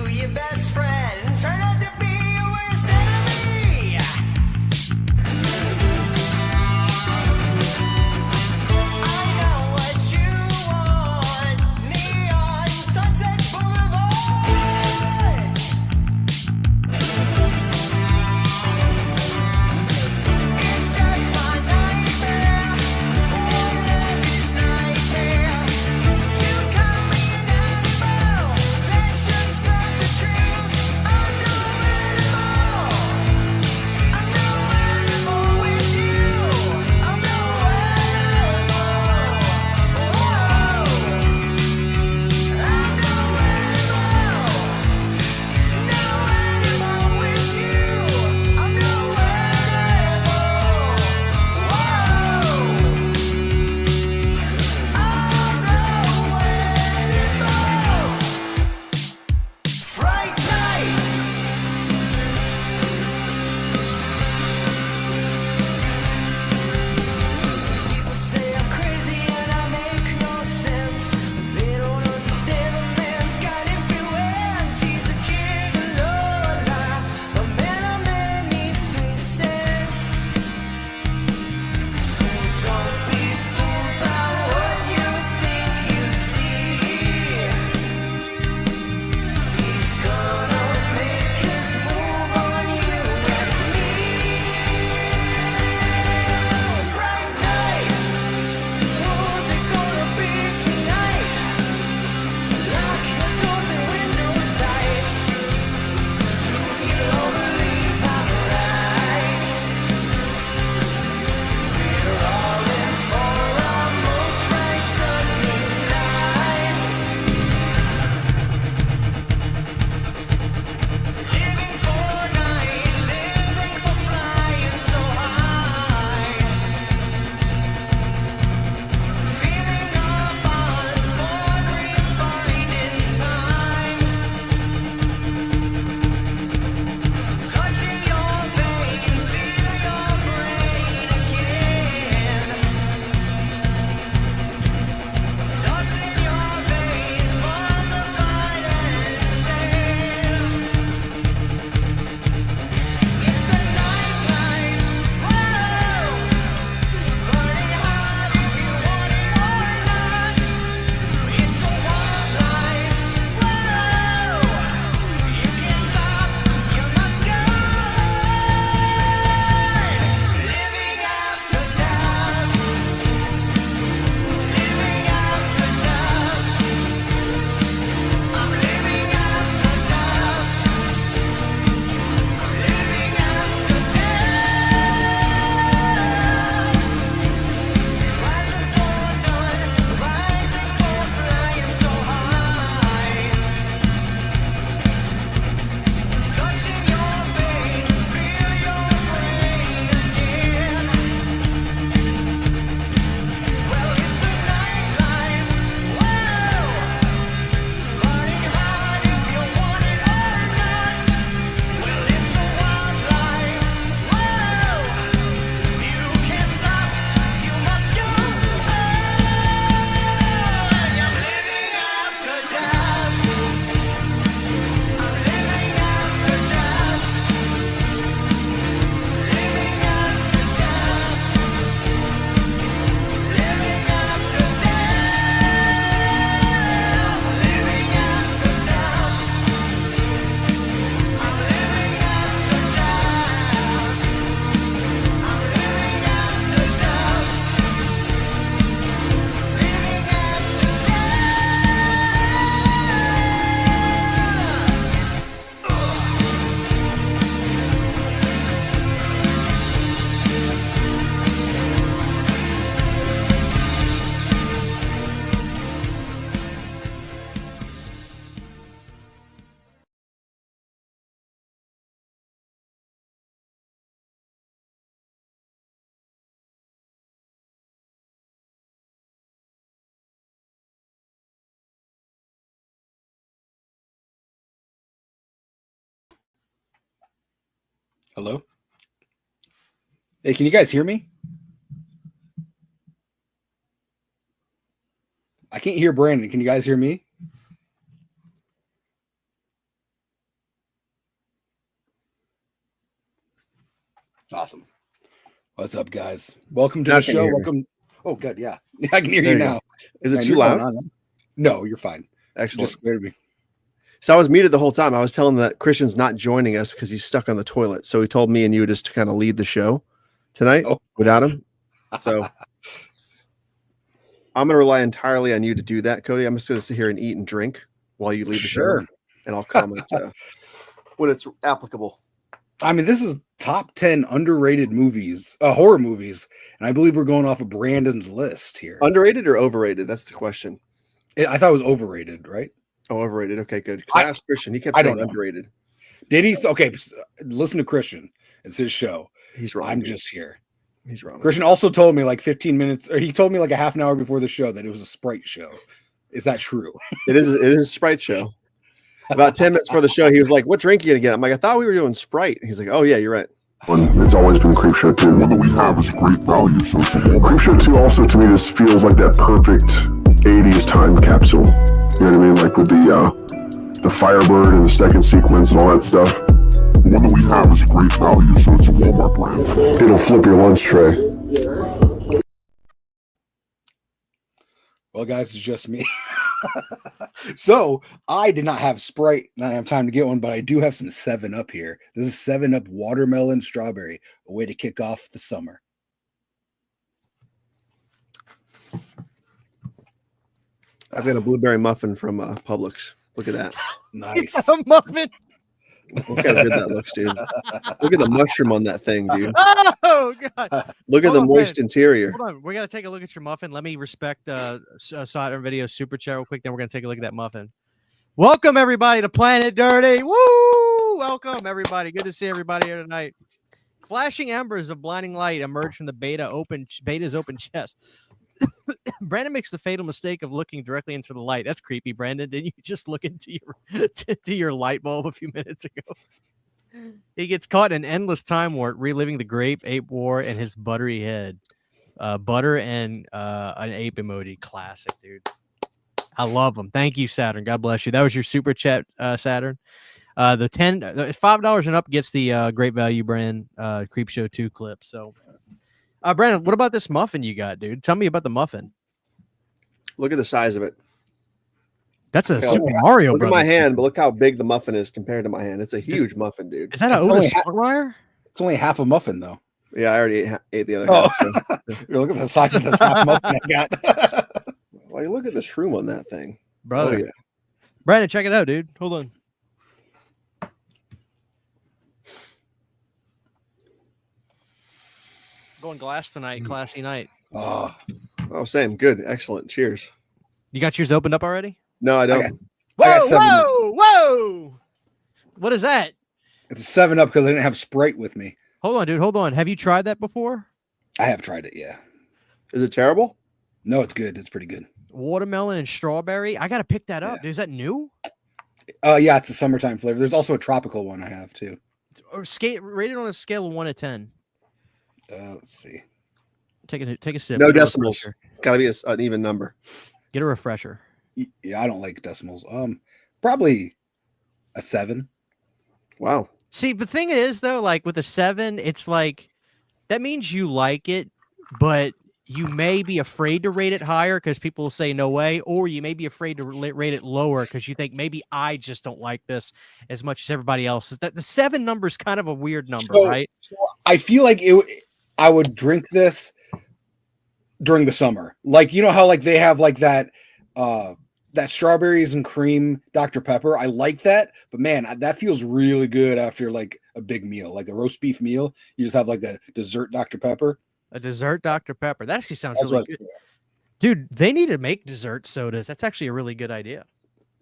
your best friend turn out to be your worst enemy. I know what you want. Neon Sunset Boulevard. It's just my nightmare. What is nightmare? You call me an animal. That's just not the truth. I'm no animal. I'm no animal with you. I'm no animal. Whoa. I'm no animal. No animal with you. I'm no animal. Whoa. I'm no animal. Fright night. People say I'm crazy and I make no sense. They don't understand a man's got influence. He's a gigolo, a man of many faces. So don't be fooled by what you think you see. He's gonna make his move on you and me. Fright night. What's it gonna be tonight? Lock the doors and windows tight. Soon you'll all believe I'm right. We're all in for our most frightening night. Living for night, living for flying so high. Feeling our bonds born refined in time. Touching your vein, feel your brain again. Dust in your veins, mummified and sane. It's the nightlife, whoa. Burning hot if you want it or not. It's a wild life, whoa. You can't stop, you must go on. Living after death. Living after death. I'm living after death. Living after death. Rising for none, rising for flying so high. Touching your vein, feel your brain again. Well, it's the nightlife, whoa. Burning hot if you want it or not. Well, it's a wild life, whoa. You can't stop, you must go on. I'm living after death. I'm living after death. Living after death. Living after death. Living after death. I'm living after death. I'm living after death. Living after Hello? Hey, can you guys hear me? I can't hear Brandon. Can you guys hear me? Awesome. What's up, guys? Welcome to Now the can you show. hear me? Welcome. Oh, good. Yeah, I can hear There you you now. Is it Man, too you're loud? going on. No, you're fine. Excellent. Just scared me. So I was muted the whole time. I was telling him that Christian's not joining us because he's stuck on the toilet. So he told me and you just to kind of lead the show tonight without him. So I'm going to rely entirely on you to do that, Cody. I'm just going to sit here and eat and drink while you lead the Sure. show, and I'll comment when it's applicable. I mean, this is top 10 underrated movies, horror movies, and I believe we're going off of Brandon's list here. Underrated or overrated? That's the question. I thought it was overrated, right? Oh, overrated. Okay, good. Because I asked Christian. He kept I saying don't know. underrated. Did he? Okay, listen to Christian. It's his show. He's wrong. I'm dude. just here. He's wrong. Christian also told me like 15 minutes, or he told me like a half an hour before the show that it was a Sprite show. Is that true? It is a Sprite show. About 10 minutes before the show, he was like, "What drink are you gonna get?" I'm like, "I thought we were doing Sprite." He's like, "Oh yeah, you're right." It's always been Creepshow 2. One that we have is great value, so it's a Creepshow 2 also to me just feels like that perfect 80s time capsule. You know what I mean? Like with the Firebird and the second sequence and all that stuff. The one that we have is great value, so it's a Walmart brand. It'll flip your lunch tray. Well, guys, it's just me. So I did not have Sprite, not have time to get one, but I do have some 7-Up here. This is 7-Up watermelon strawberry, a way to kick off the summer. I've got a blueberry muffin from Publix. Look at that. Nice. A muffin. Look how good that looks, dude. Look at the mushroom on that thing, dude. Oh god. Look at Hold the on, moist Brandon. interior. Hold on. We gotta take a look at your muffin. Let me respect Solder Video super chat real quick. Then we're gonna take a look at that muffin. Welcome everybody to Planet Dirty. Woo! Welcome everybody. Good to see everybody here tonight. Flashing embers of blinding light emerge from the beta's open chest. Brandon makes the fatal mistake of looking directly into the light. That's creepy, Brandon. Didn't you just look into your light bulb a few minutes ago? He gets caught in an endless time warp, reliving the grape ape war and his buttery head. Butter and an ape emoji. Classic, dude. I love them. Thank you, Saturn. God bless you. That was your super chat, Saturn. The $5 and up gets the Great Value brand Creepshow 2 clip. So, Brandon, what about this muffin you got, dude? Tell me about the muffin. Look at the size of it. That's a Okay, Super Mario Look at Brothers. my hand, but look how big the muffin is compared to my hand. It's a huge muffin, dude. Is that an It's only Otis Smartwire? It's only half a muffin, though. Yeah, I already ate the other Oh, half. So. you're looking at the size of this half muffin I got. Well, look at the shroom on that thing. Brother. Oh, yeah. Brandon, check it out, dude. Hold on. Going glass tonight. Classy night. Oh, Oh, same. Good. Excellent. Cheers. You got yours opened up already? No, I don't. I got 7-Up. Whoa! What is that? It's a 7-Up because I didn't have Sprite with me. Hold on, dude. Hold on. Have you tried that before? I have tried it, yeah. Is it terrible? No, it's good. It's pretty good. Watermelon and strawberry. I gotta pick that up. Yeah. Dude, is that new? Yeah, it's a summertime flavor. There's also a tropical one I have too. Or rated on a scale of 1 to 10. Let's see. Take a sip. No Get a decimals. refresher. Got to be an even number. Get a refresher. Yeah, I don't like decimals. Probably a 7. Wow. See, the thing is, though, like with a 7, it's like that means you like it, but you may be afraid to rate it higher because people will say no way, or you may be afraid to rate it lower because you think maybe I just don't like this as much as everybody else. Is that the 7 number is kind of a weird number, right? So I feel like I would drink this during the summer. Like, you know how like they have like that strawberries and cream Dr. Pepper. I like that, but man, that feels really good after like a big meal, like a roast beef meal. You just have like a dessert Dr. Pepper. A dessert Dr. Pepper. That actually sounds That's really what- good. Dude, they need to make dessert sodas. That's actually a really good idea.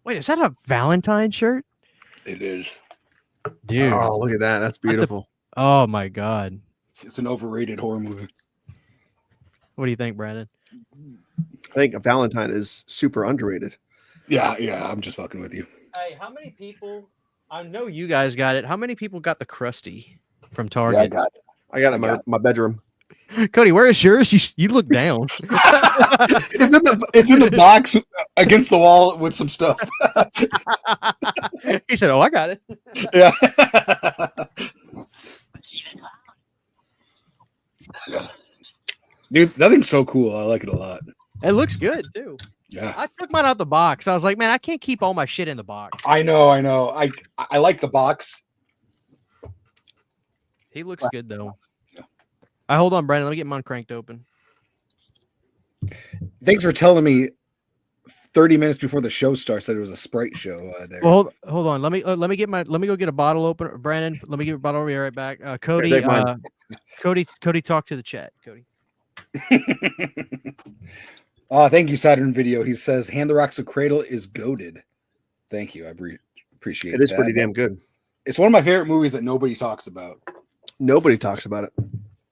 Wait, is that a Valentine shirt? It is. Dude. Oh, look at that. That's beautiful. Oh my God. It's an overrated horror movie. What do you think, Brandon? I think a Valentine is super underrated. Yeah, I'm just fucking with you. Hey, how many people? I know you guys got it. How many people got the Krusty from Yeah, I Target? got it. I got it in my bedroom. Cody, where is yours? You look down. It's in the box against the wall with some stuff. He said, "Oh, I got it." Yeah. Dude, that thing's so cool. I like it a lot. It looks good too. Yeah. I took mine out the box. I was like, man, I can't keep all my shit in the box. I know. I like the box. He looks good though. Hold on, Brandon. Let me get mine cranked open. Thanks for telling me 30 minutes before the show starts that it was a Sprite show there. Well, hold on. Let me go get a bottle opener, Brandon. Let me get a bottle. I'll be right back. Cody, Cody, talk to the chat. Cody. Thank you, Saturn Video. He says, "Hand the Rocks a Cradle is goated." Thank you. I appreciate it. It is pretty damn good. It's one of my favorite movies that nobody talks about. Nobody talks about it.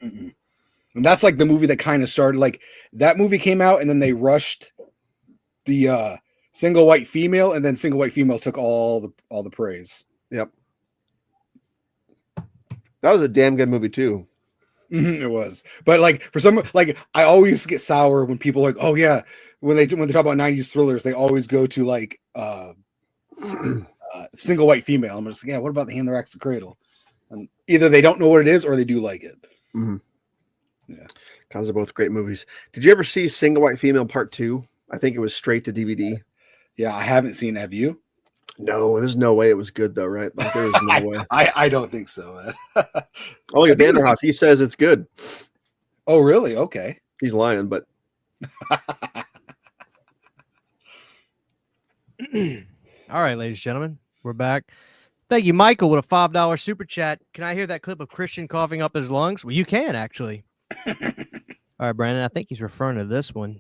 Mm-mm. And that's like the movie that kind of started. Like that movie came out, and then they rushed the Single White Female, and then Single White Female took all the praise. Yep. That was a damn good movie too. It was, but like for some, like I always get sour when people are like, oh yeah, when they talk about 90s thrillers, they always go to like Single White Female. I'm just like, yeah, what about the Hand that Rocks the Cradle? And either they don't know what it is or they do like it. Mm-hmm. Yeah, those are both great movies. Did you ever see Single White Female Part 2? I think it was straight to DVD. Yeah, I haven't seen. Have you? No, there's no way it was good though, right? Like there was no way. I don't think so, man. Oh, look at Vanderhoff. He says it's good. Oh, really? Okay. He's lying, but All right, ladies and gentlemen, we're back. Thank you, Michael, with a $5 super chat. Can I hear that clip of Christian coughing up his lungs? Well, you can actually. All right, Brandon. I think he's referring to this one.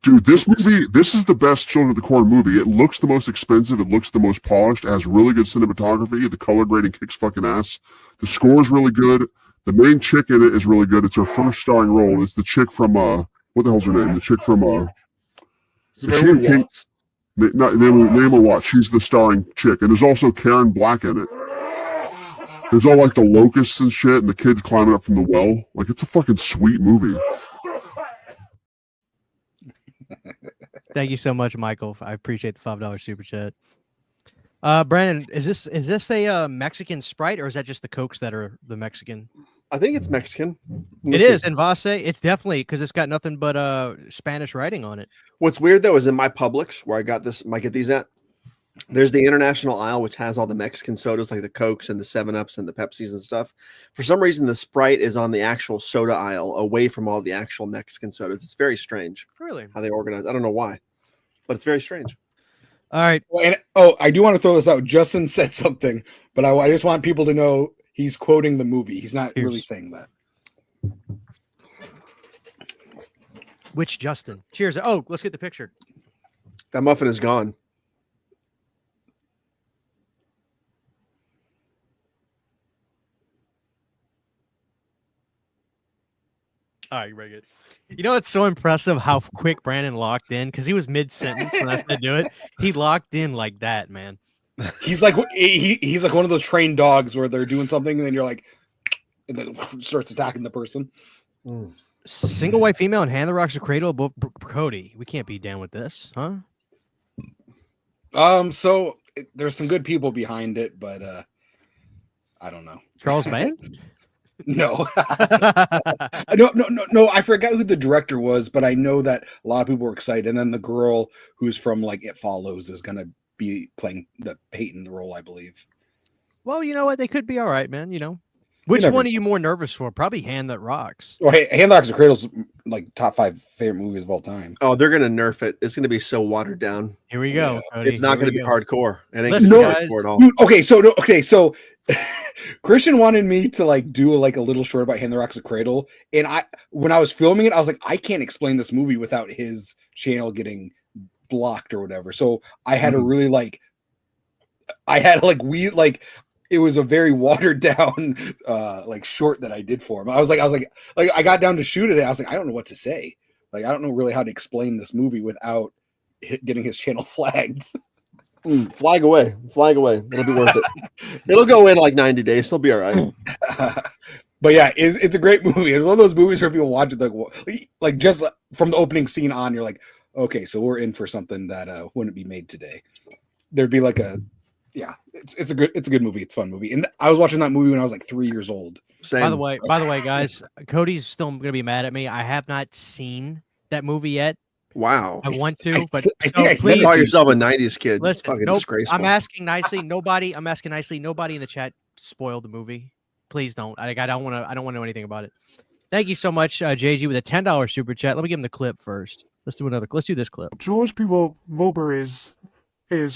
Dude, this movie, this is the best Children of the Corn movie. It looks the most expensive. It looks the most polished. It has really good cinematography. The color grading kicks fucking ass. The score is really good. The main chick in it is really good. It's her first starring role. It's the chick from, what the hell's her name? The chick from, Naomi Watts. She's the starring chick. And there's also Karen Black in it. There's all like the locusts and shit and the kids climbing up from the well. Like, it's a fucking sweet movie. Thank you so much, Michael. I appreciate the $5 super chat. Brandon, is this a Mexican Sprite or is that just the Cokes that are the Mexican? I think it's Mexican. It is in Vase. It's definitely because it's got nothing but Spanish writing on it. What's weird though is in my Publix where I get these at. There's the international aisle, which has all the Mexican sodas like the Cokes and the 7-Ups and the Pepsis and stuff. For some reason, the Sprite is on the actual soda aisle away from all the actual Mexican sodas. It's very strange. Really? How they organize. I don't know why, but it's very strange. All right. And I do want to throw this out. Justin said something, but I just want people to know he's quoting the movie. He's not really saying that. Which Justin? Cheers. Oh, let's get the picture. That muffin is gone. All right, very good. You know, it's so impressive how quick Brandon locked in because he was mid-sentence when I said do it. He locked in like that, man. He's like he's like one of those trained dogs where they're doing something and then you're like, and then starts attacking the person. Single White Female and Hand the Rocks a Cradle. Cody, we can't be down with this, huh? So there's some good people behind it, but I don't know. Charles Band? No. No. I forgot who the director was, but I know that a lot of people were excited. And then the girl who's from like It Follows is gonna be playing the Peyton role, I believe. Well, you know what? They could be all right, man. You know, which one are you more nervous for? Probably Hand That Rocks. Well, hey, Hand That Rocks the Cradle's like top 5 favorite movies of all time. Oh, they're gonna nerf it. It's gonna be so watered down. Here we go. Yeah. Cody. It's not gonna be hardcore. It ain't Listen, gonna be guys. hardcore at all. Dude, okay, so Christian wanted me to like do a little short about Hand That Rocks the Cradle, and when I was filming it, I was like, I can't explain this movie without his channel getting blocked or whatever. So I had to really it was a very watered down short that I did for him. I was like I got down to shoot it. I was like, I don't know what to say. Like I don't know really how to explain this movie without getting his channel flagged. Flag away. It'll be worth it. It'll go in like 90 days. It'll be all right. But yeah, it's a great movie. It's one of those movies where people watch it like just from the opening scene on, you're like, okay, so we're in for something that wouldn't be made today. There'd be like a Yeah, it's a good movie. It's a fun movie. And I was watching that movie when I was like 3 years old. Same. By the way, guys, Cody's still gonna be mad at me. I have not seen that movie yet. Wow. I want to, I but think so I said You it call to you. yourself a 90s kid. listen, Fucking nope, disgraceful. I'm asking nicely. Nobody in the chat spoiled the movie. Please don't. I don't want to know anything about it. Thank you so much, JG, with a $10 super chat. Let me give him the clip first. Let's do this clip. George P. Wilbur is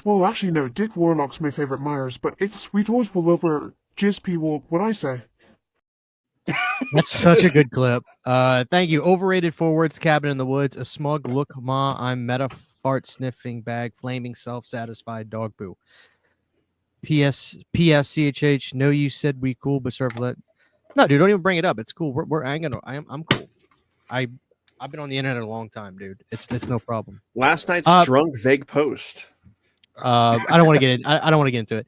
well, actually no, Dick Warlock's my favorite Myers, but it's we George P. Wilbur, Jizz P. Will, what I say? That's such a good clip. Thank you. Overrated forwards, cabin in the woods, a smug look, ma, I'm meta fart sniffing bag, flaming self-satisfied dog poo. PSCHH, no, you said we cool, but serve let. No, dude, don't even bring it up. It's cool. I'm cool. I've been on the internet a long time, dude. It's no problem. Last night's drunk vague post. I don't want to get in. I don't want to get into it.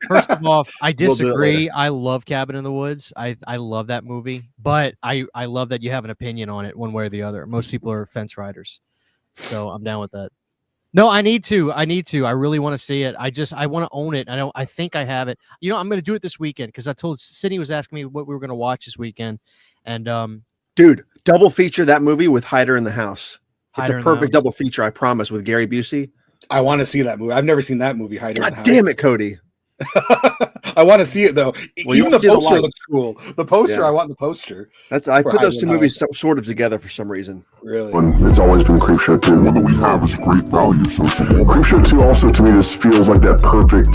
First of all, I We'll do it disagree. later. I love Cabin in the Woods. I love that movie, but I love that you have an opinion on it one way or the other. Most people are fence riders, so I'm down with that. No, I need to. I really want to see it. I want to own it. I think I have it. You know, I'm going to do it this weekend because I told Sydney was asking me what we were going to watch this weekend, and Dude, double feature that movie with Hider in the House. It's Hider a in the perfect House. double feature, I promise, with Gary Busey. I want to see that movie. I've never seen that movie. Hider in the God House. damn it, Cody. I want to see it though. Well, Even you'll the see the poster light. looks cool. The poster, Yeah. I want the poster. I For put those Hider two in the movies sort of together for some reason. Really? It's always been Creepshow 2. One that we have is great value, so it's a Creepshow 2 also to me just feels like that perfect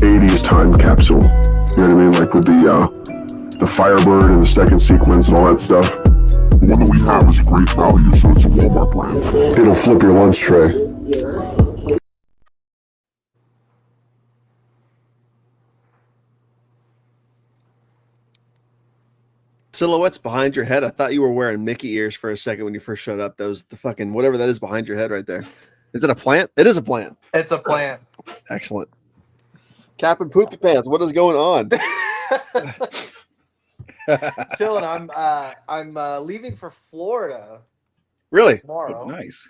80s time capsule. You know what I mean? Like with the Firebird and the second sequence and all that stuff. The one that we have is great value, so it's a Walmart brand. It'll flip your lunch tray. Silhouettes behind your head. I thought you were wearing Mickey ears for a second when you first showed up. Those the fucking whatever that is behind your head right there. Is it a plant? It is a plant. It's a plant. Excellent. Cap and poopy pants. What is going on? Chilling. I'm leaving for Florida Really? tomorrow. Nice.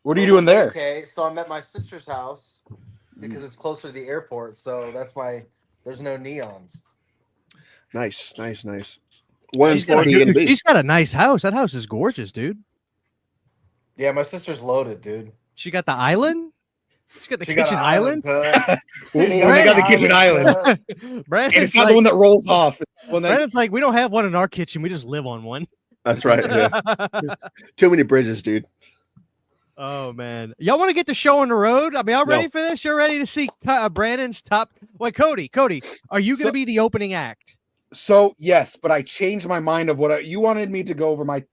What are you doing there? Okay, so I'm at my sister's house because it's closer to the airport. So that's my. There's no neons. Nice. One she's got B&B. she's got a nice house. That house is gorgeous, dude. Yeah, my sister's loaded, dude. She got the island. She got the She got kitchen an island. cuz. When they got the kitchen island. And Brandon's it's not the one that rolls off. It's the one that, Brandon's like, we don't have one in our kitchen. We just live on one. That's right. Yeah. Too many bridges, dude. Oh man, y'all want to get the show on the road? I mean, y'all No. ready for this? You're ready to see Brandon's top. Wait, Cody, are you going to So- be the opening act? So yes, but I changed my mind of what you wanted me to go over my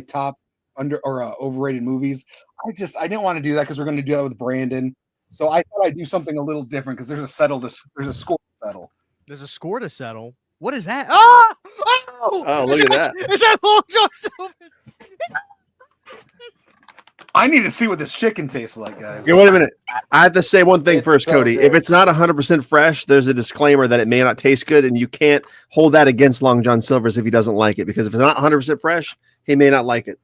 top overrated movies. I didn't want to do that because we're going to do that with Brandon. So I thought I'd do something a little different because there's a score to settle. There's a score to settle. What is that? Oh, Oh, look at that. Is that Long John Silver's? I need to see what this chicken tastes like, guys. Okay, wait a minute. I have to say one thing It's first, so Cody. good. If it's not 100% fresh, there's a disclaimer that it may not taste good, and you can't hold that against Long John Silver's if he doesn't like it. Because if it's not 100% fresh, he may not like it.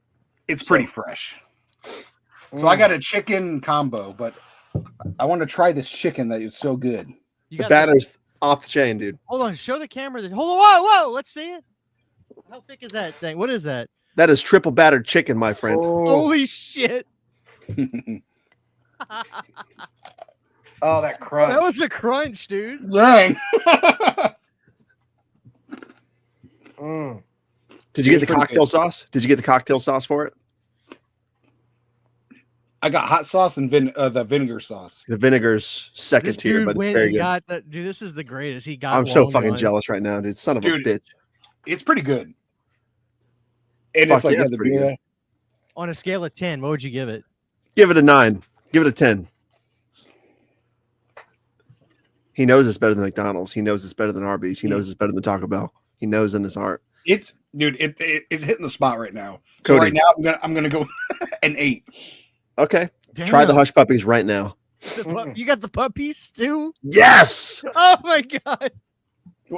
It's pretty fresh. So I got a chicken combo, but I want to try this chicken that is so good. You The got batter's off the chain, dude. hold on, show the camera. Hold on, whoa, let's see it. How thick is that thing? What is that? That is triple battered chicken, my friend. Oh, Holy shit! oh, that crunch. That was a crunch, dude. Dang. Mm. Did you get the It's pretty cocktail good. sauce? Did you get the cocktail sauce for it? I got hot sauce and the vinegar sauce. The vinegar's second This tier, dude but it's went very and good. got the dude. This is the greatest. He got. I'm so Long fucking John. jealous right now, dude. Son of Dude, a bitch. It's pretty good. And Fuck it's like yeah, yeah, it's the pretty beer. good. On a scale of 10, what would you give it? Give it a 9. Give it a 10. He knows it's better than McDonald's. He knows it's better than Arby's. He knows it's better than Taco Bell. He knows in his heart. It's hitting the spot right now. So Cody. right now I'm gonna go an 8. Okay. Try the Damn. hush puppies right now. You got the puppies too? Yes. Oh my god!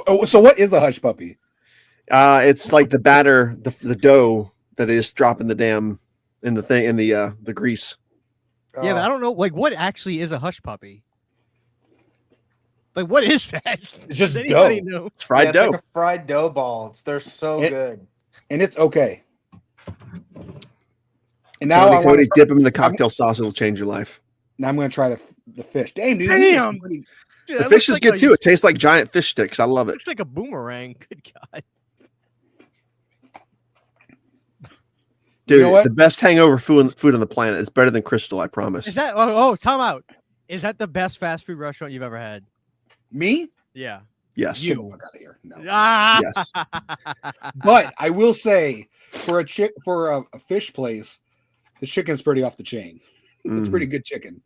Oh, so what is a hush puppy? It's like the batter, the dough that they just drop in the grease. Yeah, but I don't know. Like, what actually is a hush puppy? Like, what is that? It's just Does anybody dough. know? It's fried It's dough. like a fried dough ball. They're so It- good. And it's okay. And now Cody, I want to. dip them in the cocktail sauce. It'll change your life. Now I'm going to try the fish. Damn, dude. Damn. Pretty, Dude, The that fish looks is like good a- too. It tastes like giant fish sticks. I love it. Looks like a boomerang. Good God. Dude, You know what? the best hangover food on the planet. It's better than Crystal, I promise. Is that? Oh, time out. Is that the best fast food restaurant you've ever had? me? Yeah. Yes. Get the fuck out of here. No. Ah. Yes. But I will say, for a fish place, the chicken's pretty off the chain. It's Mhm. pretty good chicken.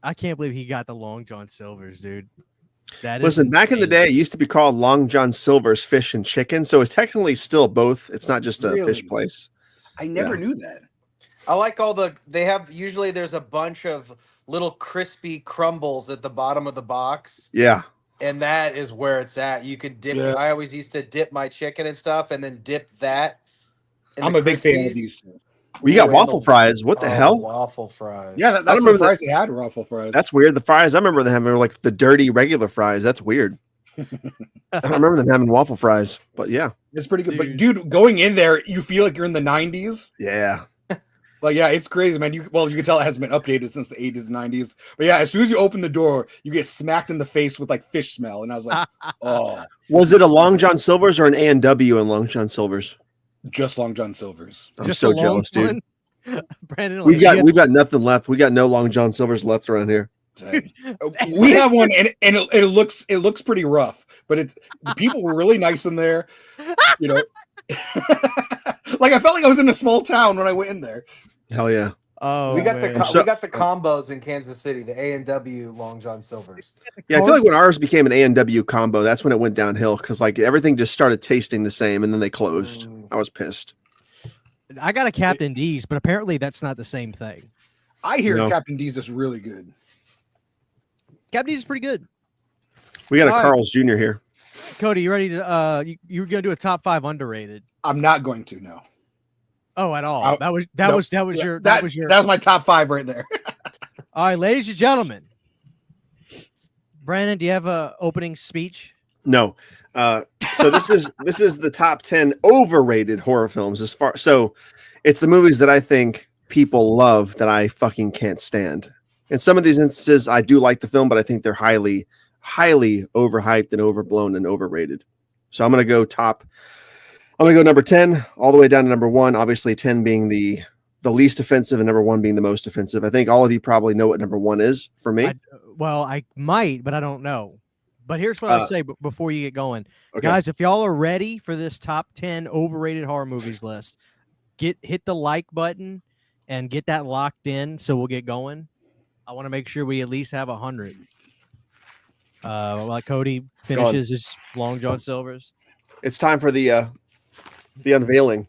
I can't believe he got the Long John Silver's, dude. That is Listen, back in the insane. day, it used to be called Long John Silver's Fish and Chicken. So it's technically still both. It's not just a Really? fish place. I never Yeah. knew that. I like all the. They have usually there's a bunch of little crispy crumbles at the bottom of the box, Yeah. and that is where it's at. You could dip. Yeah. I always used to dip my chicken and stuff, and then dip that. in I'm the a big fan of Crispies. these. We Ooh, got and waffle the- fries. What the oh, hell? Waffle fries. Yeah, that's the remember that- fries they had, waffle fries. That's weird. The fries, I remember them having like the dirty regular fries. That's weird. I don't remember them having waffle fries, but yeah. It's pretty good. But dude, going in there, you feel like you're in the 90s. Yeah. Like, yeah, it's crazy, man. You can tell it hasn't been updated since the 80s and 90s. But yeah, as soon as you open the door, you get smacked in the face with like fish smell. And I was like, oh, Was it a Long John Silver's or an A&W in Long John Silver's? just Long John Silver's. I'm Just so a long jealous, dude. one? Brandon, We've got nothing left. We got no Long John Silver's left around here. We have one, and it looks pretty rough, but the people were really nice in there, you know. Like I felt like I was in a small town when I went in there. Hell yeah. Oh, we got the man. so- we got the combos in Kansas City, the A&W Long John Silver's. Yeah, I feel like when ours became an A&W combo, that's when it went downhill because like everything just started tasting the same and then they closed. I was pissed. I got a Captain D's, but apparently that's not the same thing. I hear No. Captain D's is really good. Captain D's is pretty good. We got a All right. Carl's Jr. here. Cody, you ready to? You were gonna do a top 5 underrated? I'm not going to no. Oh, at all? Oh, That was Yeah, your that was your. that was my top 5 right there. All right, ladies and gentlemen. Brandon, do you have a opening speech? No. So this is the top 10 overrated horror films as far. So it's the movies that I think people love that I fucking can't stand. In some of these instances, I do like the film, but I think they're highly overhyped and overblown and overrated. So I'm gonna go number 10 all the way down to number 1. Obviously, 10 being the least offensive and number 1 being the most offensive. I think all of you probably know what number 1 is for me. I might, but I don't know. But here's what I'll say before you get going. Okay. Guys, if y'all are ready for this top 10 overrated horror movies list, hit the like button and get that locked in so we'll get going. I want to make sure we at least have 100. Like Cody finishes his Long John Silver's. It's time for the unveiling.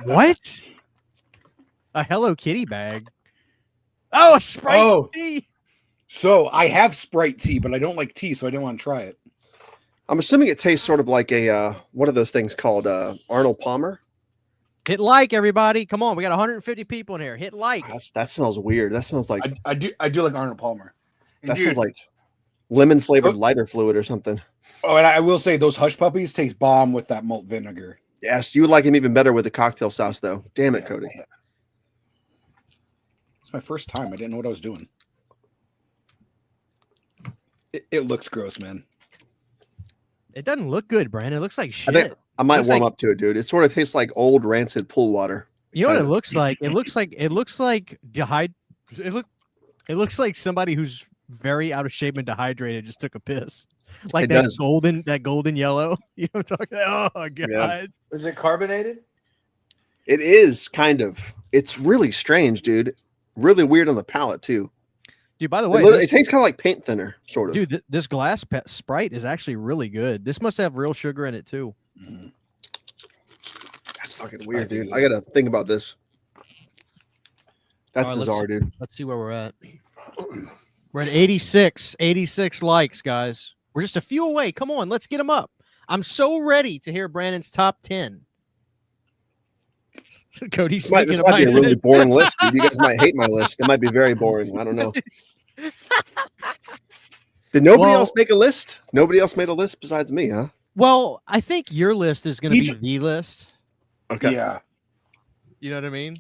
What? A Hello Kitty bag. Oh, a Sprite Oh. tea. So I have Sprite tea, but I don't like tea, so I didn't want to try it. I'm assuming it tastes sort of like a what are those things called? Arnold Palmer. Hit like, everybody. Come on. We got 150 people in here. Hit like. That smells weird. That smells like I do like Arnold Palmer. that Dude, smells like lemon flavored lighter fluid or something. Oh, and I will say those hush puppies taste bomb with that malt vinegar. Yes, you would like him even better with the cocktail sauce, though. Damn it, Yeah, Cody. man. It's my first time. I didn't know what I was doing. It looks gross, man. It doesn't look good, Brandon. It looks like I shit. think I might Looks warm like- up to it, dude. It sort of tastes like old rancid pool water. You know what kind it of. looks like? It looks like it looks like somebody who's very out of shape and dehydrated just took a piss. Like It that does. golden yellow. You know what I'm talking about? Oh god. Is it carbonated? It is kind of. It's really strange, dude. Really weird on the palate too. Dude, by the It, way, it tastes kind of like paint thinner, sort of. dude, this glass Sprite is actually really good. This must have real sugar in it too. That's fucking weird, dude. I gotta think about this. That's All right, bizarre, dude. Let's see where we're at. We're at 86 likes, guys. We're just a few away. Come on, let's get them up. I'm so ready to hear Brandon's top 10. Cody's This might be a really boring list, dude. You guys might hate my list. It might be very boring. I don't know. Did nobody Well- else make a list? Nobody else made a list besides me, huh? Well, I think your list is going to You be the list. Okay. Yeah. You know what I mean?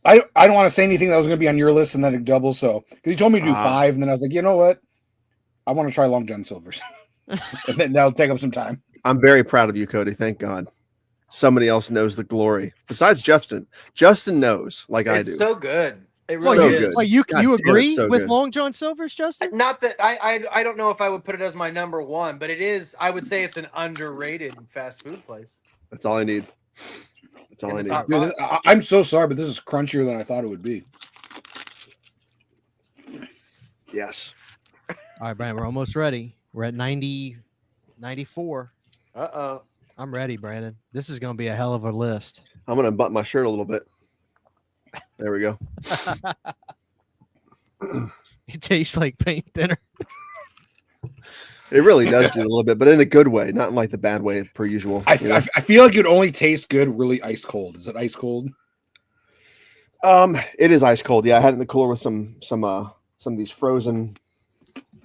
I don't want to say anything that was going to be on your list and then it double. So, because he told me to do 5, and then I was like, you know what? I want to try Long John Silver's. And then that'll take up some time. I'm very proud of you, Cody. Thank God. Somebody else knows the glory besides Justin. Justin knows, like I It's do. so good. It Well, really so is. good. Well, you God damn, it's agree so with good. Long John Silver's, Justin? Not that I don't know if I would put it as my number one, but it is. I would say it's an underrated fast food place. That's all I need. That's all In I the need. top Dude, I'm so sorry, but this is crunchier than I thought it would be. Yes. All right, Brandon, we're almost ready. We're at 90, 94. Uh-oh. I'm ready, Brandon. This is going to be a hell of a list. I'm gonna button my shirt a little bit. There we go. It tastes like paint thinner. It really does do a little bit, but in a good way, not in like the bad way per usual. I you know? feel like it only tastes good really ice cold. Is it ice cold? It is ice cold. Yeah, I had it in the cooler with some of these frozen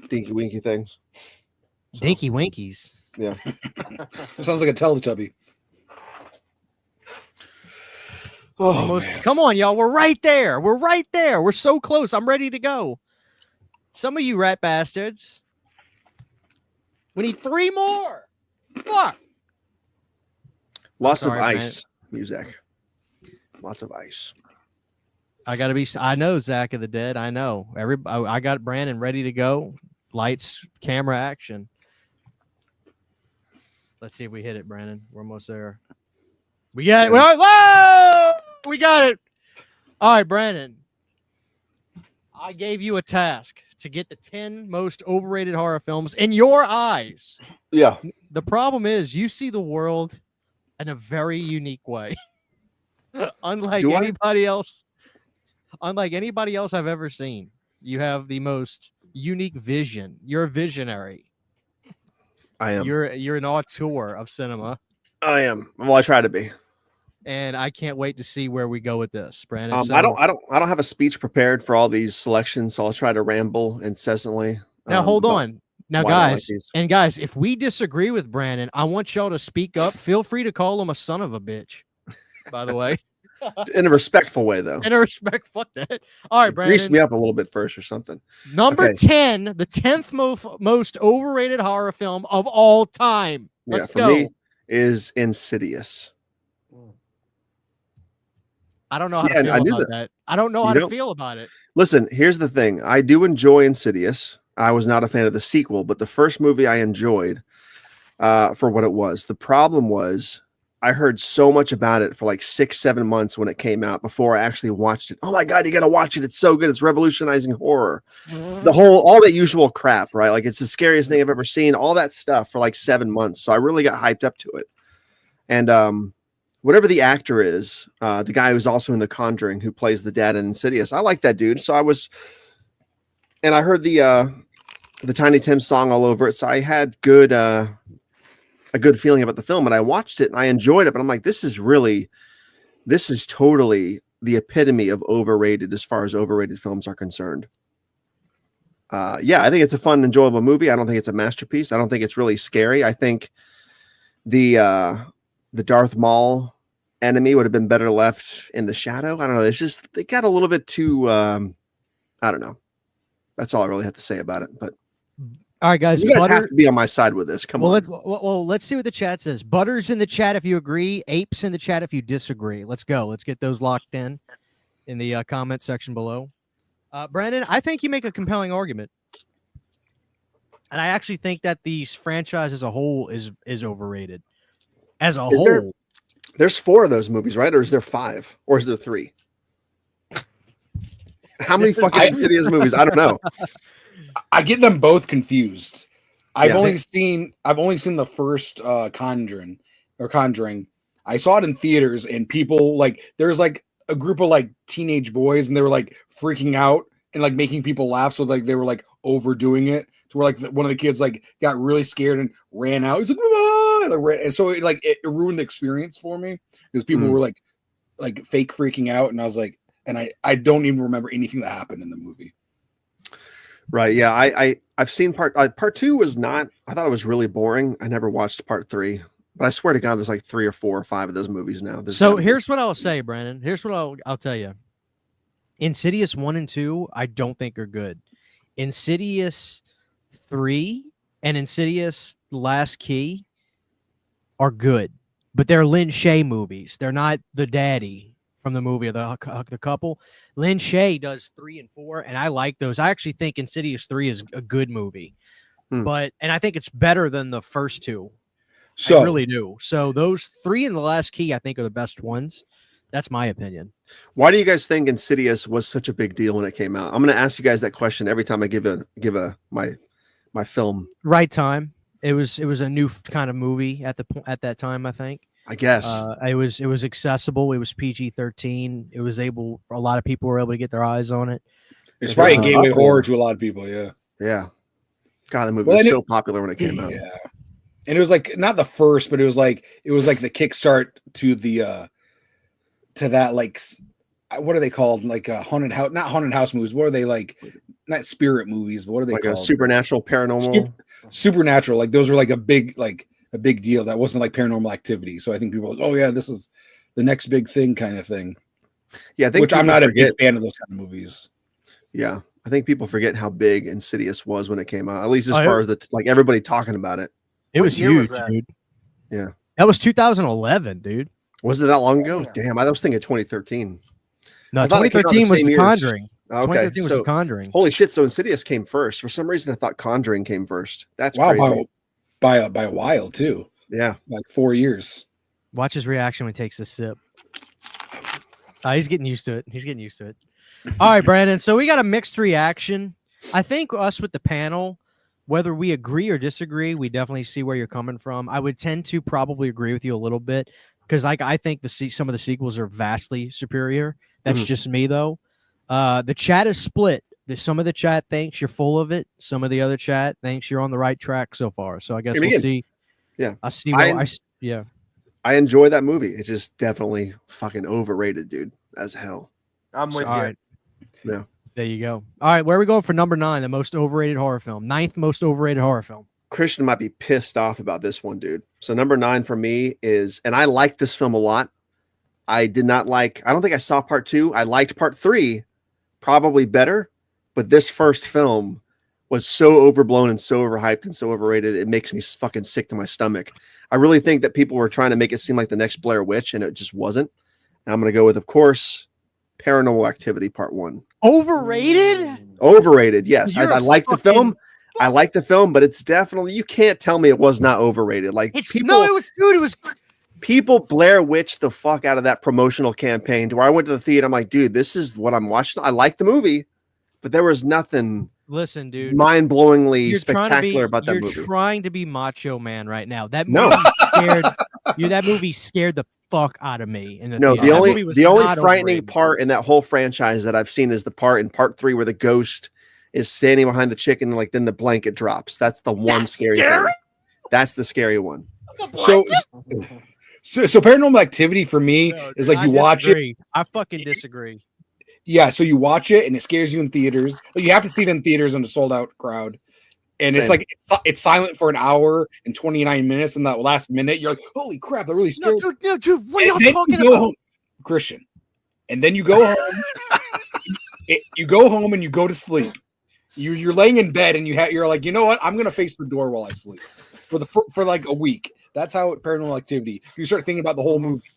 dinky winky things. Dinky Winkies. Yeah. It sounds like a Teletubby. Oh, Almost, man. come on, y'all. We're right there. We're right there. We're so close. I'm ready to go. Some of you rat bastards. We need 3 more. Fuck. Lots sorry, of man. ice music. Lots of ice. I gotta be. I know Zach of the Dead. I know. I got Brandon ready to go. Lights, camera, action. Let's see if we hit it, Brandon. We're almost there. We got it. Whoa! We got it. All right, Brandon. I gave you a task to get the 10 most overrated horror films in your eyes. Yeah. The problem is you see the world in a very unique way. Unlike Do I? anybody else. Unlike anybody else I've ever seen. You have the most unique vision. You're a visionary. I am. You're an auteur of cinema. I am. Well, I try to be. And I can't wait to see where we go with this, Brandon. I don't have a speech prepared for all these selections, so I'll try to ramble incessantly. Now hold but on. Now, why don't I like guys, these? if we disagree with Brandon, I want y'all to speak up. Feel free to call him a son of a bitch. By the way, In a respectful way, though. in a respect, fuck that. All right, Grease Brandon. me up a little bit first or something. Number Okay. 10, the 10th most overrated horror film of all time. Let's for go. me is Insidious. I don't know See, how to and feel I knew about that. I don't know You how to don't? feel about it. Listen, here's the thing. I do enjoy Insidious. I was not a fan of the sequel, but the first movie I enjoyed for what it was. The problem was I heard so much about it for like 6-7 months when it came out before I actually watched it. Oh my God, you got to watch it. It's so good. It's revolutionizing horror. All that usual crap, right? Like it's the scariest thing I've ever seen, all that stuff for like 7 months. So I really got hyped up to it. And whatever the actor is, the guy who's also in The Conjuring, who plays the dad in Insidious, I like that dude. So I heard the Tiny Tim song all over it. So I had a good feeling about the film, and I watched it and I enjoyed it. But I'm like, this is totally the epitome of overrated as far as overrated films are concerned. Yeah, I think it's a fun, enjoyable movie. I don't think it's a masterpiece. I don't think it's really scary. I think the Darth Maul enemy would have been better left in the shadow. I don't know. It's just they got a little bit too. I don't know. That's all I really have to say about it. But All right, guys. you guys have to be on my side with this. Come on. Let's see what the chat says. Butters in the chat if you agree. Apes in the chat if you disagree. Let's go. Let's get those locked in the comment section below. Brandon, I think you make a compelling argument, and I actually think that the franchise as a whole is overrated. As a Is there- whole, There's 4 of those movies, right? Or is there 5? Or is there 3? How many fucking Insidious movies? I don't know. I get them both confused. I've Yeah. only seen the first Conjuring. I saw it in theaters, and people like there's like a group of like teenage boys, and they were like freaking out and like making people laugh. So like they were like overdoing it to where like one of the kids like got really scared and ran out. He's like, "Ah!" And so it ruined the experience for me because people were like fake freaking out, and I was like, and I don't even remember anything that happened in the movie. Right. Yeah. I've seen part 2 was not. I thought it was really boring. I never watched part 3, but I swear to God, there's like 3 or 4 or 5 of those movies now. So here's what I'll say, Brandon. Here's what I'll tell you. Insidious 1 and 2, I don't think are good. Insidious 3 and Insidious The Last Key are good, but they're Lin Shaye movies. They're not the daddy from the movie of the couple. Lin Shaye does 3 and 4, and I like those. I actually think Insidious 3 is a good movie, and I think it's better than the first 2. So I really do. So those 3 and The Last Key, I think, are the best ones. That's my opinion. Why do you guys think Insidious was such a big deal when it came out? I'm going to ask you guys that question every time I give my film. Right time. It was a new kind of movie at that time, I think. I guess it was accessible. It was PG-13. It was a lot of people were able to get their eyes on it. It's probably a gateway horror to a lot of people. Yeah. Yeah. God, the movie was so popular when it came out. Yeah. And it was like not the first, but it was like the kickstart to the to that, like, what are they called? Like haunted house, not haunted house movies. What are they like? Not spirit movies, but what are they like called? A supernatural, paranormal, supernatural. Like those were like a big deal. That wasn't like Paranormal Activity. So I think people are like, oh yeah, this is the next big thing kind of thing. Yeah, I think which I'm not a big fan of those kind of movies. Yeah, I think people forget how big Insidious was when it came out. At least as far as everybody talking about it. It was huge, dude. Yeah, that was 2011, dude. Was it that long ago? Damn, I was thinking 2013. No, 2013 was The Conjuring. Okay, 2013 was The Conjuring. Holy shit! So Insidious came first. For some reason, I thought Conjuring came first. That's crazy. By a while too. Yeah, like 4 years. Watch his reaction when he takes a sip. He's getting used to it. All right, Brandon. So we got a mixed reaction. I think us with the panel, whether we agree or disagree, we definitely see where you're coming from. I would tend to probably agree with you a little bit because I think some of the sequels are vastly superior. That's just me, though. The chat is split. Some of the chat thinks you're full of it. Some of the other chat thinks you're on the right track so far. So I guess we'll see. Yeah. I see. I enjoy that movie. It's just definitely fucking overrated, dude, as hell. I'm with you. All right. Yeah. There you go. All right. Where are we going for number 9, the most overrated horror film? 9th most overrated horror film. Christian might be pissed off about this one, dude. So number 9 for me is, and I liked this film a lot. I don't think I saw part 2. I liked part 3 probably better. But this first film was so overblown and so overhyped and so overrated, it makes me fucking sick to my stomach. I really think that people were trying to make it seem like the next Blair Witch, and it just wasn't. And I'm going to go with, of course, Paranormal Activity Part 1. Overrated? Overrated, yes. I like the film. I like the film, but it's definitely, you can't tell me it was not overrated. Like, it was. People Blair Witch the fuck out of that promotional campaign to where I went to the theater. I'm like, dude, this is what I'm watching. I like the movie. But there was nothing mind-blowingly spectacular about that movie. You're trying to be Macho Man right now. That movie scared you. That movie scared the fuck out of me. The only frightening part in that whole franchise that I've seen is the part in part 3 where the ghost is standing behind the chicken, and like then the blanket drops. That's the one scary thing. That's the scary one. So Paranormal Activity for me is like you watch it. I fucking disagree. Yeah, so you watch it and it scares you in theaters. You have to see it in theaters in a sold out crowd. And Same. it's like it's silent for an hour and 29 minutes. And that last minute, you're like, holy crap, that really scared me. No, dude, what are y'all talking about? Home, Christian. And then you go home. You go home and you go to sleep. You're laying in bed and you're like, you know what? I'm gonna face the door while I sleep for like a week. That's how Paranormal Activity. You start thinking about the whole movie.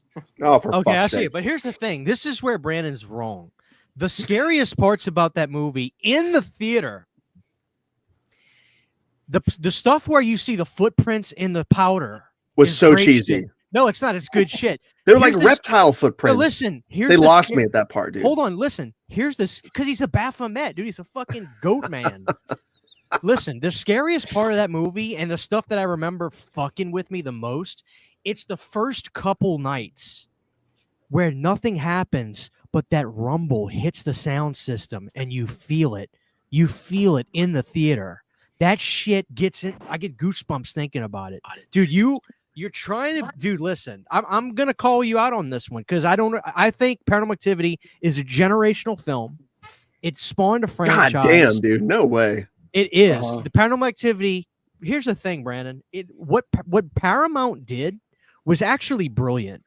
Oh, for okay, I fuck's see sake. it. But here's the thing. This is where Brandon's wrong. The scariest parts about that movie in the theater, the stuff where you see the footprints in the powder was so cheesy. Shit. No, it's not. It's good shit. They're like reptile footprints. No, listen, they lost me at that part, dude. Hold on, listen. Here's this because he's a Baphomet, dude. He's a fucking goat man. Listen, the scariest part of that movie and the stuff that I remember fucking with me the most, it's the first couple nights where nothing happens, but that rumble hits the sound system and you feel it. You feel it in the theater. That shit gets in. I get goosebumps thinking about it. Dude, you're trying to, dude, listen, I'm going to call you out on this one because I think Paranormal Activity is a generational film. It spawned a franchise. God damn, dude. No way. It is. Uh-huh. The Paranormal Activity. Here's the thing, Brandon. What Paramount did was actually brilliant.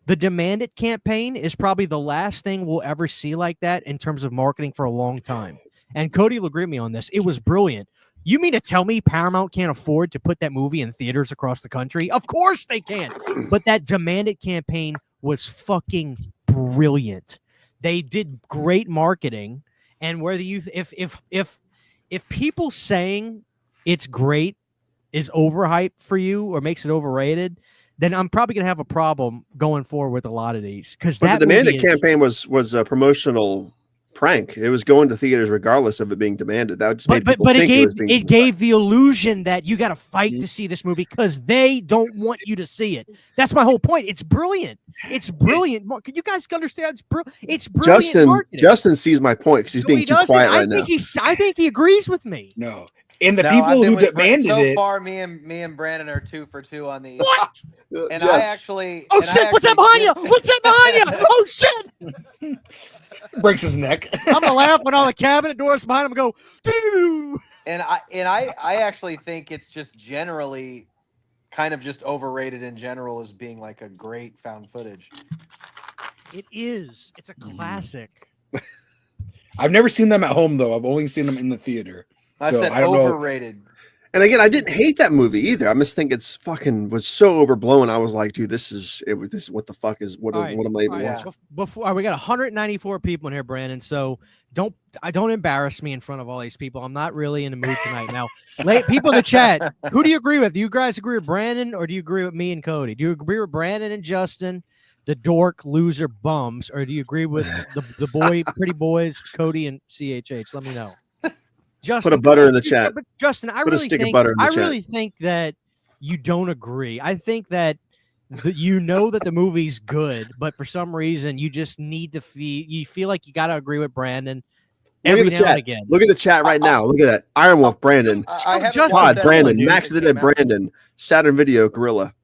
The Demand It campaign is probably the last thing we'll ever see like that in terms of marketing for a long time. And Cody will agree with me on this. It was brilliant. You mean to tell me Paramount can't afford to put that movie in theaters across the country? Of course they can. But that Demand It campaign was fucking brilliant. They did great marketing. And whether you if people saying it's great is overhyped for you or makes it overrated, then I'm probably gonna have a problem going forward with a lot of these. Because But that the Demanded movie is- campaign was a promotional prank. It was going to theaters regardless of it being demanded. That just made people but think it gave the illusion that you got to fight to see this movie because they don't want you to see it. That's my whole point. It's brilliant. It's brilliant. Can you guys understand? It's brilliant. marketing. Justin sees my point because he's No, being he too doesn't. quiet right now. I think he agrees with me. No. And the No, people I've been who with demanded so it. far, me and Brandon are 2 for 2 on these. What? And Yes. I actually. Oh and I shit! What's that actually behind you? did- What's that behind you? Oh shit! Breaks his neck. I'm gonna laugh when all the cabinet doors behind him go. "Doo-doo-doo." And I actually think it's just generally kind of just overrated in general as being like a great found footage. It is. It's a classic. I've never seen them at home though. I've only seen them in the theater. I So, said I don't know. overrated. And again, I didn't hate that movie either. I just think it's fucking was so overblown. I was like, dude, this is what the fuck is what? All right, What am I even all right, watching? Before we got 194 people in here, Brandon. So don't embarrass me in front of all these people. I'm not really in the mood tonight. Now, people in the chat, who do you agree with? Do you guys agree with Brandon or do you agree with me and Cody? Do you agree with Brandon and Justin, the dork loser bums, or do you agree with the boy, pretty boys, Cody and CHH? Let me know. Justin, Put a butter in the chat. But Justin, I Put a really stick of think butter in the chat. really think that you don't agree. I think that you know that the movie's good, but for some reason you just need to feel like you got to agree with Brandon Look every at the now and chat. again. Look at the chat right now. Look at that. Iron Wolf, Brandon, I haven't Justin- watched Todd, that Brandon, movie Max since the it Dead, came out. Brandon, Saturn Video, Gorilla,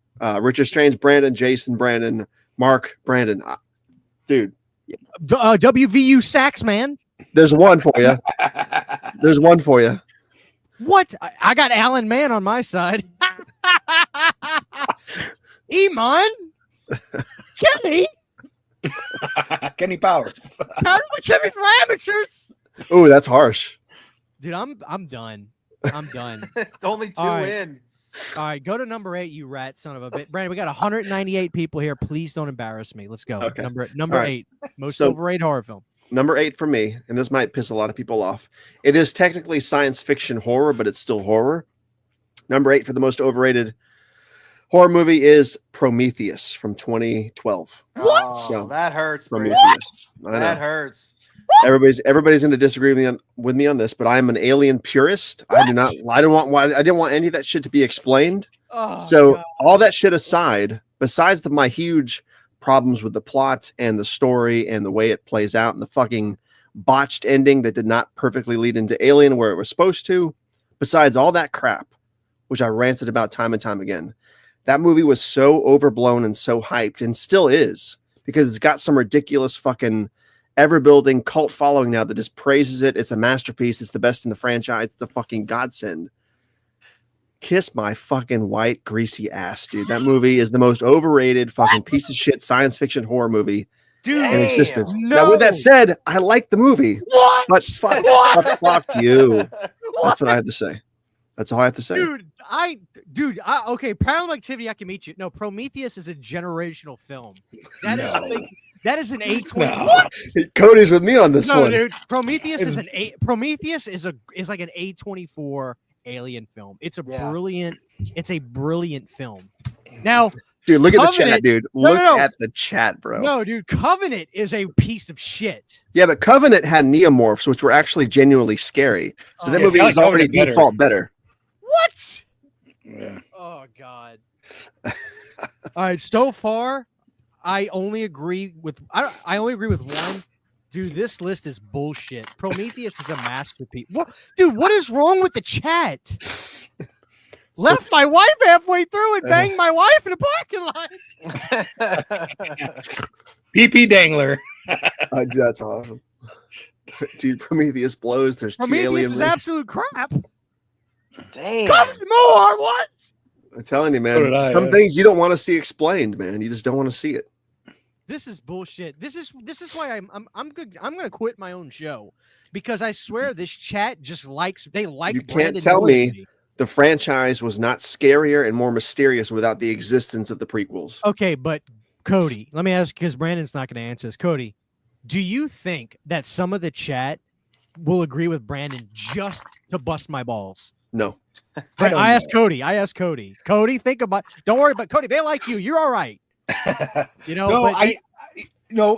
Richard Strange, Brandon, Jason, Brandon, Mark, Brandon. Dude, WVU Sax man. there's one for you. There's one for you. What? I got Alan Mann on my side. Iman, Kenny, Kenny Powers. how much heavy for amateurs? Oh, that's harsh. Dude, I'm done. I'm done. Only 2 All right. in. All right, go to number 8, you rat son of a bitch. Brandon, we got 198 people here. Please don't embarrass me. Let's go. Okay. Number All right. 8, most So- overrated horror film. Number 8 for me, and this might piss a lot of people off. It is technically science fiction horror, but it's still horror. Number 8 for the most overrated horror movie is Prometheus from 2012. What? Oh, So, that hurts. Brandon. Prometheus. I know. That hurts. Everybody's going to disagree with me on this, but I'm an alien purist. I didn't want any of that shit to be explained. Oh, So God. all that shit aside, besides my huge problems with the plot and the story and the way it plays out and the fucking botched ending that did not perfectly lead into Alien where it was supposed to, besides all that crap, which I ranted about time and time again, that movie was so overblown and so hyped and still is because it's got some ridiculous fucking ever-building cult following now that just praises it. It's a masterpiece. It's the best in the franchise. It's the fucking godsend. Kiss my fucking white greasy ass, dude. That movie is the most overrated fucking piece of shit science fiction horror movie Dude, in existence. no. Now, with that said, I like the movie, what? but fuck you. That's what I have to say. That's all I have to say. Okay, Paranormal Activity, I can meet you. No, Prometheus is a generational film. That is No. that is an A20. No. What? Cody's with me on this No, one. dude. Prometheus is like an A24 alien film. It's a Yeah. brilliant film. Now, Dude, look at the chat, Covenant- dude. No, Look no. at the chat, bro. no, dude, Covenant is a piece of shit. Yeah, but Covenant had neomorphs, which were actually genuinely scary. So Oh, that yeah, movie see, I was like already Covenant better. default better. What? Yeah. Oh God. All right, so far, I only agree with one. Dude, this list is bullshit. Prometheus is a masterpiece. What, dude? What is wrong with the chat? Left my wife halfway through and banged my wife in the parking lot. PP Dangler. That's awesome. Dude, Prometheus blows. There's two Prometheus alien. is absolute crap. Damn. Come more, what? I'm telling you, So man. did I, Some yeah. things you don't want to see explained, man. You just don't want to see it. This is bullshit. This is why I'm good. I'm gonna quit my own show because I swear this chat just likes You Brandon can't tell more than me the franchise was not scarier and more mysterious without the existence of the prequels. Okay, but Cody, let me ask because Brandon's not going to answer this. Cody, do you think that some of the chat will agree with Brandon just to bust my balls? No. I asked Cody. Cody, think about. Don't worry about Cody. They like you. You're all right. You know. No,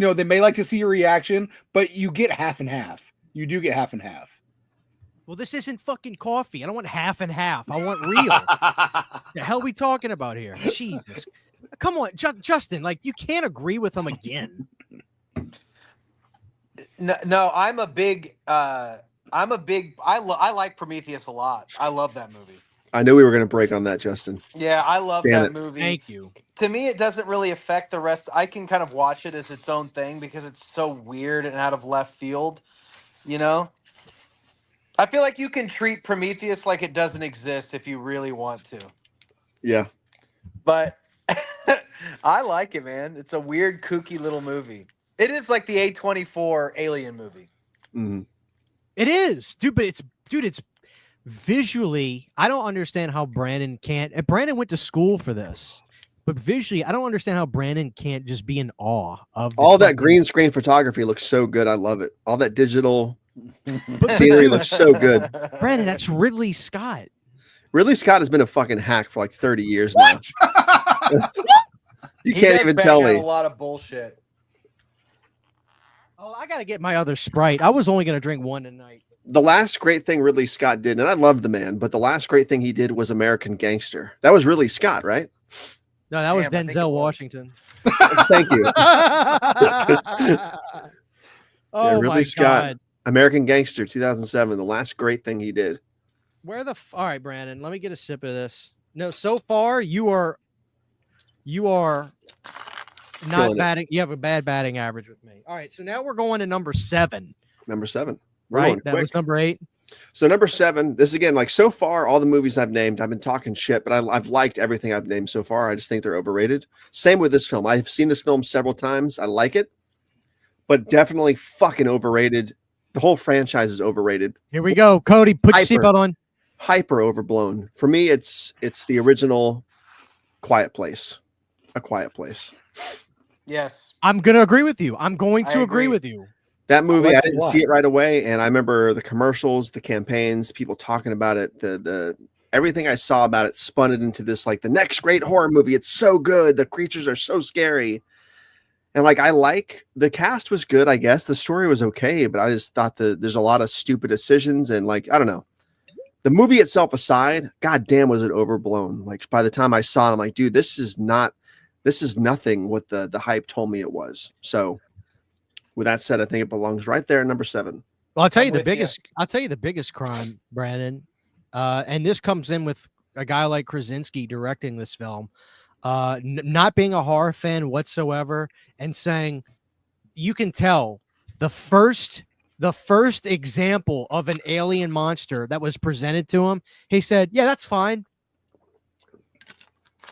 but they may like to see your reaction, but you get half and half. You do get half and half. well, this isn't fucking coffee. I don't want half and half. I want real. The hell we talking about here? Jesus. Come on, Justin. Like you can't agree with them again. No, I like Prometheus a lot. I love that movie. I knew we were going to break on that, Justin. Yeah, I love Damn that it. movie. Thank you. To me, it doesn't really affect the rest. I can kind of watch it as its own thing because it's so weird and out of left field. You know, I feel like you can treat Prometheus like it doesn't exist if you really want to. Yeah. But I like it, man. It's a weird, kooky little movie. It is like the A24 Alien movie. Mhm. It is, dude. But it's visually. I don't understand how Brandon can't. And Brandon went to school for this, but visually, I don't understand how Brandon can't just be in awe of All that fucking- green screen photography looks so good. I love it. All that digital But scenery looks so good. Brandon, that's Ridley Scott. Ridley Scott has been a fucking hack for like 30 years now. You He can't does even bang tell out me. a lot of bullshit. Oh, I gotta get my other Sprite. I was only gonna drink one tonight. The last great thing Ridley Scott did, and I love the man, but the last great thing he did was American Gangster. That was Ridley Scott, right? No, that was Damn, I think it Denzel was. Washington. Thank you. Oh Ridley my Scott. God. American Gangster 2007, the last great thing he did. Where the all right, Brandon? Let me get a sip of this. No, so far you are not Killing it. batting. You have a bad batting average with me. All right, so now we're going to number 7. Number 7. We're Right, going that quick. was number 8. So number 7, this again, like so far, all the movies I've named, I've been talking shit, but I've liked everything I've named so far. I just think they're overrated. Same with this film. I've seen this film several times. I like it, but definitely fucking overrated. The whole franchise is overrated. Here we go, Cody. Put your Hyper. seatbelt on. Hyper overblown. For me, it's the original Quiet Place. A Quiet Place. Yes. I'm gonna agree with you. I'm going I to agree agree. with you. That movie, liked I it a didn't lot. see it right away, and I remember the commercials, the campaigns, people talking about it. The everything I saw about it spun it into this like the next great horror movie. It's so good. The creatures are so scary, and like the cast was good. I guess the story was okay, but I just thought there's a lot of stupid decisions and like I don't know. The movie itself aside, god damn, was it overblown? Like by the time I saw it, I'm like, dude, this is nothing what the hype told me it was. So with that said, I think it belongs right there at number 7. Well, I'll tell I'm you the with ya. biggest. I'll tell you the biggest crime, Brandon. And this comes in with a guy like Krasinski directing this film, not being a horror fan whatsoever, and saying you can tell the first example of an alien monster that was presented to him. He said, "Yeah, that's fine."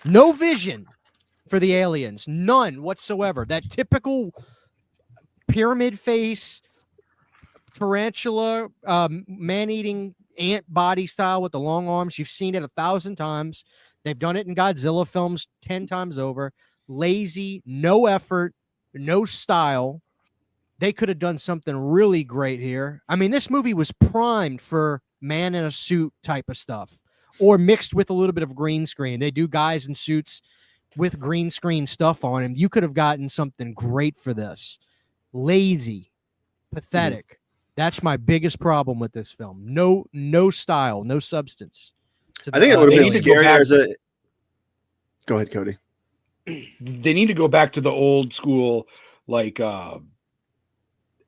No vision for the aliens, none whatsoever. That typical pyramid face, tarantula, man-eating ant body style with the long arms. You've seen it 1,000 times. They've done it in Godzilla films 10 times over. Lazy, no effort, no style. They could have done something really great here. I mean, this movie was primed for man in a suit type of stuff, or mixed with a little bit of green screen. They do guys in suits with green screen stuff on him. You could have gotten something great for this. Lazy, pathetic. That's my biggest problem with this film. No style, no substance. I think it would they have need been to go scarier back- as a. Go ahead, Cody. They need to go back to the old school, like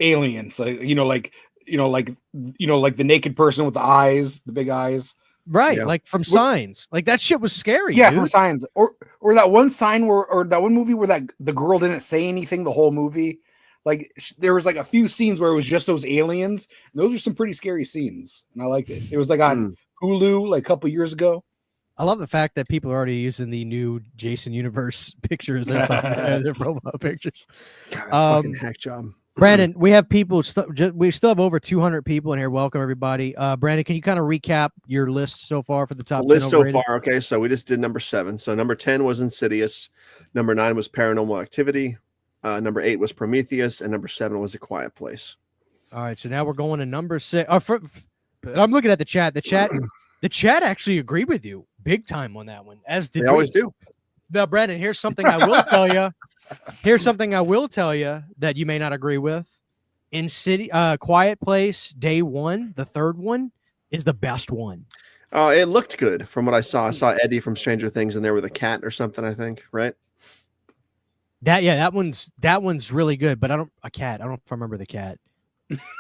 aliens, like like the naked person with the eyes, the big eyes. Right, Yeah. like from Signs. Like that shit was scary. Yeah, dude. from Signs, or that one sign where, or that one movie where the girl didn't say anything the whole movie. like there was like a few scenes where it was just those aliens. And those are some pretty scary scenes, and I liked it. It was like on Hulu like a couple years ago. I love the fact that people are already using the new Jason Universe pictures. Their profile pictures. God, fucking hack job. Brandon, we have people. We still have over 200 people in here. Welcome everybody. Brandon, can you kind of recap your list so far for the top 10 list so overrated? far? Okay, so we just did number 7. So number 10 was Insidious. Number 9 was Paranormal Activity. Number 8 was Prometheus, and number 7 was A Quiet Place. All right, so now we're going to number 6. I'm looking at the chat. The chat actually agreed with you big time on that one, as did They always do. Now, Brandon, here's something I will tell you. Here's something I will tell you that you may not agree with. Quiet Place, Day 1, the third one, is the best one. It looked good from what I saw. I saw Eddie from Stranger Things in there with a cat or something, I think, right? That one's really good, but I don't know if I remember the cat.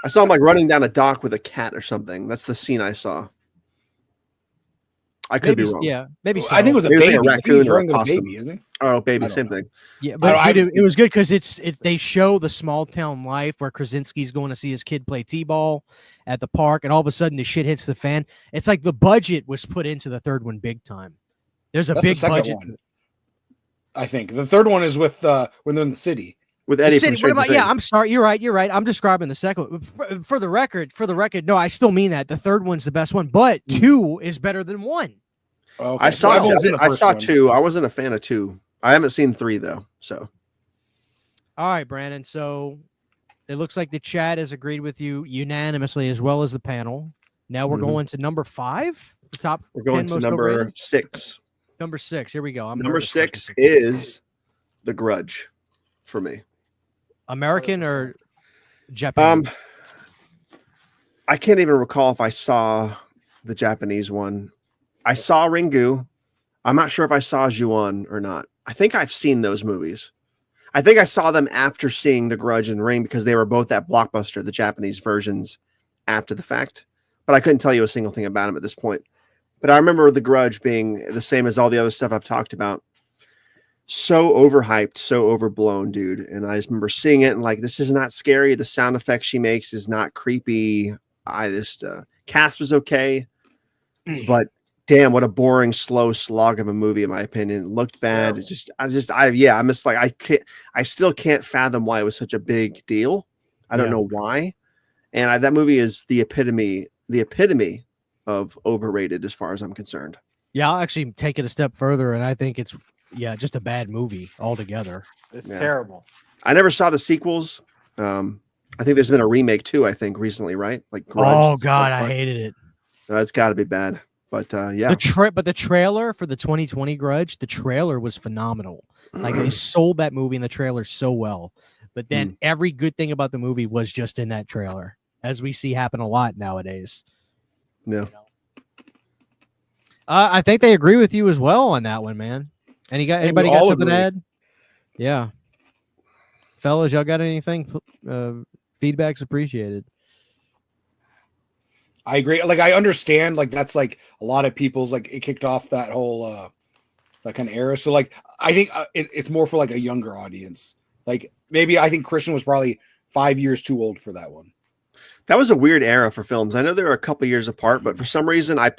I saw him like running down a dock with a cat or something. That's the scene I saw. I could be wrong. Yeah, maybe. I think it was a Maybe baby. like a I think he was raccoon or a running with a possum. baby, isn't he? Oh, baby, I don't same know. thing. Yeah, but I dude, just- it was good because they show the small town life where Krasinski's going to see his kid play t-ball at the park, and all of a sudden the shit hits the fan. It's like the budget was put into the third one big time. There's a That's the big second budget. one. I think the third one is with when they're in the city. With The Eddie city- from what Stranger about, Things. yeah, I'm sorry. You're right. I'm describing the second one. For the record, no, I still mean that. The third one's the best one, but 2 is better than 1. Okay. I saw Well, I've only seen the I first saw one. 2. I wasn't a fan of 2. I haven't seen 3 though. So All right, Brandon. So it looks like the chat has agreed with you unanimously, as well as the panel. Now we're Mhm. going to number 5. The top. we're going 10 to most number overrated? 6. Number 6. Here we go. I'm Number nervous. 6 is The Grudge for me. American or Japanese? I can't even recall if I saw the Japanese one. I saw Ringu. I'm not sure if I saw Ju-on or not. I think I've seen those movies. I think I saw them after seeing The Grudge and Ring because they were both at Blockbuster, the Japanese versions, after the fact. But I couldn't tell you a single thing about them at this point. But I remember The Grudge being the same as all the other stuff I've talked about. So overhyped, so overblown, dude. And I just remember seeing it and like, this is not scary. The sound effect she makes is not creepy. I just, cast was okay. But damn, what a boring, slow slog of a movie, in my opinion. It looked bad. It just, I'm just like, I still can't fathom why it was such a big deal. I don't know why. And that movie is the epitome of overrated as far as I'm concerned. Yeah, I'll actually take it a step further, and I think it's just a bad movie altogether. It's Yeah. terrible. I never saw the sequels. I think there's been a remake too, I think recently, right? Like Grudge. Oh God, I hated it. That's got to be bad. But yeah. The trailer for the 2020 Grudge, the trailer was phenomenal. Like they sold that movie in the trailer so well. But then every good thing about the movie was just in that trailer, as we see happen a lot nowadays. No. I think they agree with you as well on that one, man. Anybody got all something to agree. add? Yeah. Fellas, y'all got anything? Feedback's appreciated. I agree. Like I understand. Like that's like a lot of people's like it kicked off that whole that kind of era. So like I think it's more for like a younger audience. Like maybe I think Christian was probably 5 years too old for that one. That was a weird era for films. I know they were a couple years apart, but for some reason I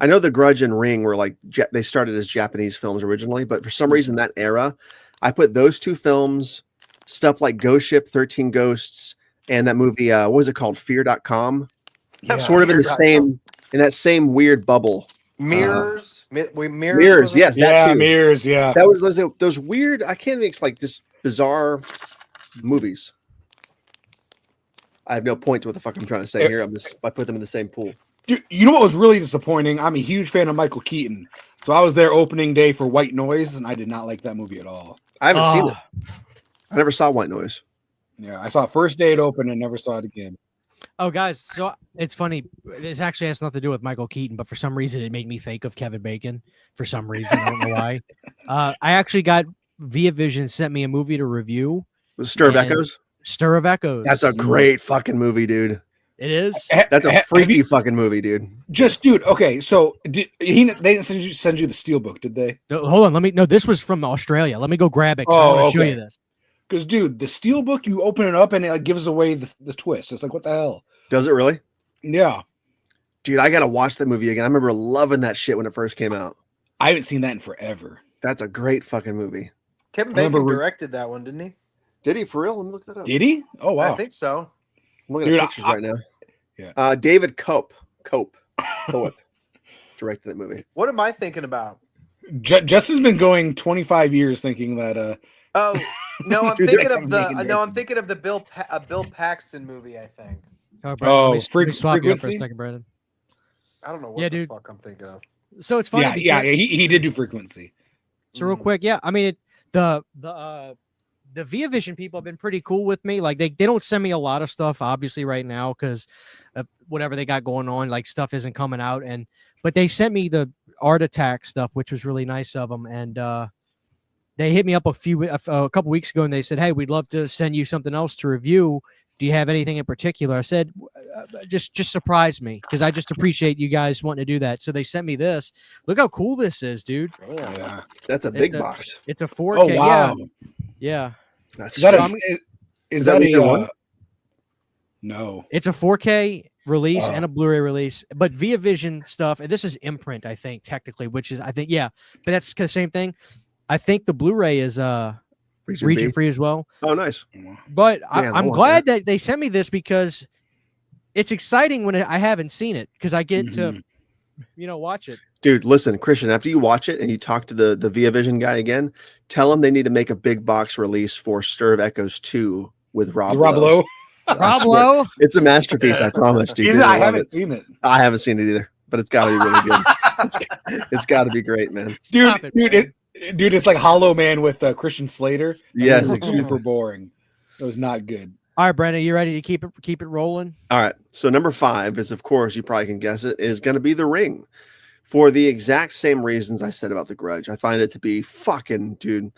know The Grudge and Ring were like they started as Japanese films originally, but for some reason that era, I put those two films, stuff like Ghost Ship, 13 Ghosts, and that movie, what was it called? Fear.com. Yeah. Sort of in that same weird bubble. Mirrors. Mirrors. Mirrors, yes, that Yeah, too. Mirrors, yeah. That was those weird, I can't even like this bizarre movies. I have no point to what the fuck I'm trying to say here. I put them in the same pool. Dude, you know what was really disappointing? I'm a huge fan of Michael Keaton. So I was there opening day for White Noise, and I did not like that movie at all. I haven't seen it. I never saw White Noise. Yeah, I saw it first day it opened and never saw it again. Oh, guys, so it's funny. This actually has nothing to do with Michael Keaton, but for some reason it made me think of Kevin Bacon. For some reason, I don't know why. I actually got Via Vision sent me a movie to review. Stir of And- Echoes. Stir of Echoes. That's a great fucking movie, dude. It is. That's a Have freaky you- fucking movie, dude. Dude, okay, so they didn't send you the Steelbook, did they? No, hold on. No, this was from Australia. Let me go grab it. 'cause I Oh, want to show okay. you this. Because, dude, the Steelbook, you open it up and it like, gives away the twist. It's like, what the hell? Does it really? Yeah. Dude, I got to watch that movie again. I remember loving that shit when it first came out. I haven't seen that in forever. That's a great fucking movie. Kevin I remember Bacon re- directed that one, didn't he? Did he for real? Let me look that up. Did he? Oh, wow. I think so. I'm looking Dude, at pictures right now. Yeah. David Cope directed that movie. What am I thinking about? Justin's been going 25 years thinking that Oh no, I'm Dude, thinking that of Kevin the Bacon I'm thinking of the Bill Paxton movie. I think. Oh, Brandon, Oh, let me swap you up for a Frequency? second, Brandon. I don't know what Yeah, the dude. fuck I'm thinking of. So it's funny. yeah, because- he did do Frequency. So real quick, yeah, I mean the Via Vision people have been pretty cool with me. Like they don't send me a lot of stuff, obviously, right now because whatever they got going on, like stuff isn't coming out. But they sent me the Art Attack stuff, which was really nice of them. And they hit me up a couple weeks ago, and they said, "Hey, we'd love to send you something else to review. Do you have anything in particular?" I said, just surprise me because I just appreciate you guys wanting to do that. So they sent me this. Look how cool this is, dude. Yeah. That's a big box. It's a 4K. Oh, wow. Yeah. That's Is that sick. is that that either a one? No. It's a 4K release Oh. and a Blu-ray release, but Via Vision stuff. And this is imprint, I think, technically, which is, I think, yeah, but that's the same thing. I think the Blu-ray is region B? free as well. Oh, nice. But Damn, I I'm want glad that they sent me this because it's exciting when I haven't seen it because I get to, watch it. Dude, listen, Christian, after you watch it and you talk to the Via Vision guy again, tell him they need to make a big box release for Stir of Echoes 2 with Rob Lowe. Rob Lowe? It's a masterpiece, I promise, dude. You're I gonna love haven't it. seen it. I haven't seen it either, but it's got to be really good. it's got to be great, man. Dude, Stop it, man. dude, it's like Hollow Man with Christian Slater. And Yes. It was like super boring. It was not good. All right, Brandon, you ready to keep it rolling? All right. So number 5 is, of course, you probably can guess it, is going to be The Ring. For the exact same reasons I said about The Grudge. I find it to be fucking, dude.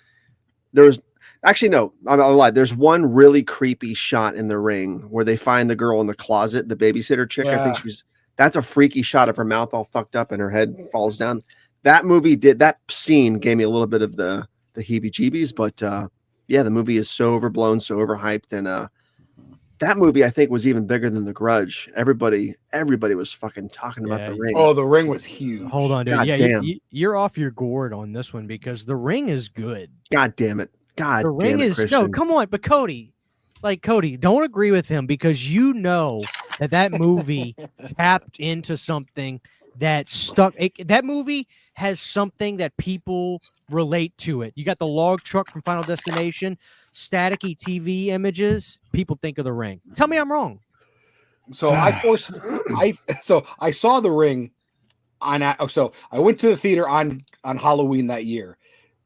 Actually, no, I lied. There's one really creepy shot in The Ring where they find the girl in the closet, the babysitter chick. I think that's a freaky shot of her mouth all fucked up and her head falls down. That scene gave me a little bit of the heebie-jeebies, but yeah, the movie is so overblown, so overhyped, and that movie I think was even bigger than The Grudge. Everybody was fucking talking about The Ring. Oh, The Ring was huge. Hold on, dude. God Yeah, damn. you're off your gourd on this one because The Ring is good. God damn it. God The Ring damn it, is Christian. no, come on, but Cody, don't agree with him because you know that movie tapped into something that stuck. That movie has something that people relate to it. You got the log truck from Final Destination, staticky TV images. People think of The Ring. Tell me I'm wrong. So I saw The Ring so I went to the theater on Halloween that year.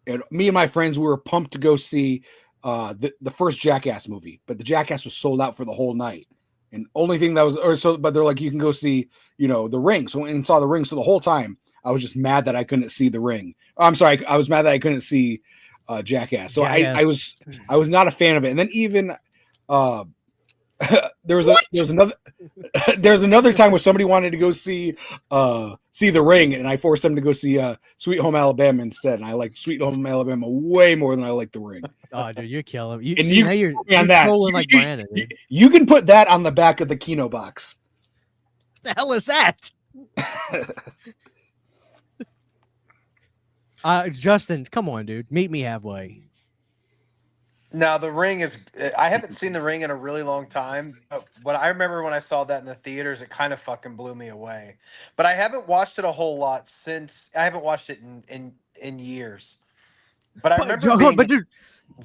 And me and my friends, we were pumped to go see the first Jackass movie, but the Jackass was sold out for the whole night. And only thing that was, but they're like, you can go see, The Ring. So and saw The Ring. So the whole time I was just mad that I couldn't see The Ring. I'm sorry, I was mad that I couldn't see Jackass. So Jackass. I was not a fan of it. And then even there's another time where somebody wanted to go see The Ring, and I forced them to go see Sweet Home Alabama instead. And I like Sweet Home Alabama way more than I like The Ring. Oh, dude, you're killing me. And Now you're on that, trolling like Brandon. Dude. You can put that on the back of the Kino box. The hell is that? Justin, come on, dude. Meet me halfway. Now, The Ring is. I haven't seen The Ring in a really long time. But I remember when I saw that in the theaters, it kind of fucking blew me away. But I haven't watched it a whole lot since. I haven't watched it in years. But I remember being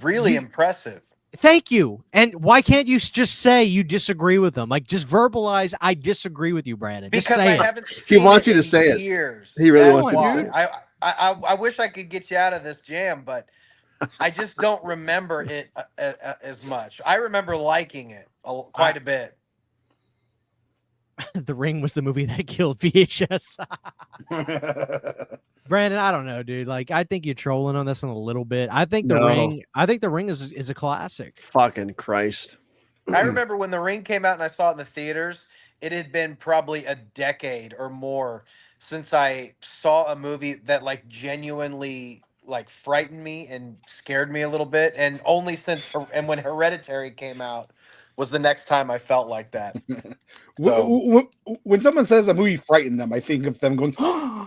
really impressive. Thank you. And why can't you just say you disagree with them? Like, just verbalize, I disagree with you, Brandon. Just Because say I it. haven't. He wants seen you to say in it. years. He really That's wants you to say why. it. I wish I could get you out of this jam, but I just don't remember it as much. I remember liking it quite a bit. The Ring was the movie that killed VHS. Brandon, I don't know, dude. Like, I think you're trolling on this one a little bit. I think The Ring is a classic. Fucking Christ. I remember when The Ring came out and I saw it in the theaters, it had been probably a decade or more since I saw a movie that like genuinely like frightened me and scared me a little bit. And only since and when Hereditary came out was the next time I felt like that. So When someone says a movie frightened them, I think of them going,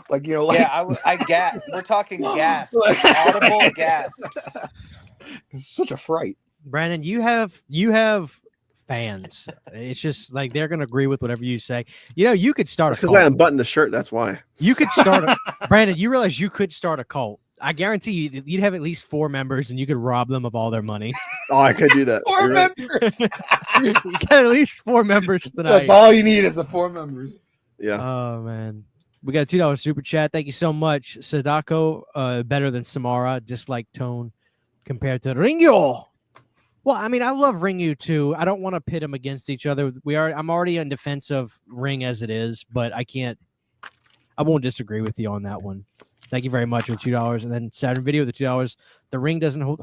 like, you know, like, yeah, I we're talking gasps, audible gasps. it's such a fright. Brandon, you have fans. It's just like they're gonna agree with whatever you say. You know, you could start a Because cult. I unbuttoned the shirt. That's why. You could start a Brandon, you realize you could start a cult. I guarantee you'd have at least 4 members and you could rob them of all their money. Oh, I could do that. 4 members. You got at least 4 members tonight. That's all you need is the 4 members. Yeah. Oh man. We got a $2 super chat. Thank you so much. Sadako, better than Samara, dislike tone compared to Ringyo. Well, I mean, I love Ringu too. I don't want to pit them against each other. I'm already in defense of Ring as it is, but I won't disagree with you on that one. Thank you very much for $2. And then Saturn Video, the $2. The Ring doesn't hold.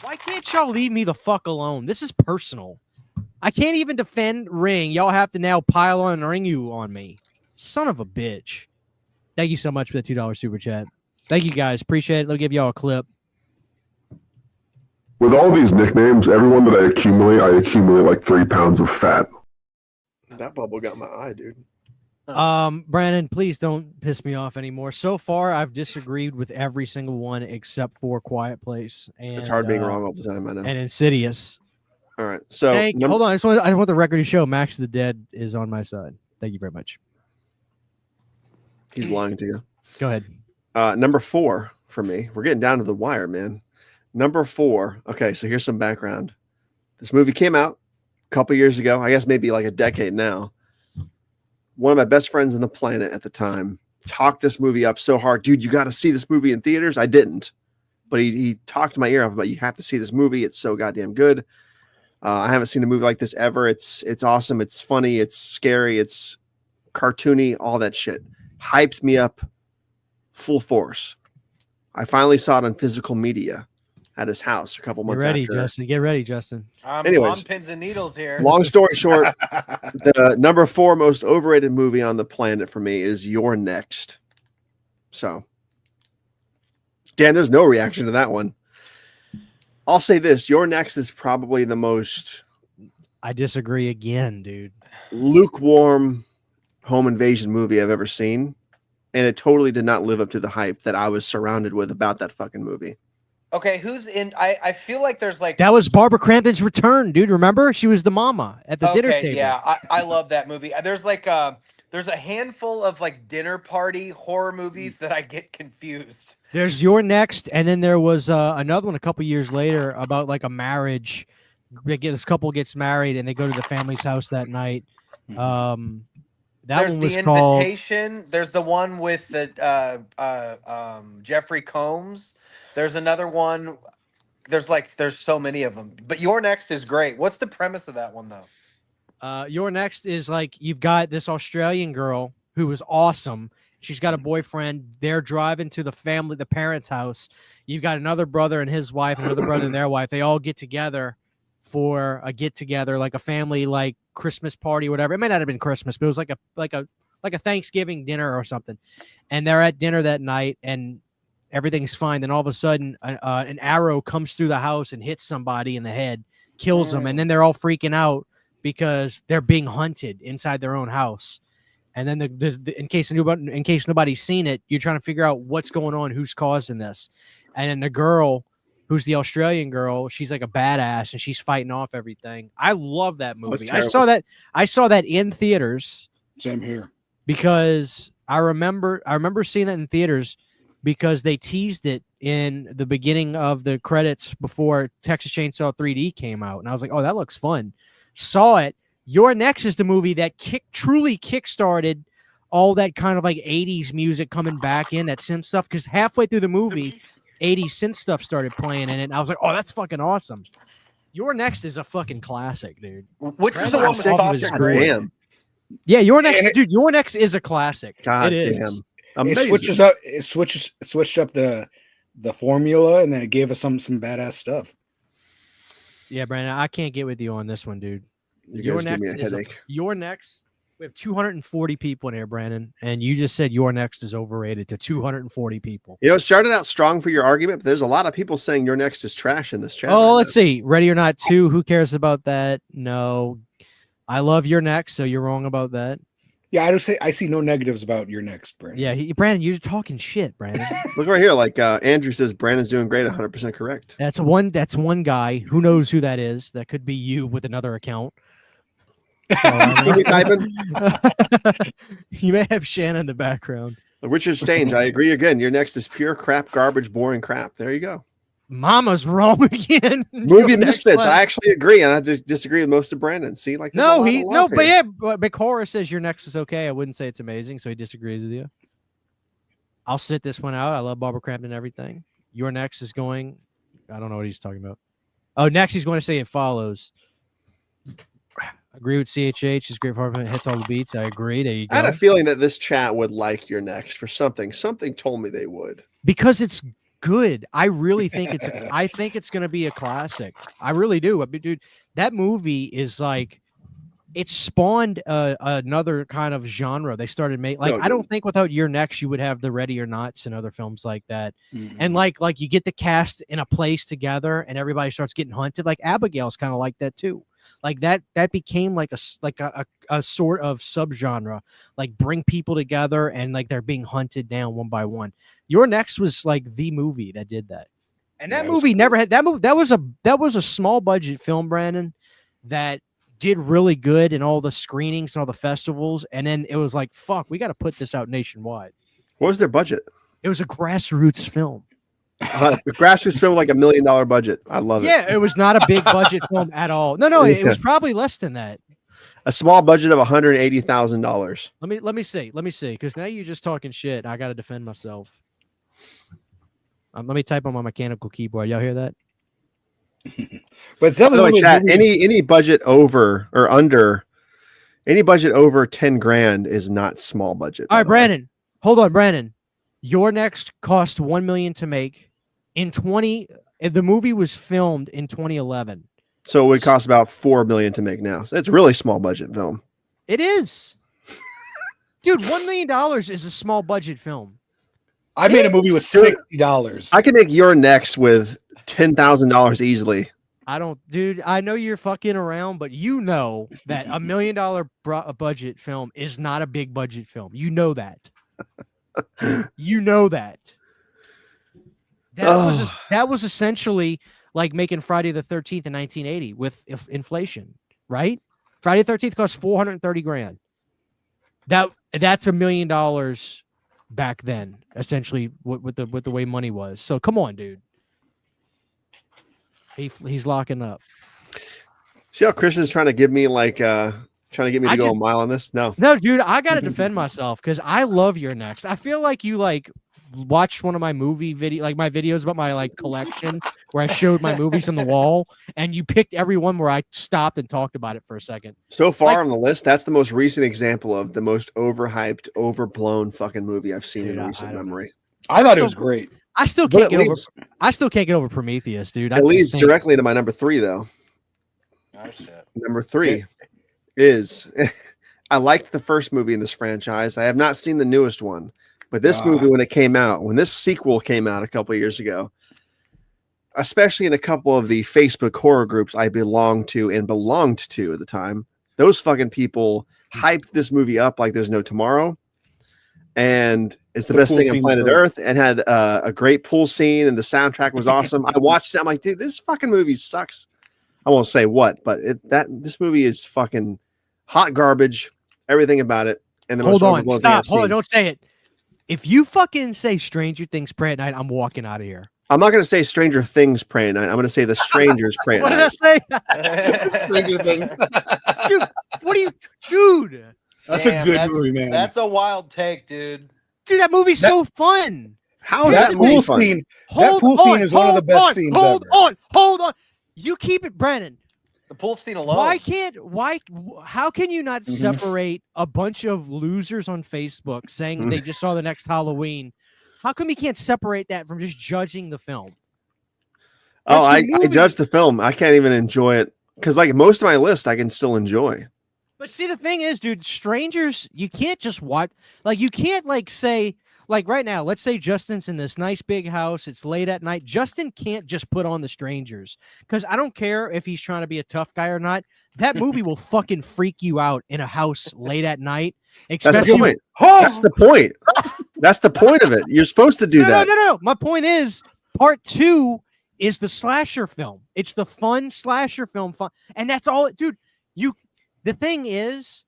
Why can't y'all leave me the fuck alone? This is personal. I can't even defend Ring. Y'all have to now pile on Ringu on me. Son of a bitch. Thank you so much for the $2 super chat. Thank you guys. Appreciate it. Let me give y'all a clip. With all these nicknames, everyone that I accumulate like 3 pounds of fat. That bubble got my eye, dude. Brandon, please don't piss me off anymore. So far, I've disagreed with every single one except for Quiet Place. And It's hard being wrong all the time, I know. And Insidious. All right. So Hold on. I want the record to show Max the Dead is on my side. Thank you very much. he's lying to you. Go ahead. Number 4 for me. We're getting down to the wire, man. Number 4. Okay, so here's some background. This movie came out a couple years ago. I guess maybe like a decade now. One of my best friends on the planet at the time talked this movie up so hard. Dude, you got to see this movie in theaters. I didn't. But he talked my ear off about, you have to see this movie. It's so goddamn good. I haven't seen a movie like this ever. It's awesome. It's funny. It's scary. It's cartoony. All that shit. Hyped me up full force. I finally saw it on physical media at his house a couple months after. Justin. Get ready, Justin. I'm Anyways. on pins and needles here. Long story short, the number 4 most overrated movie on the planet for me is You're Next. So, Dan, there's no reaction to that one. I'll say this. You're Next is probably the most I disagree again, dude. lukewarm home invasion movie I've ever seen. And it totally did not live up to the hype that I was surrounded with about that fucking movie. Okay, who's in? I feel like there's like That was Barbara Crampton's return, dude. Remember? She was the mama at the dinner table. Yeah, I love that movie. There's like there's a handful of like dinner party horror movies that I get confused. There's Your Next, and then there was another one a couple years later about like a marriage. This couple gets married, and they go to the family's house that night. That There's one was The called. Invitation. There's the one with the Jeffrey Combs. There's another one. There's so many of them. But Your Next is great. What's the premise of that one though? Your Next is like you've got this Australian girl who is awesome. She's got a boyfriend. They're driving to the parents' house. You've got another brother and his wife, another brother and their wife. They all get together for a get together, like a family, like Christmas party, whatever. It might not have been Christmas, but it was like a Thanksgiving dinner or something. And they're at dinner that night, and everything's fine. Then all of a sudden, an arrow comes through the house and hits somebody in the head, kills them, and then they're all freaking out because they're being hunted inside their own house. And then in case nobody's seen it, you're trying to figure out what's going on, who's causing this. And then the girl, who's the Australian girl, she's like a badass and she's fighting off everything. I love that movie. I saw that in theaters. Same here. Because I remember seeing that in theaters because they teased it in the beginning of the credits before Texas Chainsaw 3D came out. And I was like, oh, that looks fun. Saw it. Your Next is the movie that truly kickstarted all that kind of like 80s music coming back in, that synth stuff. Because halfway through the movie, 80s synth stuff started playing in it. And I was like, oh, that's fucking awesome. Your Next is a fucking classic, dude. Which is the one with Foster? Damn. Yeah, Your Next, dude. Your Next is a classic. God it is. damn. It Amazing. switched up the formula, and then it gave us some badass stuff. Yeah, Brandon, I can't get with you on this one, dude. You guys give me a headache. Your Next We have 240 people in here, Brandon, and you just said Your Next is overrated to 240 people. You know, it started out strong for your argument, but there's a lot of people saying Your Next is trash in this chat. Oh, right let's see. Ready or Not 2. Who cares about that? No. I love Your Next, so you're wrong about that. Yeah, I see no negatives about Your Next, Brandon. Yeah, Brandon, you're talking shit, Brandon. now. Look right here. Like Andrew says, Brandon's doing great. 100% correct. That's one guy. Who knows who that is? That could be you with another account. Can we type in? You may have Shannon in the background. Richard Staines, I agree again. Your Next is pure crap, garbage, boring crap. There you go. Mama's wrong again. Movie Your Next Misfits. one. I actually agree, and I disagree with most of Brandon. See, like there's a No, lot he of no, love but here. yeah, but Cora says Your Next is okay. I wouldn't say it's amazing, so he disagrees with you. I'll sit this one out. I love Barbara Crampton and everything. Your Next is going. I don't know what he's talking about. Oh, next he's going to say It Follows. Agree with CHH. His great part hits all the beats. I agree. There you I had go. a feeling that this chat would like Your Next for something. Something told me they would. Because it's good. I really think it's. I think it's going to be a classic. I really do. I mean, dude, that movie is like. It spawned another kind of genre. They started making like No, I don't think without Your Next you would have the Ready or Nots and other films like that. Mhm. And like you get the cast in a place together and everybody starts getting hunted. Like Abigail's kind of like that too. Like that became like a sort of subgenre. Like bring people together and like they're being hunted down one by one. Your Next was like the movie that did that. And that Yeah, it was movie never had that movie. That was a small budget film, Brandon, that did really good in all the screenings and all the festivals. And then it was like, fuck, we got to put this out nationwide. What was their budget? It was a grassroots film. The grassroots film like $1 million budget. I love it. Yeah, it was not a big budget film at all. No, it was probably less than that. A small budget of $180,000. Let me see, because now you're just talking shit. I got to defend myself. Let me type on my mechanical keyboard. Y'all hear that? But some By of the way, those chat, movies- any budget over or under, any budget over 10 grand is not small budget. All by right, the way. Brandon. Hold on, Brandon. Your Next cost $1 million to make. The movie was filmed in 2011. So it would cost about $4 million to make now. So it's really small budget film. It is. Dude, $1 million is a small budget film. I made a movie with $60. I can make Your Next with $10,000 easily. Dude, I know you're fucking around, but you know that $1 million budget film is not a big budget film. You know that. You know that. That was essentially like making Friday the 13th in 1980 with inflation, right? Friday the 13th cost $430,000. That's $1 million back then, essentially with the way money was. So come on, dude. He's locking up. See how Christian's trying to give me like trying to get me to go a mile on this? No. No, dude, I gotta defend myself because I love Your Next. I feel like you like watched one of my movie video, like my videos about my like collection where I showed my movies on the wall, and you picked every one where I stopped and talked about it for a second. So far Like- on the list, that's the most recent example of the most overhyped, overblown fucking movie I've seen Dude, in I recent don't know. memory. I thought it was great. I still But can't it get over. leads- I still can't get over Prometheus, dude. It leads directly to my number 3, though. Oh, shit. Number 3 is I liked the first movie in this franchise. I have not seen the newest one, but this movie, when this sequel came out a couple of years ago, especially in a couple of the Facebook horror groups I belonged to at the time, those fucking people hyped this movie up like there's no tomorrow. And it's the best pool thing on scene's planet great. Earth, and had a great pool scene, and the soundtrack was awesome. I watched it. I'm like, dude, this fucking movie sucks. I won't say what, but this movie is fucking hot garbage. Everything about it. And the Hold most on, overblown thing stop. I've Hold on, seen. don't say it. If you fucking say Stranger Things pray at night, I'm walking out of here. I'm not going to say Stranger Things pray at night. I'm going to say The Strangers pray at What did night. I say? Stranger Things. Dude, what are you, dude? That's Damn, a good movie, man. That's a wild take, dude. Dude, that movie's so fun. How is that that movie pool fun? scene. That pool scene is one of the best scenes Hold ever. on. You keep it, Brandon. The pool scene alone. How can you not Mhm. separate a bunch of losers on Facebook saying they just saw the next Halloween? How come you can't separate that from just judging the film? Oh, That's the I movie. judge the film. I can't even enjoy it because, like most of my list, I can still enjoy. But see, the thing is, dude, strangers, you can't just watch. Like, you can't like say, like right now, let's say Justin's in this nice big house. It's late at night. Justin can't just put on The Strangers because I don't care if he's trying to be a tough guy or not. That movie will fucking freak you out in a house late at night. That's the Especially, point. That's the point. That's the point of it. You're supposed to do that. No. My point is, part 2 is the slasher film. It's the fun slasher film, and that's all, dude. The thing is,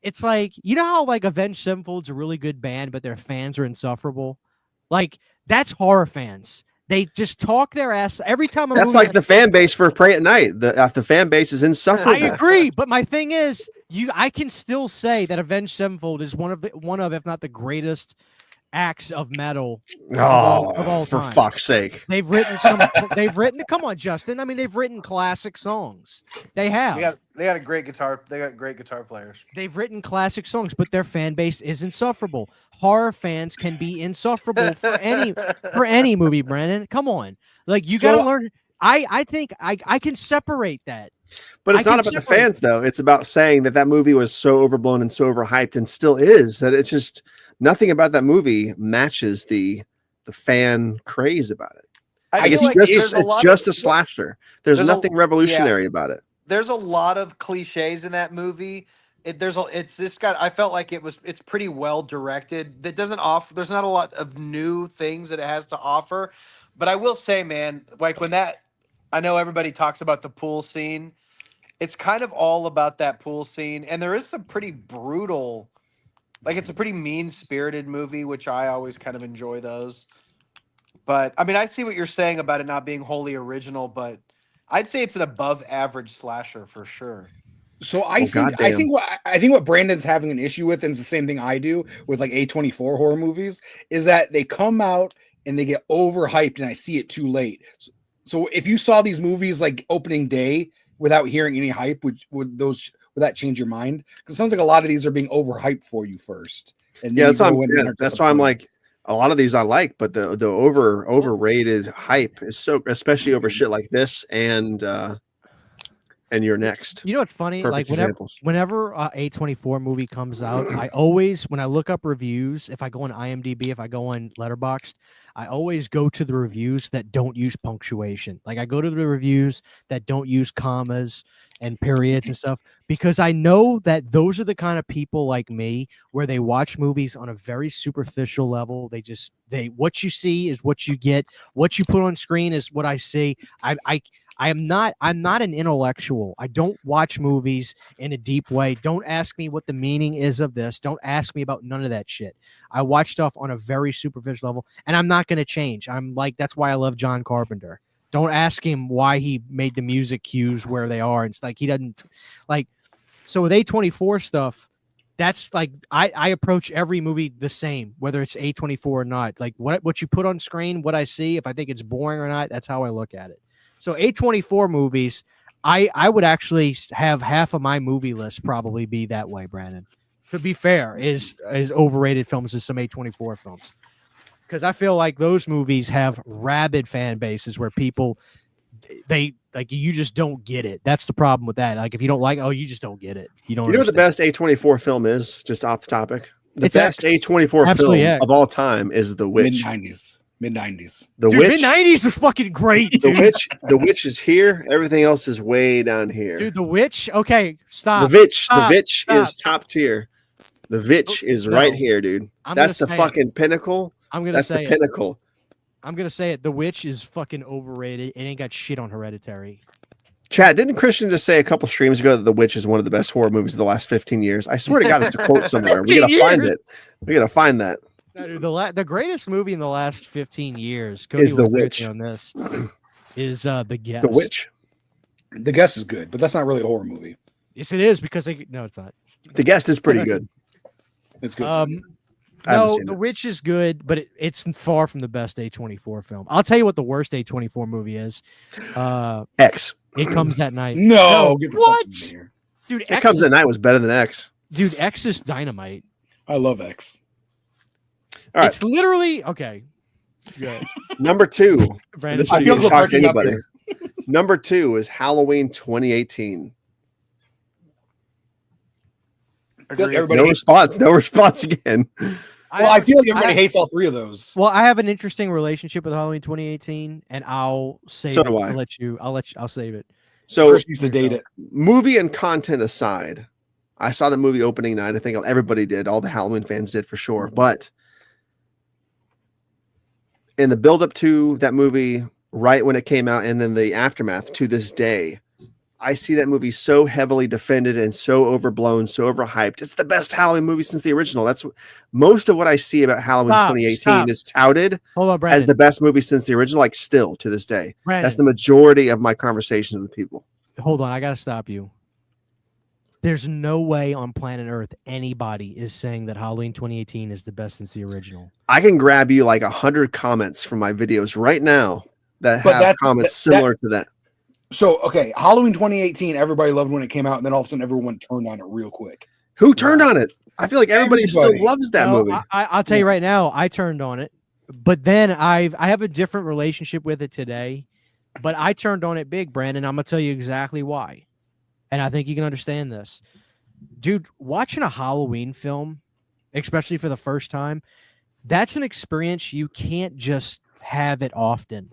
it's like, you know how like Avenged Sevenfold's a really good band, but their fans are insufferable. Like, that's horror fans. They just talk their ass every time. That's like the fan base for Pray at Night. The fan base is insufferable. I agree, but my thing is, I can still say that Avenged Sevenfold is one of, if not the greatest acts of metal of all for time. fuck's sake. They've written come on, Justin. I mean, they've written classic songs. They have. They got a great guitar. They got great guitar players. They've written classic songs, but their fan base is insufferable. Horror fans can be insufferable for any movie, Brandon. Come on. Like, you gotta learn. I think I can separate that. But it's not about the fans, though. It's about saying that movie was so overblown and so overhyped, and still is, that it's just nothing about that movie matches the fan craze about it. It's just a slasher. There's nothing revolutionary about it. There's a lot of cliches in that movie. I felt like it's pretty well directed. That doesn't offer. There's not a lot of new things that it has to offer. But I will say, man, like I know everybody talks about the pool scene. It's kind of all about that pool scene, and there is some pretty brutal. Like, it's a pretty mean-spirited movie, which I always kind of enjoy those. But I mean, I see what you're saying about it not being wholly original, but I'd say it's an above-average slasher for sure. So I think what Brandon's having an issue with, and it's the same thing I do with like A24 horror movies, is that they come out and they get overhyped, and I see it too late. So if you saw these movies like opening day without hearing any hype, would that change your mind? Because it sounds like a lot of these are being overhyped for you first. And that's why I'm like, a lot of these I like, but the overrated hype is so, especially over shit like this and You're Next. You know what's funny? Perfect Like whenever A24 movie comes out, I always, when I look up reviews, if I go on IMDb, if I go on Letterboxd, I always go to the reviews that don't use punctuation. Like, I go to the reviews that don't use commas and periods and stuff, because I know that those are the kind of people like me where they watch movies on a very superficial level. What you see is what you get. What you put on screen is what I see. I'm not an intellectual. I don't watch movies in a deep way. Don't ask me what the meaning is of this. Don't ask me about none of that shit. I watch stuff on a very superficial level, and I'm not going to change. I'm like, that's why I love John Carpenter. Don't ask him why he made the music cues where they are. It's like, he doesn't like, so with A24 stuff, that's like, I approach every movie the same, whether it's A24 or not. Like, what you put on screen, what I see, if I think it's boring or not, that's how I look at it. So A24 movies, I would actually have half of my movie list probably be that way, Brandon. To be fair, is overrated films as some A24 films. Because I feel like those movies have rabid fan bases where people, they like, you just don't get it. That's the problem with that. Like, if you don't like, you just don't get it. You know what the best A24 film is, just off the topic? The best A24 film of all time is The Witch. Mid-90s. The Witch. Mid-90s was fucking great, dude. The Witch is here. Everything else is way down here. Dude, The Witch? Okay, stop. The Witch is top tier. The Witch is right here, dude. That's the fucking pinnacle. That's the pinnacle. I'm going to say it. The Witch is fucking overrated. It ain't got shit on Hereditary. Chad, didn't Christian just say a couple streams ago that The Witch is one of the best horror movies of the last 15 years? I swear to God, that's a quote somewhere. We got to find it. We got to find that. Dude, the greatest movie in the last 15 years is The Witch. On this is The Guest. The Witch. The Guest is good, but that's not really a horror movie. Yes, it is, because no, it's not. The Guest is pretty good. It's good. No, The Witch is good, but it's far from the best A24 film. I'll tell you what the worst A24 movie is. X. It Comes at Night. No, get the what? fuck here. Dude, It Comes at Night was better than X. Dude, X is dynamite. I love X. All right. It's literally okay. Good. Number 2. Brandon, This wouldn't shock anybody. Number 2 is Halloween 2018. feel like Agreed. everybody No hates, response. No response again. I feel like everybody hates all three of those. Well, I have an interesting relationship with Halloween 2018, and I'll save So it. do I. I'll save it. So Chris used to date it. movie and content aside, I saw the movie opening night. I think everybody did. All the Halloween fans did for sure. But in the build up to that movie, right when it came out, and then the aftermath to this day, I see that movie so heavily defended and so overblown, so overhyped. It's the best Halloween movie since the original. That's most of what I see about Halloween 2018 is touted Hold on, Brandon. as the best movie since the original, like still to this day. Brandon, That's the majority of my conversations with people. hold on. I got to stop you. There's no way on planet Earth anybody is saying that Halloween 2018 is the best since the original. I can grab you like 100 comments from my videos right now that But have that's- comments that- similar to that. So, okay, Halloween 2018, everybody loved when it came out, and then all of a sudden everyone turned on it real quick. Who turned on it? I feel like everybody Everybody. still loves that No, movie. I'll tell you right now, I turned on it, but then I have a different relationship with it today. But I turned on it big, Brandon. I'm gonna tell you exactly why, and I think you can understand this, dude. Watching a Halloween film, especially for the first time, that's an experience you can't just have it often.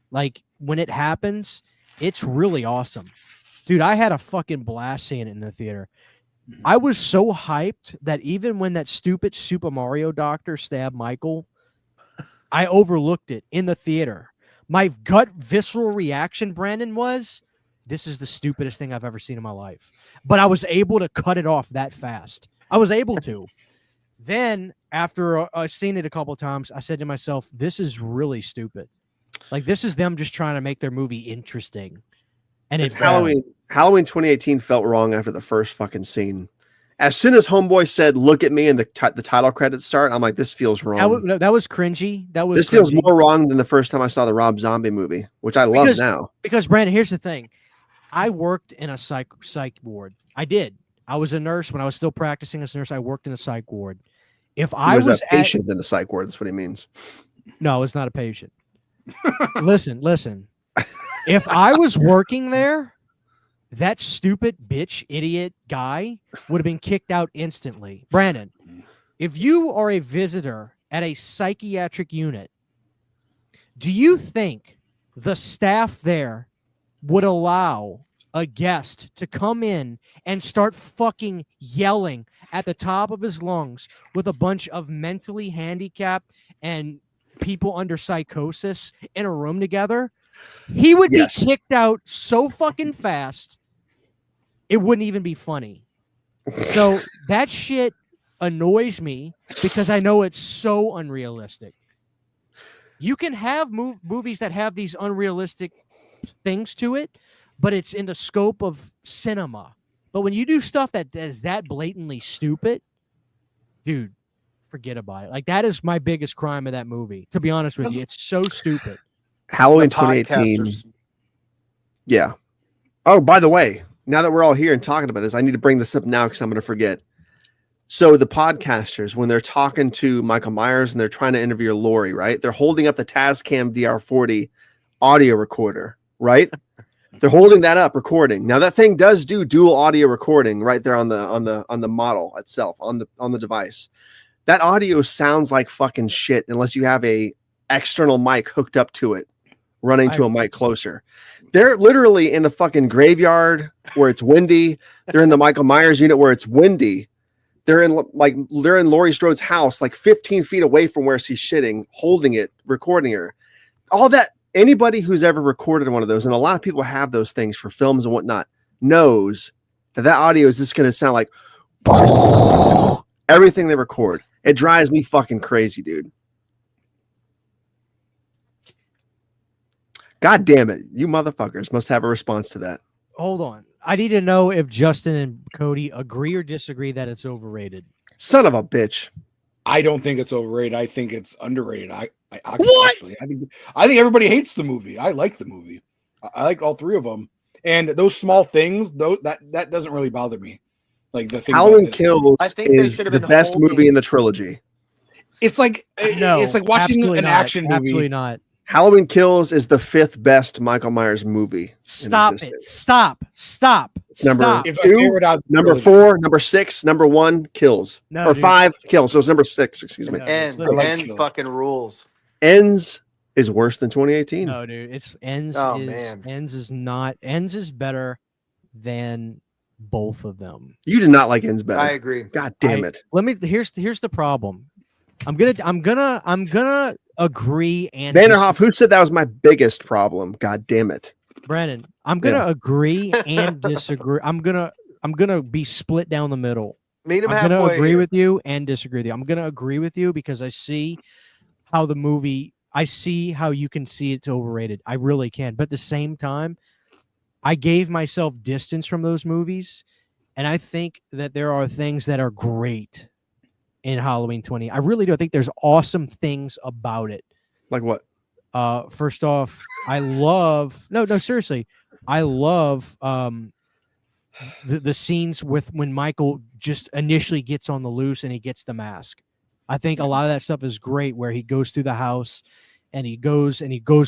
Like when it happens, it's really awesome, dude. I had a fucking blast seeing it in the theater. I was so hyped that even when that stupid Super Mario doctor stabbed Michael, I overlooked it in the theater. My gut visceral reaction, Brandon, was, this is the stupidest thing I've ever seen in my life. But I was able to cut it off that fast. I was able to. Then, after seeing it a couple of times, I said to myself, this is really stupid. Like, this is them just trying to make their movie interesting. And it's Halloween 2018 felt wrong after the first fucking scene. As soon as Homeboy said, "Look at me," and the title credits start, I'm like, this feels wrong. That was cringy. This feels more wrong than the first time I saw the Rob Zombie movie, which I love now. Because, Brandon, here's the thing. I worked in a psych ward. I did. I was a nurse when I was still practicing as a nurse. I worked in a psych ward. If I was a patient in a psych ward, that's what he means. No, it's not a patient. Listen. If I was working there, that stupid bitch idiot guy would have been kicked out instantly. Brandon, if you are a visitor at a psychiatric unit, do you think the staff there would allow a guest to come in and start fucking yelling at the top of his lungs with a bunch of mentally handicapped and people under psychosis in a room together? He would be kicked out so fucking fast, it wouldn't even be funny. So that shit annoys me because I know it's so unrealistic. You can have movies that have these unrealistic things to it, but it's in the scope of cinema. But when you do stuff that is that blatantly stupid, dude, forget about it. Like, that is my biggest crime of that movie. To be honest with you, it's so stupid. Halloween The 2018. podcasters. Yeah. Oh, by the way, now that we're all here and talking about this, I need to bring this up now because I'm going to forget. So the podcasters, when they're talking to Michael Myers and they're trying to interview Lori, right? They're holding up the Tascam DR40 audio recorder, right? They're holding that up, recording. Now that thing does do dual audio recording right there on the model itself, on the device. That audio sounds like fucking shit unless you have a external mic hooked up to it, running to a mic closer. They're literally in the fucking graveyard where it's windy. They're in the Michael Myers unit where it's windy. They're in Laurie Strode's house, like 15 feet away from where she's shitting, holding it, recording her. All that, anybody who's ever recorded one of those, and a lot of people have those things for films and whatnot, knows that audio is just going to sound like everything they record. It drives me fucking crazy, dude. God damn it. You motherfuckers must have a response to that. Hold on. I need to know if Justin and Cody agree or disagree that it's overrated. Son of a bitch. I don't think it's overrated. I think it's underrated. What? Actually, I think everybody hates the movie. I like the movie. I like all three of them. And those small things, that doesn't really bother me. Like the thing. Halloween Kills I think they is should have the been best holding- movie in the trilogy. It's like No, it's like watching absolutely an not. action movie. Absolutely not. Halloween Kills is the 5th best Michael Myers movie. in Stop it. existence. Stop. It's number Stop. If I 2, figured out the number trilogy. 4, number 6, number 1, Kills. No, or dude. 5, Kills. So it's number 6, excuse me. No, Ends. listen. like Ends Kill. fucking rules. Ends is worse than 2018. No, dude. It's ends Oh, is man. ends is not ends is better than both of them. You did not like Ends better. I agree. God damn I- it. Let me here's the problem. I'm gonna agree and Vanderhoff, who said that was my biggest problem? God damn it. Brandon, I'm gonna agree and disagree. I'm gonna be split down the middle. Meet him I'm halfway. gonna agree here. with you and disagree with you. I'm gonna agree with you because I see how the movie. I see how you can see it's overrated. I really can. But at the same time, I gave myself distance from those movies, and I think that there are things that are great in Halloween 20. I really do. I think there's awesome things about it. Like what? First off, I love no, seriously. I love the scenes with when Michael just initially gets on the loose and he gets the mask. I think a lot of that stuff is great where he goes through the house and he goes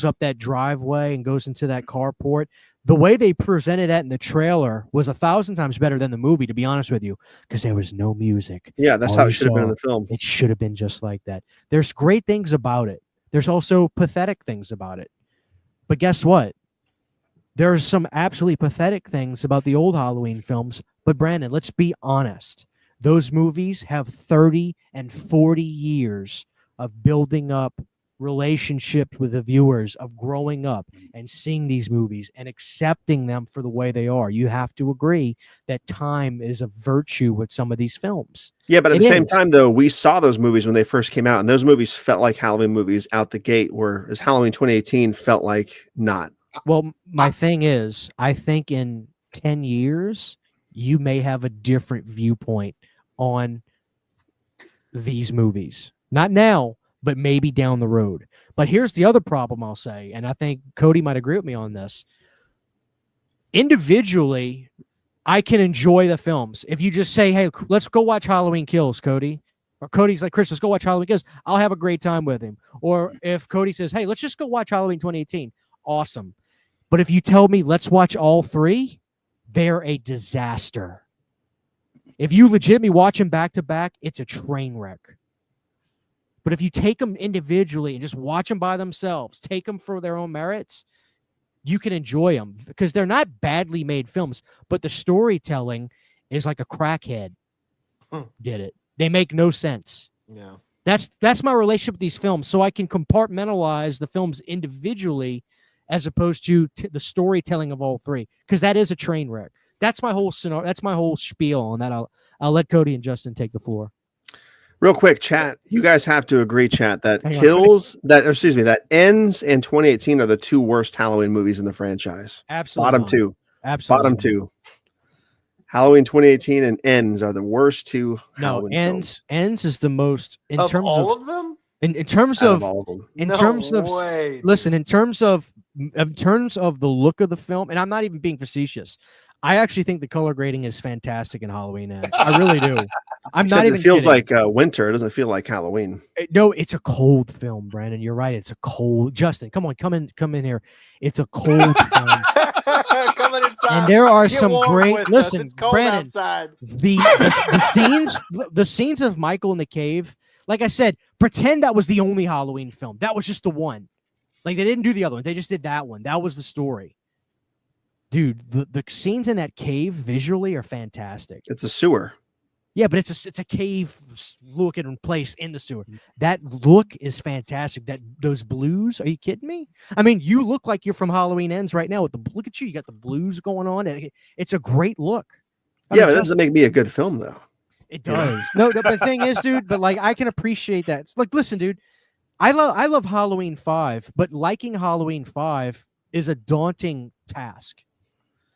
up that driveway and goes into that carport. The way they presented that in the trailer was 1,000 times better than the movie, to be honest with you, because there was no music. Yeah, that's All how you it should have been in saw- the film. It should have been just like that. There's great things about it. There's also pathetic things about it. But guess what? There's some absolutely pathetic things about the old Halloween films. But Brandon, let's be honest. Those movies have 30 and 40 years of building up relationships with the viewers, of growing up and seeing these movies and accepting them for the way they are. You have to agree that time is a virtue with some of these films. Yeah, but at It the same is. time, though, we saw those movies when they first came out, and those movies felt like Halloween movies out the gate, whereas Halloween 2018 felt like not. Well, my thing is, I think in 10 years, you may have a different viewpoint on these movies. Not now, but maybe down the road. But here's the other problem I'll say, and I think Cody might agree with me on this. Individually, I can enjoy the films. If you just say, hey, let's go watch Halloween Kills, Cody. Or Cody's like, Chris, let's go watch Halloween Kills. I'll have a great time with him. Or if Cody says, hey, let's just go watch Halloween 2018. Awesome. But if you tell me, let's watch all three, they're a disaster. If you legitimately watch them back to back, it's a train wreck. But if you take them individually and just watch them by themselves, take them for their own merits, you can enjoy them because they're not badly made films, but the storytelling is like a crackhead did it. They make no sense. Yeah. That's my relationship with these films. So I can compartmentalize the films individually as opposed to the storytelling of all three, because that is a train wreck. That's my whole scenario. That's my whole spiel on that. I'll let Cody and Justin take the floor. Real quick, chat. You guys have to agree, chat, that Hang on. that Ends and 2018 are the two worst Halloween movies in the franchise. Absolutely. Bottom not. two. Absolutely. Bottom not. two. Halloween 2018 and Ends are the worst two No, Halloween films. Ends is the most in Of terms all of of them? in terms Out of of all of them. in No terms of way, listen, dude. in terms of the look of the film, and I'm not even being facetious. I actually think the color grading is fantastic in Halloween Ends. I really do. I'm not Except even it feels kidding. like winter. It doesn't feel like Halloween. No, it's a cold film, Brandon. You're right. It's a cold. Justin, come on, come in here. It's a cold film. Coming inside. And there are Get some warm great. with us. Listen, It's cold Brandon. outside. The scenes of Michael in the cave. Like I said, pretend that was the only Halloween film. That was just the one. Like they didn't do the other one. They just did that one. That was the story. Dude, the scenes in that cave visually are fantastic. It's a sewer. Yeah, but it's a cave looking place in the sewer. That look is fantastic. Those blues, are you kidding me? I mean, you look like you're from Halloween Ends right now. With look at you, you got the blues going on. It's a great look. I Yeah, mean, but that just- doesn't make me a good film, though. it does. No, the thing is, dude, but like I can appreciate that. Like, listen, dude, I love Halloween 5, but liking Halloween 5 is a daunting task.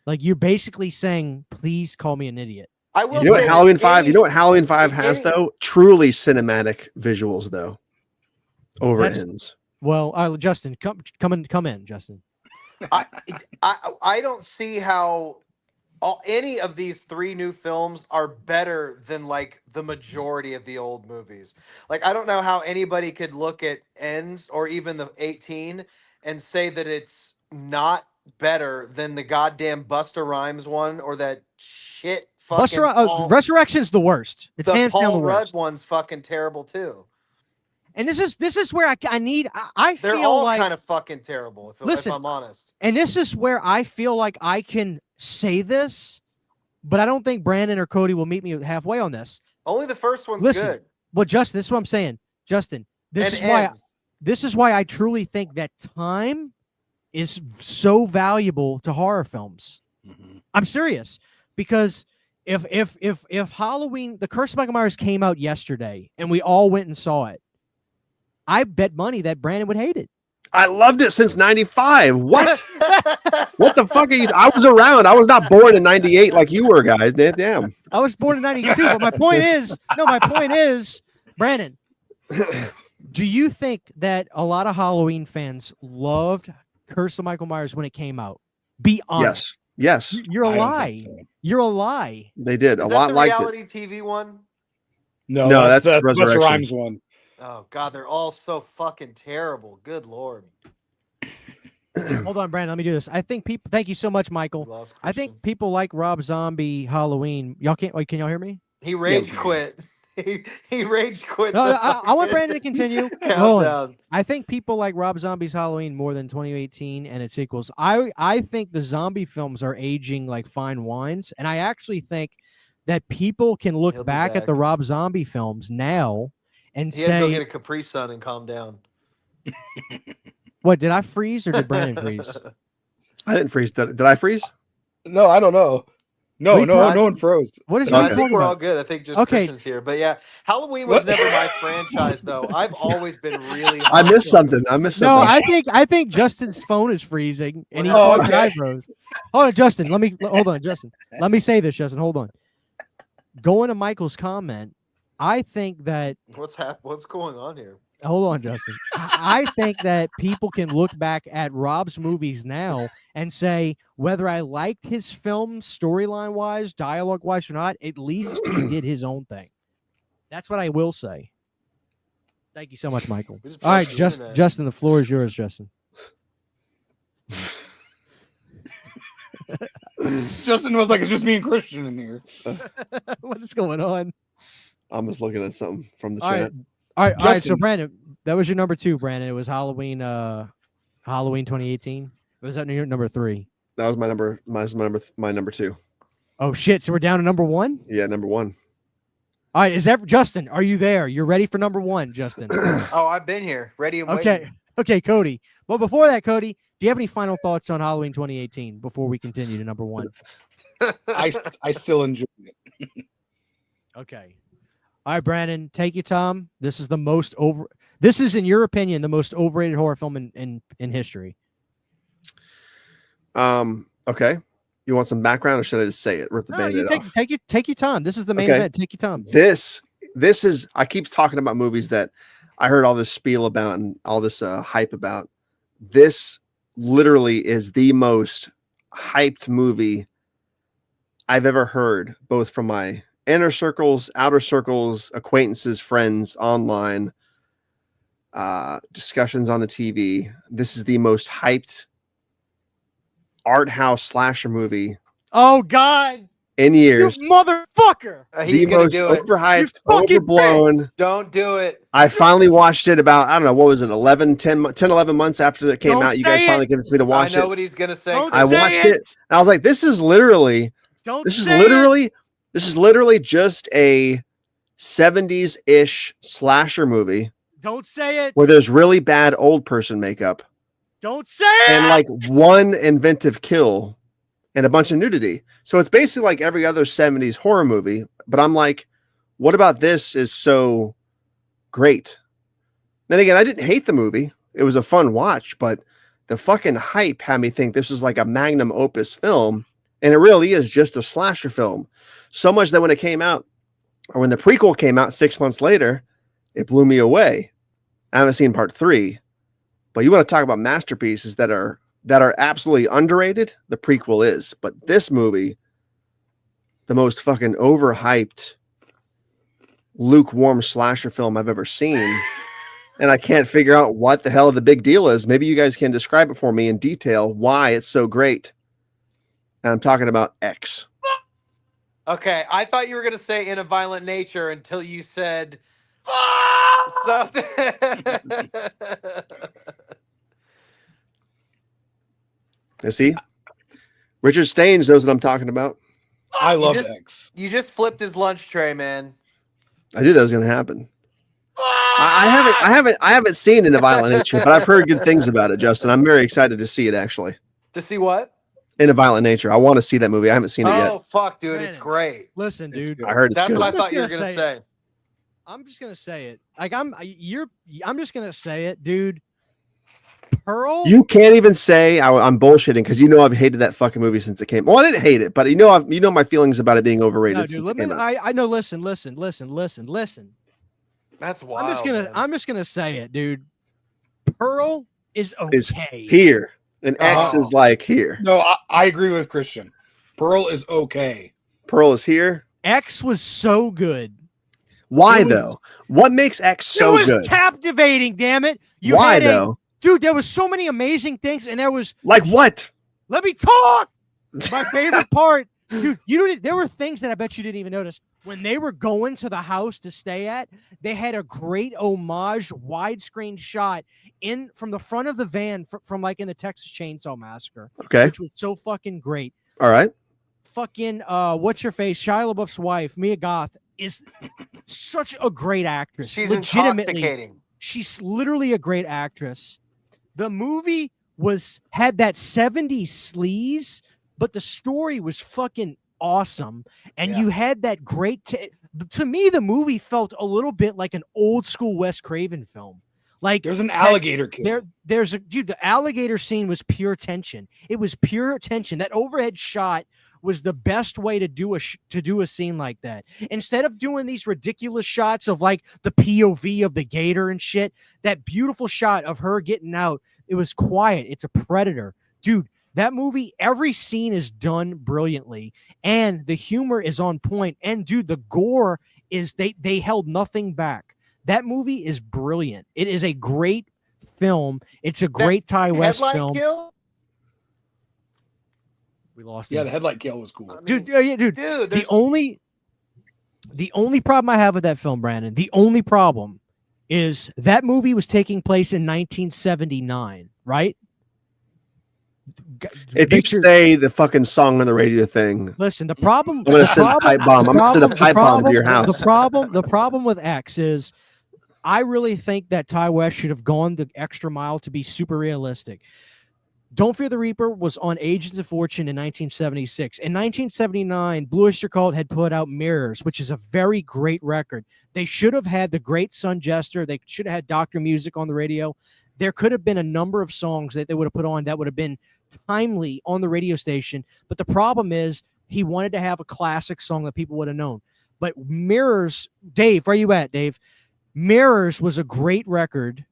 Like you're basically saying, please call me an idiot. I will You know what say that Halloween 5? You know what any- Halloween 5 has, any- though? Truly cinematic visuals, though. Over That's- Ends. Well, Justin, come in, Justin. I don't see how any of these 3 new films are better than like the majority of the old movies. Like I don't know how anybody could look at Ends or even the 18 and say that it's not better than the goddamn Busta Rhymes one or that shit Buster fucking Paul. Resurrection's the worst. It's The hands down the Paul Rudd worst. one's fucking terrible too. And this is where I need I They're feel all like kind of fucking terrible. If Listen. I'm honest. and this is where I feel like I can say this, but I don't think Brandon or Cody will meet me halfway on this. Only the first one's Listen, good. Well, Justin, this is what I'm saying. Justin, this And is why I truly think that time is so valuable to horror films. Mhm. I'm serious, because if Halloween, The Curse of Michael Myers came out yesterday and we all went and saw it, I bet money that Brandon would hate it. I loved it since 95. What? What the fuck are you? I was around. I was not born in 98 like you were, guys. Damn. I was born in 92, but my point is, Brandon, do you think that a lot of Halloween fans loved Curse of Michael Myers when it came out? Be honest. Yes. You're a I don't lie. think so. You're a lie. They did. Is A that lot the liked it. reality TV one? No, No, that's that's the Busta Resurrection. Rhymes one. Oh god, they're all so fucking terrible. Good lord. Hold on, Brandon. Let me do this. I think people. Thank you so much, Michael. We lost I think Christian. people like Rob Zombie Halloween. Y'all can't. Wait, can y'all hear me? He rage we can. quit. He rage quit. No, the I want fucking Brandon to continue. Hold on. countdown. I think people like Rob Zombie's Halloween more than 2018 and its sequels. I think the zombie films are aging like fine wines, and I actually think that people can look He'll be back at the back. Rob Zombie films now and He had to go say, get a Capri Sun and calm down. "What did I freeze or did Brandon freeze?" I didn't freeze. Did I freeze? No, I don't know. No, Wait, no, what? no one froze. What is No, y'all I talking think we're all about? good. I think just Okay. Christian's here. But yeah, Halloween was What? never my franchise though. I've always been really I hot. missed something. I missed No, something. I think Justin's phone is freezing, and he Oh, thought okay. I froze. Hold on, Justin. Hold on, Justin. Let me say this, Justin. Hold on. Going to Michael's comment, I think that. What's going on here? Hold on, Justin. I think that people can look back at Rob's movies now and say whether I liked his films storyline wise, dialogue wise or not, at least he did his own thing. That's what I will say. Thank you so much, Michael. We just All right, broke the internet. Justin, the floor is yours, Justin. Justin was like, it's just me and Christian in here. What is going on? I'm just looking at something from the All chat. right. All right, so Justin. Brandon, that was your number 2, Brandon. It was Halloween 2018. Was that your number 3? That was my number. My number 2. Oh shit! So we're down to number 1. Yeah, number 1. All right, is that Justin? Are you there? You're ready for number 1, Justin? Oh, I've been here, ready and Okay, okay, Cody. Well, before that, Cody, do you have any final thoughts on Halloween 2018 before we continue to number 1? I still enjoy it. Okay. All right, Brandon, take your time. This is This is, in your opinion, the most overrated horror film in history. Okay. You want some background, or should I just say it? Rip the No, band-aid you off. take your time. This is the main Okay. event. Take your time. This is. I keep talking about movies that I heard all this spiel about and all this hype about. This literally is the most hyped movie I've ever heard, both from my inner circles, outer circles, acquaintances, friends, online, discussions on the TV. This is the most hyped art house slasher movie Oh God, in you years. motherfucker! He's The gonna most do it. overhyped, You fucking overblown. Don't do it. I finally watched it about, I don't know, what was it, 10, 11 months after it came Don't out. You guys say finally convinced me to watch I know it. what he's gonna say. Don't I say watched it. And I was like, this is literally just a 70s-ish slasher movie Don't say it. where there's really bad old person makeup Don't say it. and like one inventive kill and a bunch of nudity. So it's basically like every other 70s horror movie. But I'm like, what about this is so great? Then again, I didn't hate the movie. It was a fun watch, but the fucking hype had me think this was like a magnum opus film. And it really is just a slasher film. So much that when it came out, or when the prequel came out 6 months later, it blew me away. I haven't seen part 3. But you want to talk about masterpieces that are absolutely underrated? The prequel is. But this movie the most fucking overhyped, lukewarm slasher film I've ever seen. And I can't figure out what the hell the big deal is. Maybe you guys can describe it for me in detail why it's so great. And I'm talking about X. Okay, I thought you were gonna say In a Violent Nature until you said something. You see? Richard Staines knows what I'm talking about. I love just- X. You just flipped his lunch tray, man. I knew that was going to happen. I haven't seen In a Violent Nature, but I've heard good things about it, Justin. I'm very excited to see it, actually. To see what? In a Violent Nature. I want to see that movie. I haven't seen it yet. Oh fuck, dude, it's Brandon. great. Listen, It's dude. good. I heard it's That's good. what I I'm just thought you were gonna gonna say say. I'm just gonna say it. Like I'm just gonna say it, dude. Pearl. You can't even say I'm bullshitting because you know I've hated that fucking movie since it came. Well, I didn't hate it, but you know my feelings about it being overrated no, dude. since Let it came me. out. I know. Listen. That's wild. I'm just gonna say it, dude. Pearl is Is okay. Here and X Oh. is like here. No, I agree with Christian. Pearl is okay. Pearl is here. X was so good. Why It was- though? What makes X so it was good? captivating. Damn it! Why had though? dude? There was so many amazing things, and there was. Like what? Let me talk. My favorite part, dude. There were things that I bet you didn't even notice when they were going to the house to stay at. They had a great homage widescreen shot from the front of the van from like in the Texas Chainsaw Massacre, Okay. which was so fucking great. All right. Fucking what's your face? Shia LaBeouf's wife, Mia Goth, is such a great actress. She's legitimately. intoxicating. She's literally a great actress. The movie had that 70s sleaze, but the story was fucking awesome. And Yeah. you had that great to me, the movie felt a little bit like an old school Wes Craven film. Like There's an alligator kill. there's a dude, the alligator scene was pure tension. It was pure tension. That overhead shot was the best way to do a scene like that. Instead of doing these ridiculous shots of like the POV of the gator and shit, that beautiful shot of her getting out, it was quiet. It's a predator. Dude, that movie, every scene is done brilliantly and the humor is on point. And dude, the gore is they held nothing back. That movie is brilliant. It is a great film. It's a great Ty West Headlight film. kill? We lost Yeah, him. the headlight kill was cool. I mean, Dude, yeah, dude. Dude, The only problem I have with that film, Brandon, the only problem is that movie was taking place in 1979, right? If you say the fucking song on the radio thing, Listen, the problem. I'm gonna send a pipe bomb. I'm gonna send a pipe bomb to your house. The problem with X is, I really think that Ty West should have gone the extra mile to be super realistic. Don't Fear the Reaper was on Agents of Fortune in 1976. In 1979, Blue Oyster Cult had put out Mirrors, which is a very great record. They should have had The Great Sun Jester. They should have had Dr. Music on the radio. There could have been a number of songs that they would have put on that would have been timely on the radio station. But the problem is he wanted to have a classic song that people would have known. But Mirrors, Dave, where you at, Dave? Mirrors was a great record.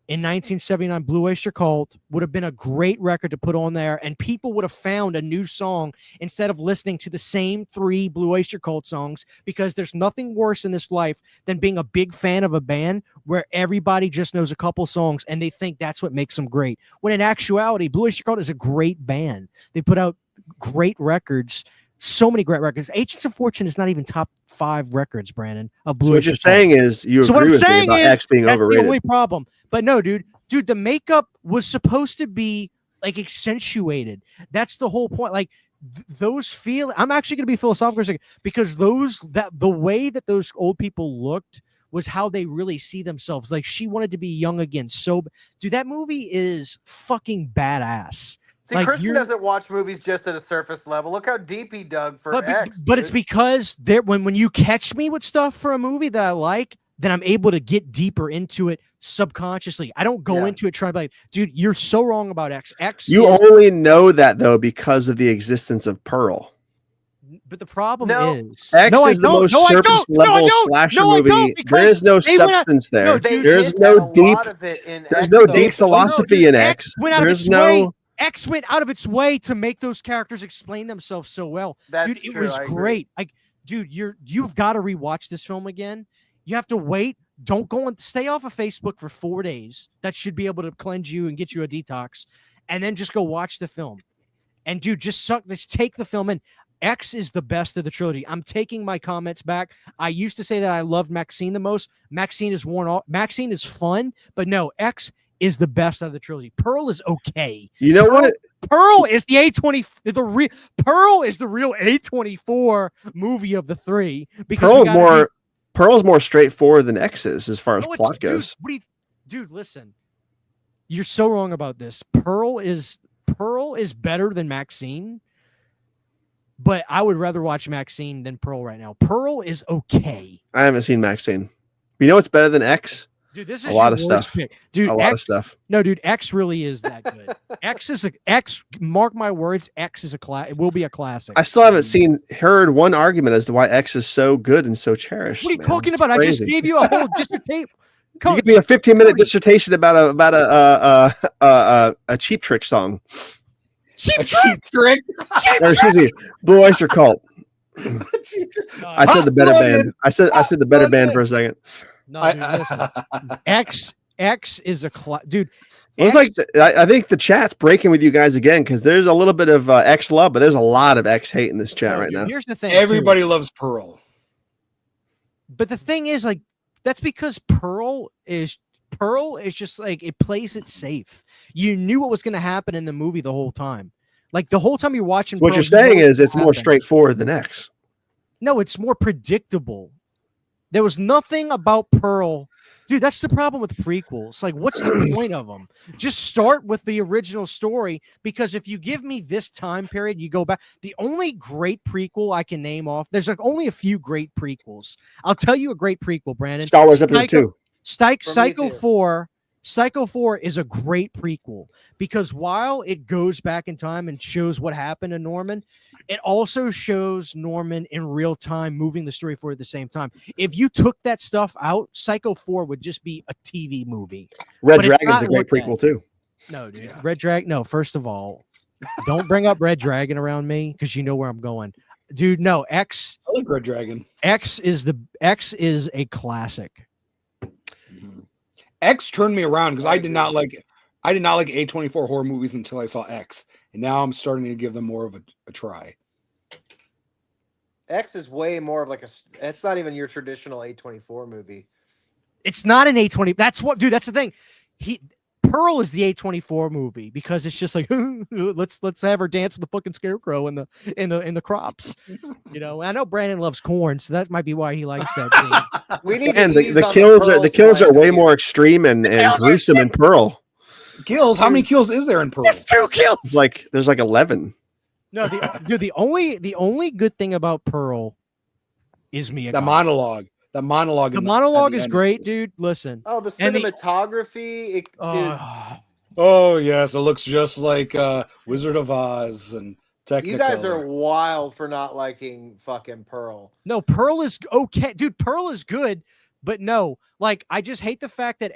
In 1979, Blue Oyster Cult would have been a great record to put on there, and people would have found a new song instead of listening to the same 3 Blue Oyster Cult songs, because there's nothing worse in this life than being a big fan of a band where everybody just knows a couple songs and they think that's what makes them great. When in actuality, Blue Oyster Cult is a great band. They put out great records. So many great records. Agents of Fortune is not even top 5 records, Brandon, of Blue So what Oyster you're Cult. saying is you agree with me about X being That's overrated. the only problem. But no, dude, the makeup was supposed to be like accentuated. That's the whole point. Like those feel. I'm actually going to be philosophical for a second, because the way that those old people looked was how they really see themselves. Like she wanted to be young again. So, dude, that movie is fucking badass. See, Like, Christian you're- doesn't watch movies just at a surface level. Look how deep he dug for X. But it's dude. because when you catch me with stuff for a movie that I like, then I'm able to get deeper into it subconsciously. I don't go Yeah. into it trying to be like, dude, you're so wrong about X. X You is, only know that though because of the existence of Pearl. but the problem No. is X no, I is the don't. most No, I surface don't. No, I level don't. slasher No, I movie. don't, There because is no they went out- substance there. No, They dude, There's hint no at a deep. lot of it in There's X, no though. deep philosophy in X X. went out of There's its no. way. X went out of its way to make those characters explain themselves so well. That's Dude, it true, was I agree. great. Like, dude, you've got to rewatch this film again. You have to wait. Don't go and stay off of Facebook for 4 days. That should be able to cleanse you and get you a detox. And then just go watch the film. And dude, just take the film in. X is the best of the trilogy. I'm taking my comments back. I used to say that I loved Maxine the most. Maxine is worn off. Maxine is fun, but no, X is the best out of the trilogy. Pearl is okay. You know what? Pearl is the A20. Pearl is the real A24 movie of the three. Because Pearl's more straightforward than X is as far as plot goes. Dude, listen. You're so wrong about this. Pearl is better than Maxine, but I would rather watch Maxine than Pearl right now. Pearl is okay. I haven't seen Maxine. You know what's better than X? Dude, this is a lot of your worst stuff. pick. Dude, a lot of stuff. No, dude, X really is that good. X. Mark my words, X is it will be a classic. I still haven't heard one argument as to why X is so good and so cherished. What are you man. talking It's about? crazy. I just gave you a whole dissertation. You give me a 15-minute dissertation about a Cheap Trick song. Cheap Trick. Or, excuse me, Blue Oyster Cult. I said the better band. I said the better band for a second. No, dude, listen. X is a dude. It's like I think the chat's breaking with you guys again because there's a little bit of X love, but there's a lot of X hate in this chat right now. Here's the thing: everybody loves Pearl, but the thing is, like, that's because Pearl is just like it plays it safe. You knew what was going to happen in the movie the whole time. Like the whole time you're watching. What Pearl, you're saying is it's more happen. straightforward than X. No, it's more predictable. There was nothing about Pearl. Dude, that's the problem with prequels. Like, what's the point of them? Just start with the original story, because if you give me this time period, you go back. The only great prequel I can name off, there's like only a few great prequels. I'll tell you a great prequel, Brandon. Star Wars Episode 2. Psycho 4. Psycho 4 is a great prequel because while it goes back in time and shows what happened to Norman, it also shows Norman in real time moving the story forward at the same time. If you took that stuff out, Psycho 4 would just be a TV movie. Red Dragon's a great prequel too. No, dude. Yeah. Red Dragon. No, first of all, don't bring up Red Dragon around me because you know where I'm going. Dude, no, X. I like Red Dragon. X is a classic. X turned me around because I did not like A24 horror movies until I saw X, and now I'm starting to give them more of a try. X is way more of like it's not even your traditional A24 movie. It's not an A20. That's what, dude. That's the thing. Pearl is the A24 movie because it's just like let's have her dance with the fucking scarecrow in the crops. You know, I know Brandon loves corn, so that might be why he likes that scene. We need the kills are way more extreme and gruesome in Pearl. Kills? How many kills is there in Pearl? There's 2 kills. There's like 11. No, the only good thing about Pearl is Mia. The monologue. The monologue is great, dude. Listen. Oh, the cinematography. Oh yes, it looks just like Wizard of Oz and Technicolor. You guys are wild for not liking fucking Pearl. No, Pearl is okay, dude. Pearl is good, but no, like I just hate the fact that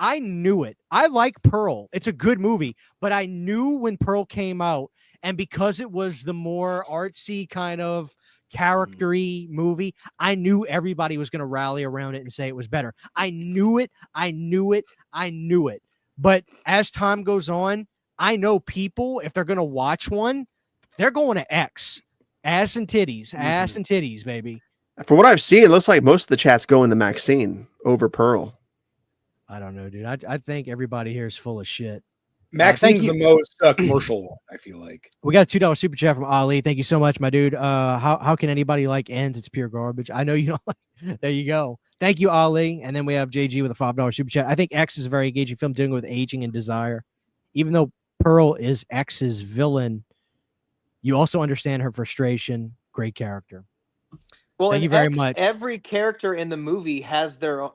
I knew it. I like Pearl. It's a good movie, but I knew when Pearl came out, and because it was the more artsy kind of character-y movie, I knew everybody was going to rally around it and say it was better. I knew it. But as time goes on, I know people, if they're going to watch one, they're going to X. Ass and titties, baby. From what I've seen, it looks like most of the chat's going to Maxine over Pearl. I don't know, dude. I think everybody here is full of shit. Maxine's the most commercial one, I feel like. We got a $2 super chat from Ali. Thank you so much, my dude. How can anybody like Ends? It's pure garbage. I know you don't like. There you go. Thank you, Ali. And then we have JG with a $5 super chat. I think X is a very engaging film dealing with aging and desire. Even though Pearl is X's villain, you also understand her frustration. Great character. Well, thank you very much. Every character in the movie has their own.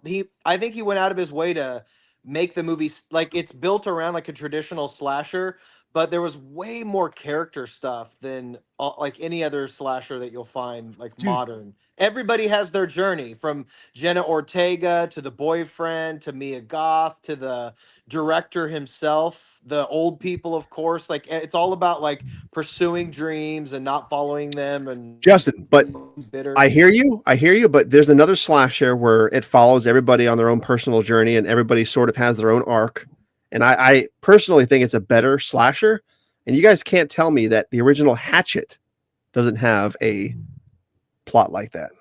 I think he went out of his way to make the movie like it's built around like a traditional slasher, but there was way more character stuff than like any other slasher that you'll find like Dude. modern. Everybody has their journey, from Jenna Ortega to the boyfriend to Mia Goth to the director himself, the old people, of course. Like it's all about like pursuing dreams and not following them. And Justin, but bitter. I hear you, but there's another slasher where it follows everybody on their own personal journey and everybody sort of has their own arc. And I personally think it's a better slasher. And you guys can't tell me that the original Hatchet doesn't have a plot like that.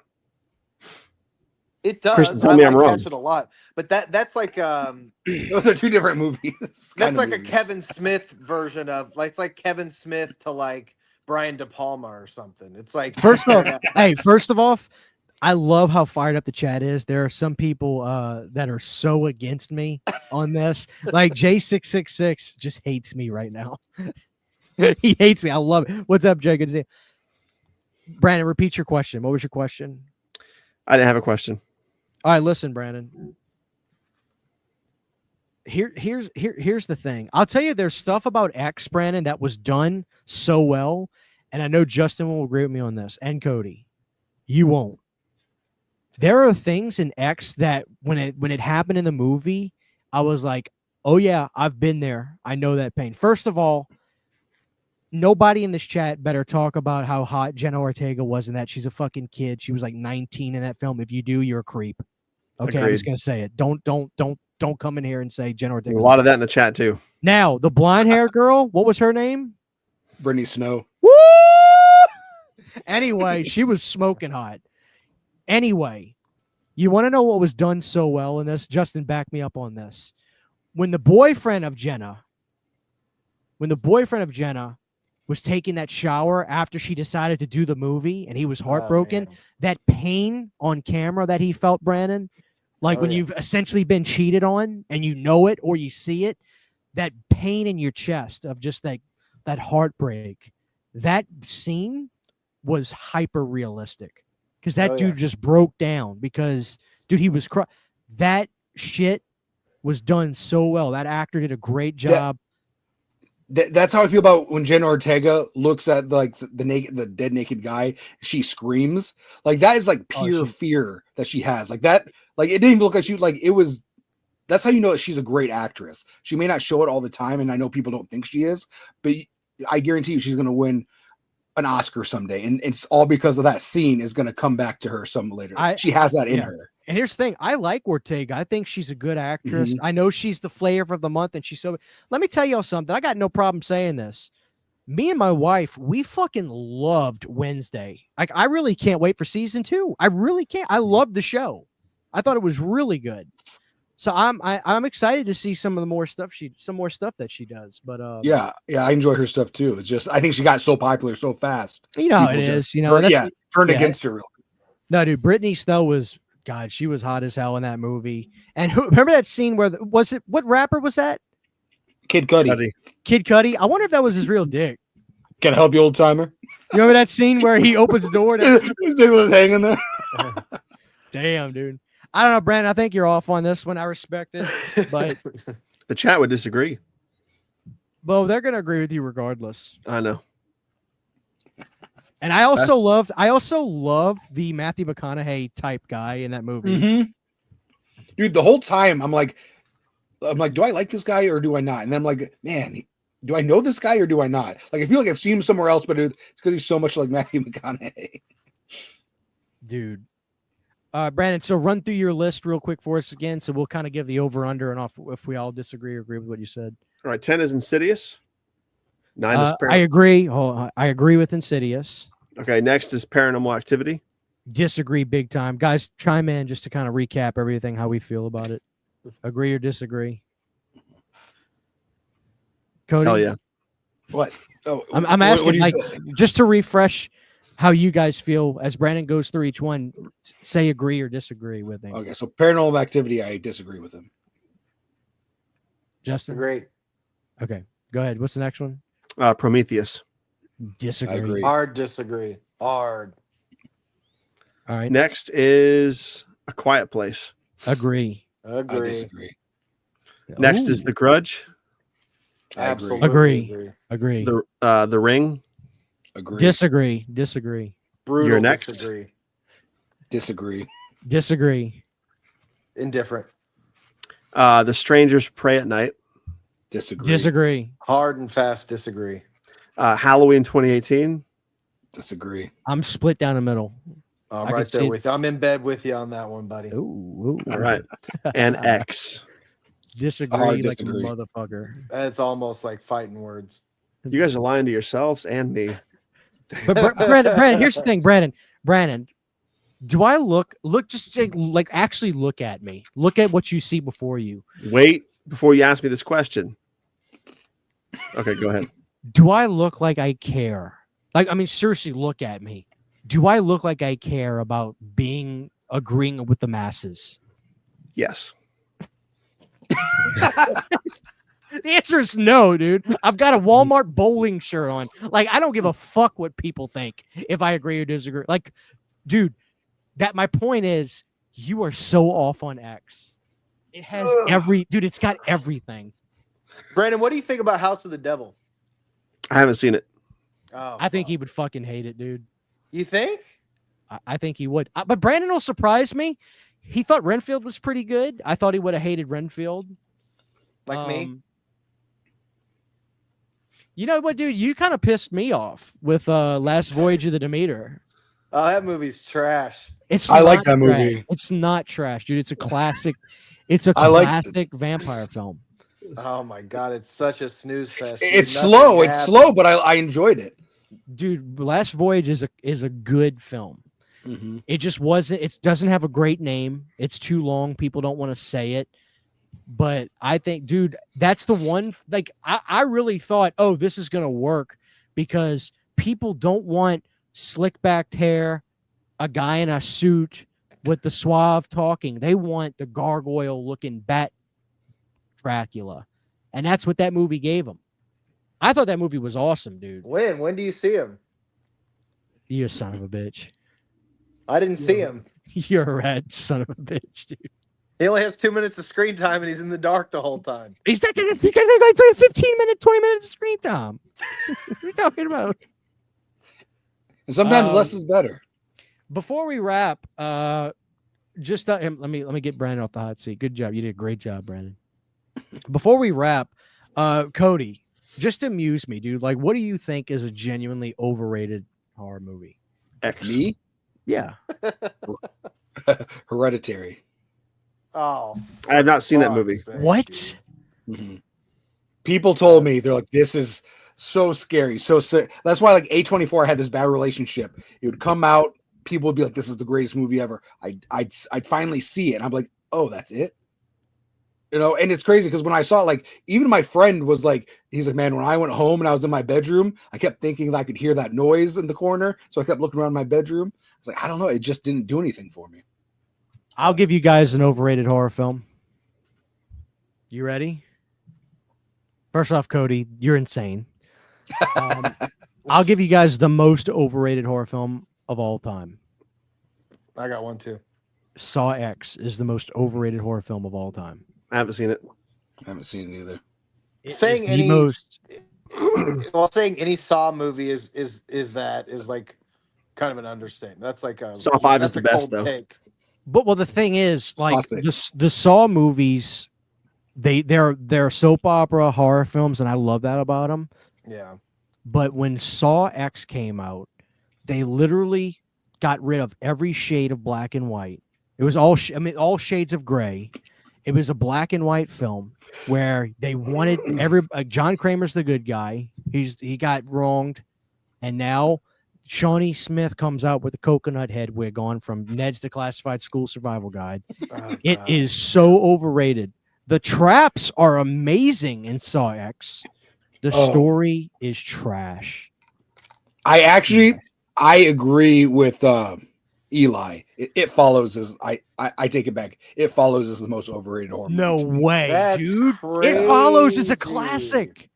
It does. Kristen, tell I me like I'm wrong. Hatchet a lot, but that's like Those are two different movies. that's kind of like a movies. Kevin Smith version of like it's like Kevin Smith to like Brian De Palma or something. It's like First off, first of all, I love how fired up the chat is. There are some people that are so against me on this. Like J666 just hates me right now. He hates me. I love it. What's up, Jay? Good to see you. Brandon, repeat your question. What was your question? I didn't have a question. All right, listen, Brandon. Here's the thing. I'll tell you, there's stuff about X, Brandon, that was done so well, and I know Justin will agree with me on this, and Cody, you won't. There are things in X that when it happened in the movie, I was like, oh yeah, I've been there. I know that pain. First of all, nobody in this chat better talk about how hot Jenna Ortega was in that. She's a fucking kid. She was like 19 in that film. If you do, you're a creep. Okay, I'm just Agreed. gonna say it. Don't come in here and say Jenna Ortega. A lot of that in the chat too. Now, the blonde hair girl, what was her name? Brittany Snow. Woo! Anyway, she was smoking hot. Anyway, you want to know what was done so well in this? Justin, back me up on this. When the boyfriend of Jenna was taking that shower after she decided to do the movie and he was heartbroken, that pain on camera that he felt, Brandon, like when you've essentially been cheated on and you know it or you see it, that pain in your chest of just that heartbreak, that scene was hyper realistic because that dude just broke down because, dude, he was that shit was done so well. That actor did a great job. That's how I feel about when Jenna Ortega looks at like the dead naked guy. She screams like that is like pure fear that she has. Like that, like it didn't even look like she like it was. That's how you know that she's a great actress. She may not show it all the time, and I know people don't think she is, but I guarantee you she's going to win an Oscar someday, and it's all because of that scene is going to come back to her some later. She has that in her. And here's the thing. I like Ortega. I think she's a good actress. I know she's the flavor of the month, and she's so... Let me tell y'all something. I got no problem saying this. Me and my wife, we fucking loved Wednesday. Like, I really can't wait for season 2. I really can't. I loved the show. I thought it was really good. So I'm excited to see some more stuff that she does. But yeah, I enjoy her stuff too. It's just I think she got so popular so fast. You know how it is. You know, turned against her. No, dude, Brittany Snow was... God, she was hot as hell in that movie. And remember that scene where what rapper was that? Kid Cudi. Kid Cudi. I wonder if that was his real dick. Can I help you, old timer? You remember that scene where he opens the door? His dick was hanging there. Damn, dude. I don't know, Brandon. I think you're off on this one. I respect it, but the chat would disagree. Well, they're gonna agree with you regardless. I know. And I also love the Matthew McConaughey type guy in that movie. Dude, the whole time I'm like, do I like this guy or do I not? And then I'm like, man, do I know this guy or do I not? Like, I feel like I've seen him somewhere else, but it's because he's so much like Matthew McConaughey. Dude. Brandon, so run through your list real quick for us again. So we'll kind of give the over-under and off if we all disagree or agree with what you said. All right, 10 is Insidious. 9 is I agree. I agree with Insidious. Okay, next is Paranormal Activity. Disagree big time. Guys, chime in just to kind of recap everything, how we feel about it. Agree or disagree? Cody? Hell yeah. What? Oh, I'm asking, like, just to refresh how you guys feel as Brandon goes through each one, say agree or disagree with him. Okay, so Paranormal Activity, I disagree with him. Justin? Great. Okay, go ahead. What's the next one? Prometheus. Disagree. Hard disagree. Hard. All right. Next is A Quiet Place. Agree. Agree. I disagree. Next is The Grudge. I agree. Absolutely Agree. The Ring. Agree. Disagree. Brutal. You're next. Disagree. Disagree. Indifferent. The Strangers Pray at Night. Disagree. Hard and fast disagree. Halloween 2018. Disagree. I'm split down the middle. I'm I right could there see- with you. I'm in bed with you on that one, buddy. Ooh. All right. And X. Disagree Hard like disagree. a motherfucker. That's almost like fighting words. You guys are lying to yourselves and me. But Brandon, here's the thing, Brandon, do I look just like actually look at me? Look at what you see before you. Wait before you ask me this question. Okay, go ahead. Do I look like I care? Like, I mean, seriously, look at me. Do I look like I care about agreeing with the masses? Yes. The answer is no, dude. I've got a Walmart bowling shirt on. Like, I don't give a fuck what people think if I agree or disagree. Like, dude, my point is, you are so off on X. It has it's got everything. Brandon, what do you think about House of the Devil? I haven't seen it. Oh, I think he would fucking hate it, dude. You think? I think he would. But Brandon will surprise me. He thought Renfield was pretty good. I thought he would have hated Renfield. Like me? You know what, dude? You kind of pissed me off with Last Voyage of the Demeter. Oh, that movie's trash. I like that trash. movie. It's not trash, dude. It's a classic. It's a I like classic vampire film. Oh my god, it's such a snooze fest. It's Nothing slow. It's happens. slow, but I enjoyed it. Dude, Last Voyage is a good film. Mm-hmm. It just wasn't. It doesn't have a great name. It's too long. People don't want to say it. But I think, dude, that's the one. Like, I really thought, oh, this is gonna work because people don't want slick backed hair, a guy in a suit with the suave talking. They want the gargoyle looking bat Dracula, and that's what that movie gave them. I thought that movie was awesome, dude. When do you see him? You a son of a bitch. I didn't see him. You're a rat son of a bitch, dude. He only has 2 minutes of screen time and he's in the dark the whole time. He's not gonna take 15 minutes, 20 minutes of screen time. What are you talking about? And sometimes less is better. Before we wrap, just let me get Brandon off the hot seat. Good job. You did a great job, Brandon. Before we wrap, Cody, just amuse me, dude. Like, what do you think is a genuinely overrated horror movie? X. Me? Yeah. Hereditary. Oh, I have not seen that movie. What? Mm-hmm. People told me, they're like, this is so scary. So that's why, like, A24 had this bad relationship. It would come out, people would be like, this is the greatest movie ever. I'd finally see it. And I'm like, oh, that's it? You know, and it's crazy because when I saw it, like, even my friend was like, he's like, man, when I went home and I was in my bedroom, I kept thinking that I could hear that noise in the corner. So I kept looking around my bedroom. I was like, I don't know. It just didn't do anything for me. I'll give you guys an overrated horror film. You ready? First off, Cody, you're insane. I'll give you guys the most overrated horror film of all time. I got one too. Saw X is the most overrated horror film of all time. I haven't seen it. I haven't seen it either. Saying It's the any- most Well, saying any Saw movie is like kind of an understatement. That's like a Saw 5 is that's the a best, cold though. take. But well, the thing is, like Classic. the Saw movies, they're soap opera horror films, and I love that about them. Yeah. But when Saw X came out, they literally got rid of every shade of black and white. It was all shades of gray. It was a black and white film where they wanted John Kramer's the good guy. He got wronged, and now Shawnee Smith comes out with a coconut head wig on from Ned's Declassified School Survival Guide. Oh, It God. is so overrated. The traps are amazing in Saw X. The Oh. story is trash. I agree with Eli. It follows as I take it back. It follows as the most overrated horror movie. No to me. way, That's dude. It follows as a crazy. classic.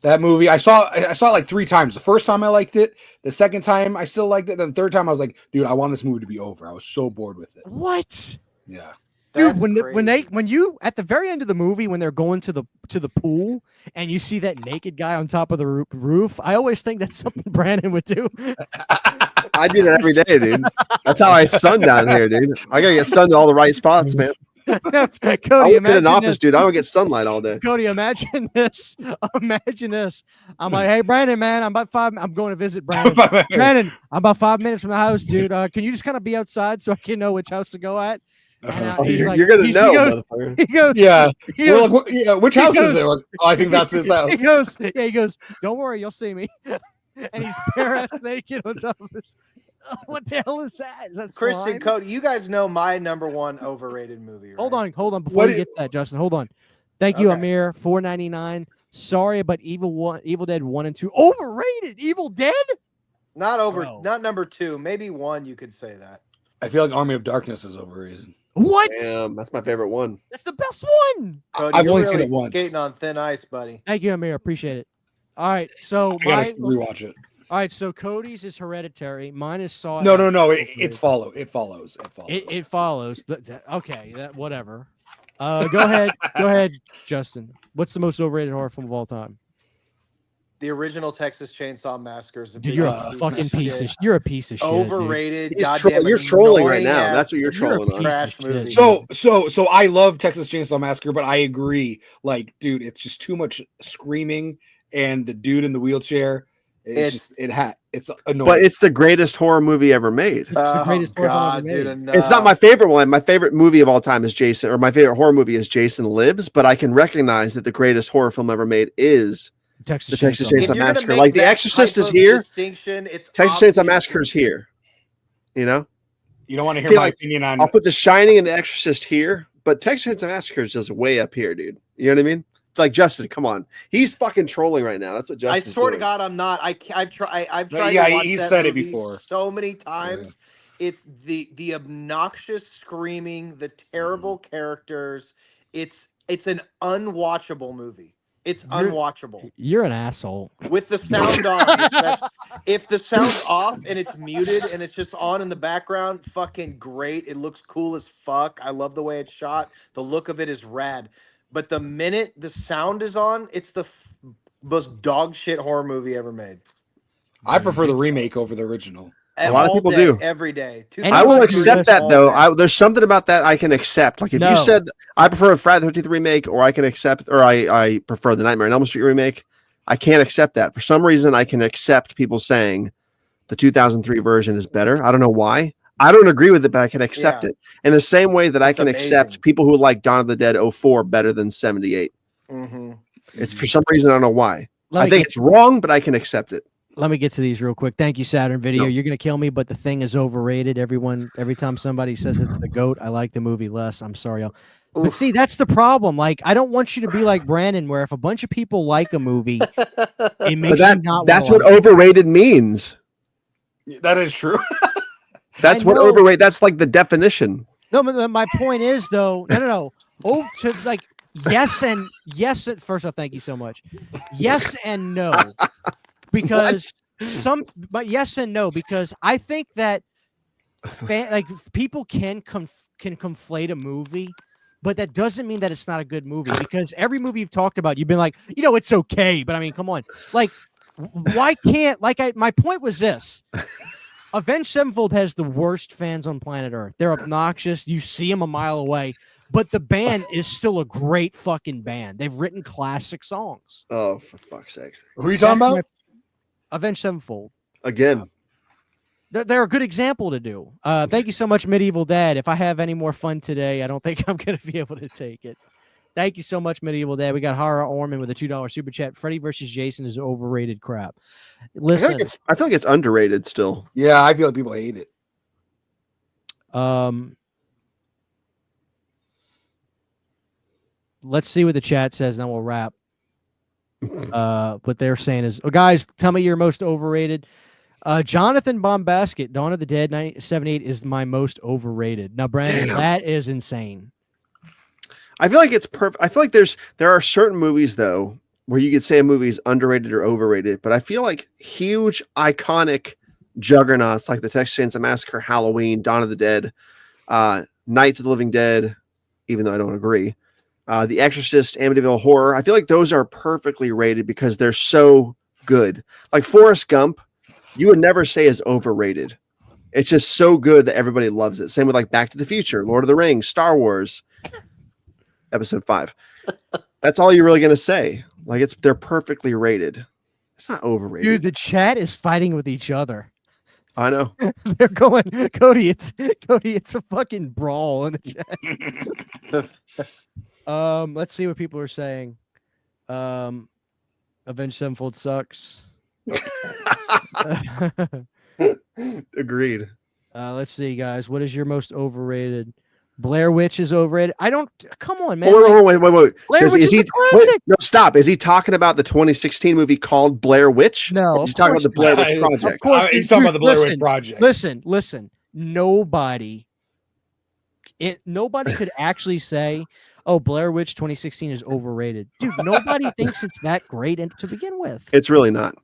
That movie, I saw it like 3 times. The first time I liked it. The second time I still liked it. Then the third time I was like, dude, I want this movie to be over. I was so bored with it. What? Yeah. Dude, That's when you at the very end of the movie when they're going to the pool and you see that naked guy on top of the roof, I always think that's something Brandon would do. I do that every day, dude. That's how I sun down here, dude. I gotta get sun to all the right spots, man. I Cody, work in an imagine office, this. dude. I don't get sunlight all day. Cody, imagine this. Imagine this. I'm like, hey, Brandon, man, I'm going to visit Brandon. Brandon, I'm about 5 minutes from the house, dude. Can you just kind of be outside so I can know which house to go at? And, Oh, he's you're, like- you're gonna he know, goes- motherfucker. He goes, Yeah. he We're goes, like, yeah, which he house goes- is it? Oh, I think that's his house. he goes, don't worry, you'll see me. And he's bare ass naked on top of this. What the hell is that? Is that Christian slime? Cody, you guys know my number one overrated movie, right? Hold on. Before What you i- get to that, Justin, hold on. Thank you, Okay. Amir. $4.99. Sorry, but Evil Dead 1 and 2 overrated. Evil Dead? Not Bro. not number 2, maybe 1. You could say that. I feel like Army of Darkness is overrated. What? Damn, that's my favorite one. That's the best one. Cody, I've you're only seen really it once. Skating on thin ice, buddy. Thank you, Amir. Appreciate it. All right, so I gotta rewatch it. all right, so Cody's is Hereditary. Mine is Saw. No. It It follows. it follows. Okay, whatever. Go ahead, Justin. What's the most overrated horror film of all time? The original Texas Chainsaw Massacre is a Dude, big you're a fucking piece of. You're a piece of shit. dude. overrated. He's goddamn you're trolling right annoying now. ass That's what you're You're a trolling on. piece of trash shit, movie. dude. So I love Texas Chainsaw Massacre, but I agree. Like, dude, it's just too much screaming, and the dude in the wheelchair. It's annoying. But it's the greatest horror movie ever made. It's the greatest horror film ever God, dude, made. It's not my favorite one. My favorite movie of all time is Jason, or my favorite horror movie is Jason Lives. But I can recognize that the greatest horror film ever made is Texas the Texas Chainsaw. If Chainsaw you're gonna Massacre. make Like The that Exorcist type is of here. Distinction, it's Texas Chainsaw obvious. Massacre is here. You know, you don't want to hear feel my like opinion on. I'll put The Shining and The Exorcist here, but Texas Chainsaw Massacre is just way up here, dude. You know what I mean? It's like Justin, come on, he's fucking trolling right now. That's what I Justin's swear to doing. God, I'm not. I've tried. I've No, tried. yeah, to watch he that said it movie before. so many times. It's the obnoxious screaming, the terrible characters. It's an unwatchable movie. It's unwatchable You're an asshole. with the sound off. Especially. If the sound's off and it's muted and it's just on in the background, fucking great. It looks cool as fuck. I love the way it's shot. The look of it is rad. But the minute the sound is on, it's the most dog shit horror movie ever made. I prefer the remake over the original. A lot of All people day, do. every day. And I will 2000 accept that all though. day. There's something about that I can accept. Like if No. you said I prefer a Friday the 13th remake, or I can accept, or I prefer the Nightmare on Elm Street remake, I can't accept that. For some reason, I can accept people saying the 2003 version is better. I don't know why. I don't agree with it, but I can accept Yeah. it. In the same way that I It's can amazing. accept people who like Dawn of the Dead 04 better than 78. Mhm. It's for some reason I don't know why. Let I me think get- it's wrong, but I can accept it. Let me get to these real quick. Thank you, Saturn Video. No. You're gonna kill me, but the thing is overrated. Every time somebody says it's the GOAT, I like the movie less. I'm sorry, y'all. But Oof. see, that's the problem. Like, I don't want you to be like Brandon, where if a bunch of people like a movie, it But makes you not. that's wanna what like it. overrated means. That is true. That's I what know. overrated. That's like the definition. No, but my point is though, no. Oh, to like yes and yes. First off, thank you so much. Yes and no, because but yes and no, because I think that like people can conflate a movie, but that doesn't mean that it's not a good movie. Because every movie you've talked about, you've been like, it's okay, but I mean, come on, like, why can't my point was this. Avenged Sevenfold has the worst fans on planet Earth. They're obnoxious. You see them a mile away, but the band is still a great fucking band. They've written classic songs. Oh, for fuck's sake! Who are you talking about? Avenged Sevenfold. Again, They're a good example to do. Thank you so much, Medieval Dad. If I have any more fun today, I don't think I'm going to be able to take it. Thank you so much, Medieval Dad. We got Hara Orman with a $2 super chat. Freddy versus Jason is overrated crap. Listen, I feel like it's underrated still. Yeah, I feel like people hate it. Let's see what the chat says, then we'll wrap. What they're saying is, guys, tell me your most overrated. Jonathan Bombasket, Dawn of the Dead 78 is my most overrated. Now, Brandon, Damn. that is insane. I feel like it's perfect. I feel like there are certain movies though where you could say a movie is underrated or overrated, but I feel like huge iconic juggernauts like the Texas Chainsaw Massacre, Halloween, Dawn of the Dead, Night of the Living Dead, even though I don't agree. The Exorcist, Amityville Horror. I feel like those are perfectly rated because they're so good. Like Forrest Gump, you would never say is overrated. It's just so good that everybody loves it. Same with like Back to the Future, Lord of the Rings, Star Wars, Episode 5. That's all you're really gonna say. Like they're perfectly rated. It's not overrated. Dude, the chat is fighting with each other. I know. They're going, Cody, it's a fucking brawl in the chat. Let's see what people are saying. Avenged Sevenfold sucks. Agreed. Let's see, guys. What is your most overrated? Blair Witch is overrated. I don't. Come on, man. Wait. Blair Witch is a Wait, classic. no, stop. Is he talking about the 2016 movie called Blair Witch? No, Or is he talking about the Blair Witch not. Project? Of course, He's dude, talking about the Blair Witch listen, Project. Listen. Nobody could actually say, "Oh, Blair Witch 2016 is overrated." Dude, nobody thinks it's that great to begin with. It's really not.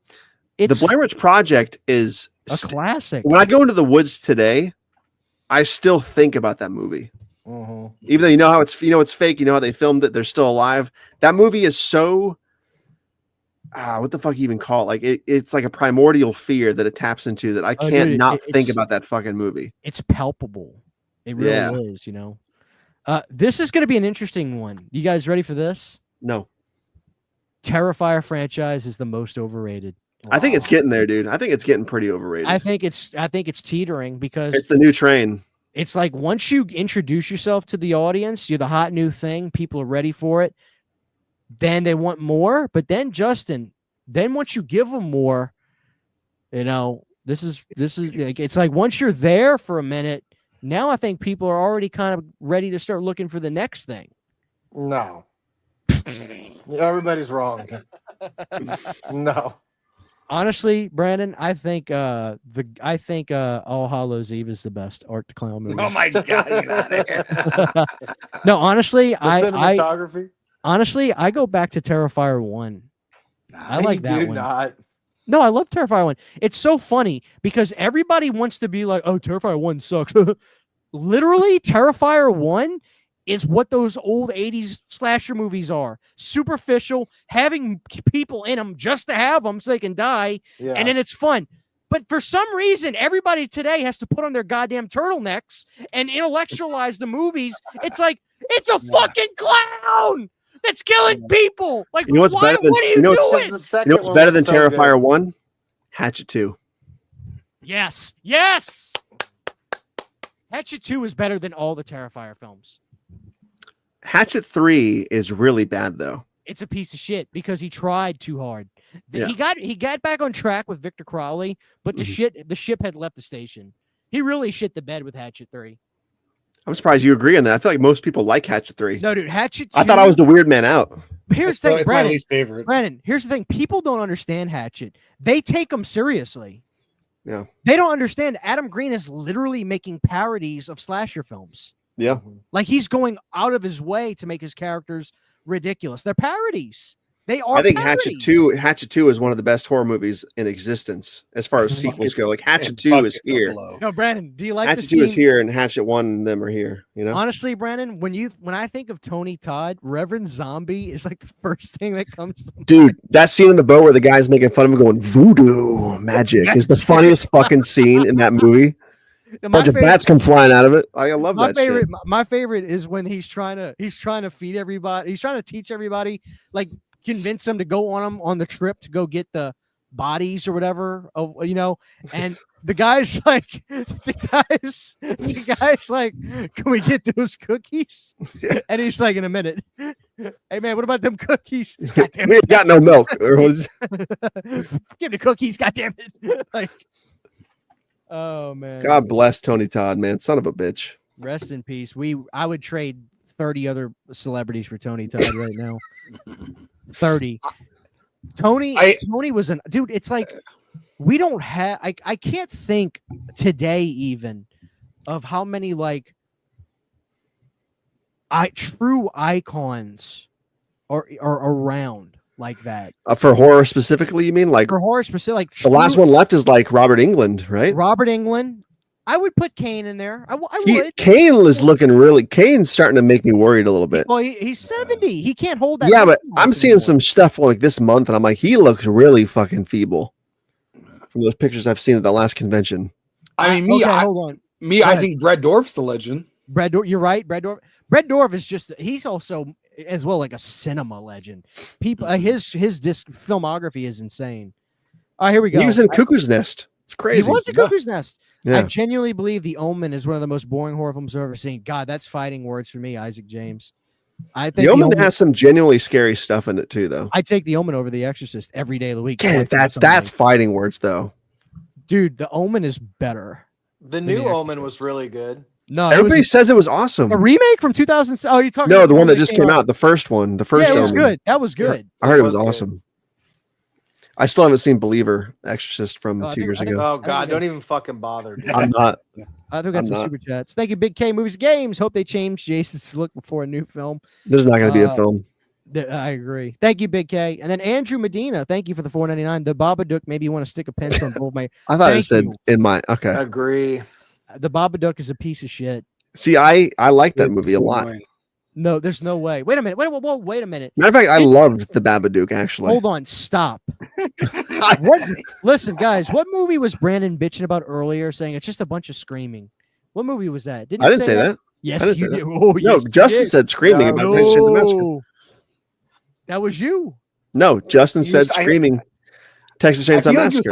It's The Blair Witch Project is a classic. when I go into the woods today, I still think about that movie. Even though you know how it's fake, you know how they filmed it, they're still alive. That movie is so what the fuck you even call it? Like it's like a primordial fear that it taps into that I can't dude, not think it's- about that fucking movie. It's palpable. It really Yeah. is, you know. This is going to be an interesting one. You guys ready for this? No. Terrifier franchise is the most overrated. I think it's getting there, dude. I think it's getting pretty overrated. I think it's teetering because It's the new train. it's like once you introduce yourself to the audience, you're the hot new thing. People are ready for it. Then they want more. But then, Justin, once you give them more, you know, this is like, it's like once you're there for a minute, now I think people are already kind of ready to start looking for the next thing. No. Everybody's wrong. No. Honestly, Brandon, I think All Hallows Eve is the best Art the Clown movie. Oh my god, get out of here. No, honestly, The I cinematography. I go back to Terrifier 1. I like that do one. not. No, I love Terrifier 1. It's so funny because everybody wants to be like, "Oh, Terrifier 1 sucks." Literally, Terrifier 1 is what those old 80s slasher movies are. Superficial, having people in them just to have them so they can die, Yeah. and then it's fun. But for some reason, everybody today has to put on their goddamn turtlenecks and intellectualize the movies. It's like, it's a fucking clown that's killing people. Like, You know what's better than- what are you you know what's- doing? The You second know what's one better was than so Terrifier good. 1? Hatchet 2. Yes. Hatchet 2 is better than all the Terrifier films. Hatchet 3 is really bad though. It's a piece of shit because he tried too hard. Yeah. He got back on track with Victor Crowley, but the ship had left the station. He really shit the bed with Hatchet 3. I'm surprised you agree on that. I feel like most people like Hatchet 3. No, dude, Hatchet 2. I thought I was the weird man out. Here's the thing, It's my Brandon. least favorite. Brandon, here's the thing. People don't understand Hatchet. They take him seriously. Yeah. They don't understand Adam Green is literally making parodies of slasher films. Yeah. Like he's going out of his way to make his characters ridiculous. They're parodies. They are. I think parodies. Hatchet 2 is one of the best horror movies in existence as far as sequels go. Like Hatchet 2 is here. No, Brandon, do you like Hatchet the 2 is scene? here and Hatchet 1 and them are here, you know? Honestly, Brandon, when I think of Tony Todd, Reverend Zombie is like the first thing that comes to Dude, that scene in the boat where the guy's making fun of him going voodoo magic is the funniest fucking scene in that movie. My Bunch of favorite- bats come flying out of it. I love my that favorite, shit. my favorite is when he's trying to feed everybody. He's trying to teach everybody, like convince them to go on the trip to go get the bodies or whatever. You know, and the guy's like, the guy's like, can we get those cookies? And he's like, in a minute. Hey man, what about them cookies? God damn We it. ain't got no milk. Or what is- Give me the cookies, god damn it. Like, oh man. God bless Tony Todd, man. Son of a bitch. Rest in peace. I would trade 30 other celebrities for Tony Todd right now. 30. Tony was an dude. It's like we don't have. I can't think today even of how many like true icons are around like that For horror specifically, you mean? Like for horror specific. Like the last true- one left is like Robert England, right? Robert Englund. I would put Kane in there. I would. Kane is looking really. Kane's starting to make me worried a little bit. Well, he's 70. He can't hold that. Yeah, but muscle I'm mass seeing anymore. some stuff like this month, and I'm like, he looks really fucking feeble from those pictures I've seen at the last convention. I mean, hold on. I think Brad Dorff's the legend. Brad Dorff, you're right. Brad Dorff is just, he's also as well like a cinema legend. People, his filmography is insane. All right, here we go. He was in Cuckoo's Nest. It's crazy. He was in Cuckoo's Nest. Yeah. I genuinely believe The Omen is one of the most boring horror films I've ever seen. God, that's fighting words for me, Isaac James. I think The Omen has some genuinely scary stuff in it too, though. I take The Omen over The Exorcist every day of the week. Yeah, that's fighting words, though. Dude, The Omen is better. The new Omen was really good. No, everybody says it was awesome. A remake from 2000. Oh, you talking? No, about the one that just came out. The first one. The first. Yeah, it was Omen. good. That was good. I heard it was awesome. I still haven't seen Believer, Exorcist from 2 years ago. Oh God, don't even fucking bother. Dude. I'm not. I think we got some super chats. Thank you, Big K Movies Games. Hope they change Jason's look before a new film. There's not going to be a film. I agree. Thank you, Big K. And then Andrew Medina, thank you for the $4.99. The Babadook, maybe you want to stick a pencil on both my. I thought it said in my. Okay. Agree. The Babadook is a piece of shit. See, I like that movie a lot. No, there's no way. Wait a minute. Wait a minute. Matter of fact, I loved the Babadook, actually. Hold on. Stop. Listen, guys, what movie was Brandon bitching about earlier saying it's just a bunch of screaming? What movie was that? I didn't say that. Yes, you did. did. Oh, no, yes, Justin said screaming about Texas Chainsaw Massacre. That was you. No, Justin said screaming. Texas Chainsaw Massacre.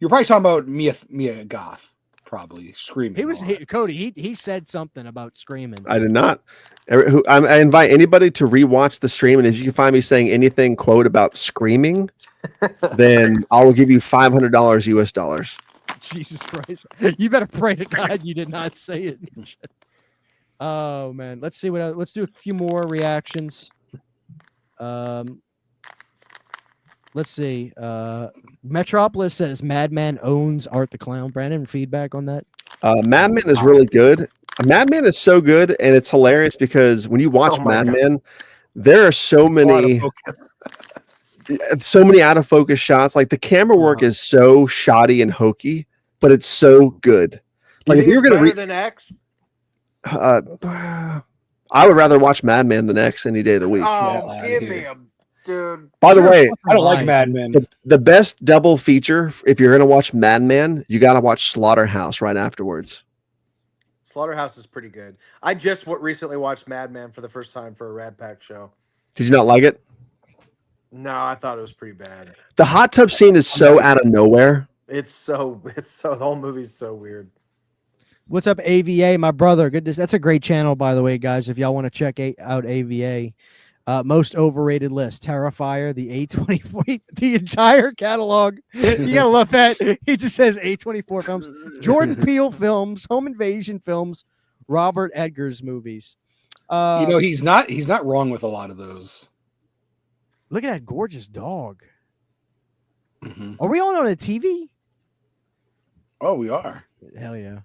You're probably talking about Mia Goth. Probably screaming. He was Cody. He said something about screaming. I did not. I invite anybody to rewatch the stream, and if you can find me saying anything quote about screaming, then I will give you $500 US dollars. Jesus Christ! You better pray to God you did not say it. Oh man, let's see what else. Let's do a few more reactions. Let's see. Metropolis says Madman owns Art the Clown. Brandon, feedback on that? Madman is really good. Madman is so good, and it's hilarious because when you watch Madman, there are so many out of focus shots. Like the camera work is so shoddy and hokey, but it's so good. Like if you're gonna better than X. I would rather watch Madman than X any day of the week. Oh, give me a dude. By the way, I don't like Mad Men. The best double feature, if you're gonna watch Mad Men, you gotta watch Slaughterhouse right afterwards. Slaughterhouse is pretty good. I just recently watched Mad Men for the first time for a Rad Pack show. Did you not like it? No, I thought it was pretty bad. The hot tub scene is so out of nowhere. It's so the whole movie's so weird. What's up, AVA, my brother? Goodness, that's a great channel, by the way, guys. If y'all want to check out AVA, most overrated list: Terrifier, the A24, the entire catalog. You gotta love that. He just says A24 films, Jordan Peele films, Home Invasion films, Robert Eggers movies. He's not wrong with a lot of those. Look at that gorgeous dog. Mm-hmm. Are we on a TV? Oh, we are. Hell yeah.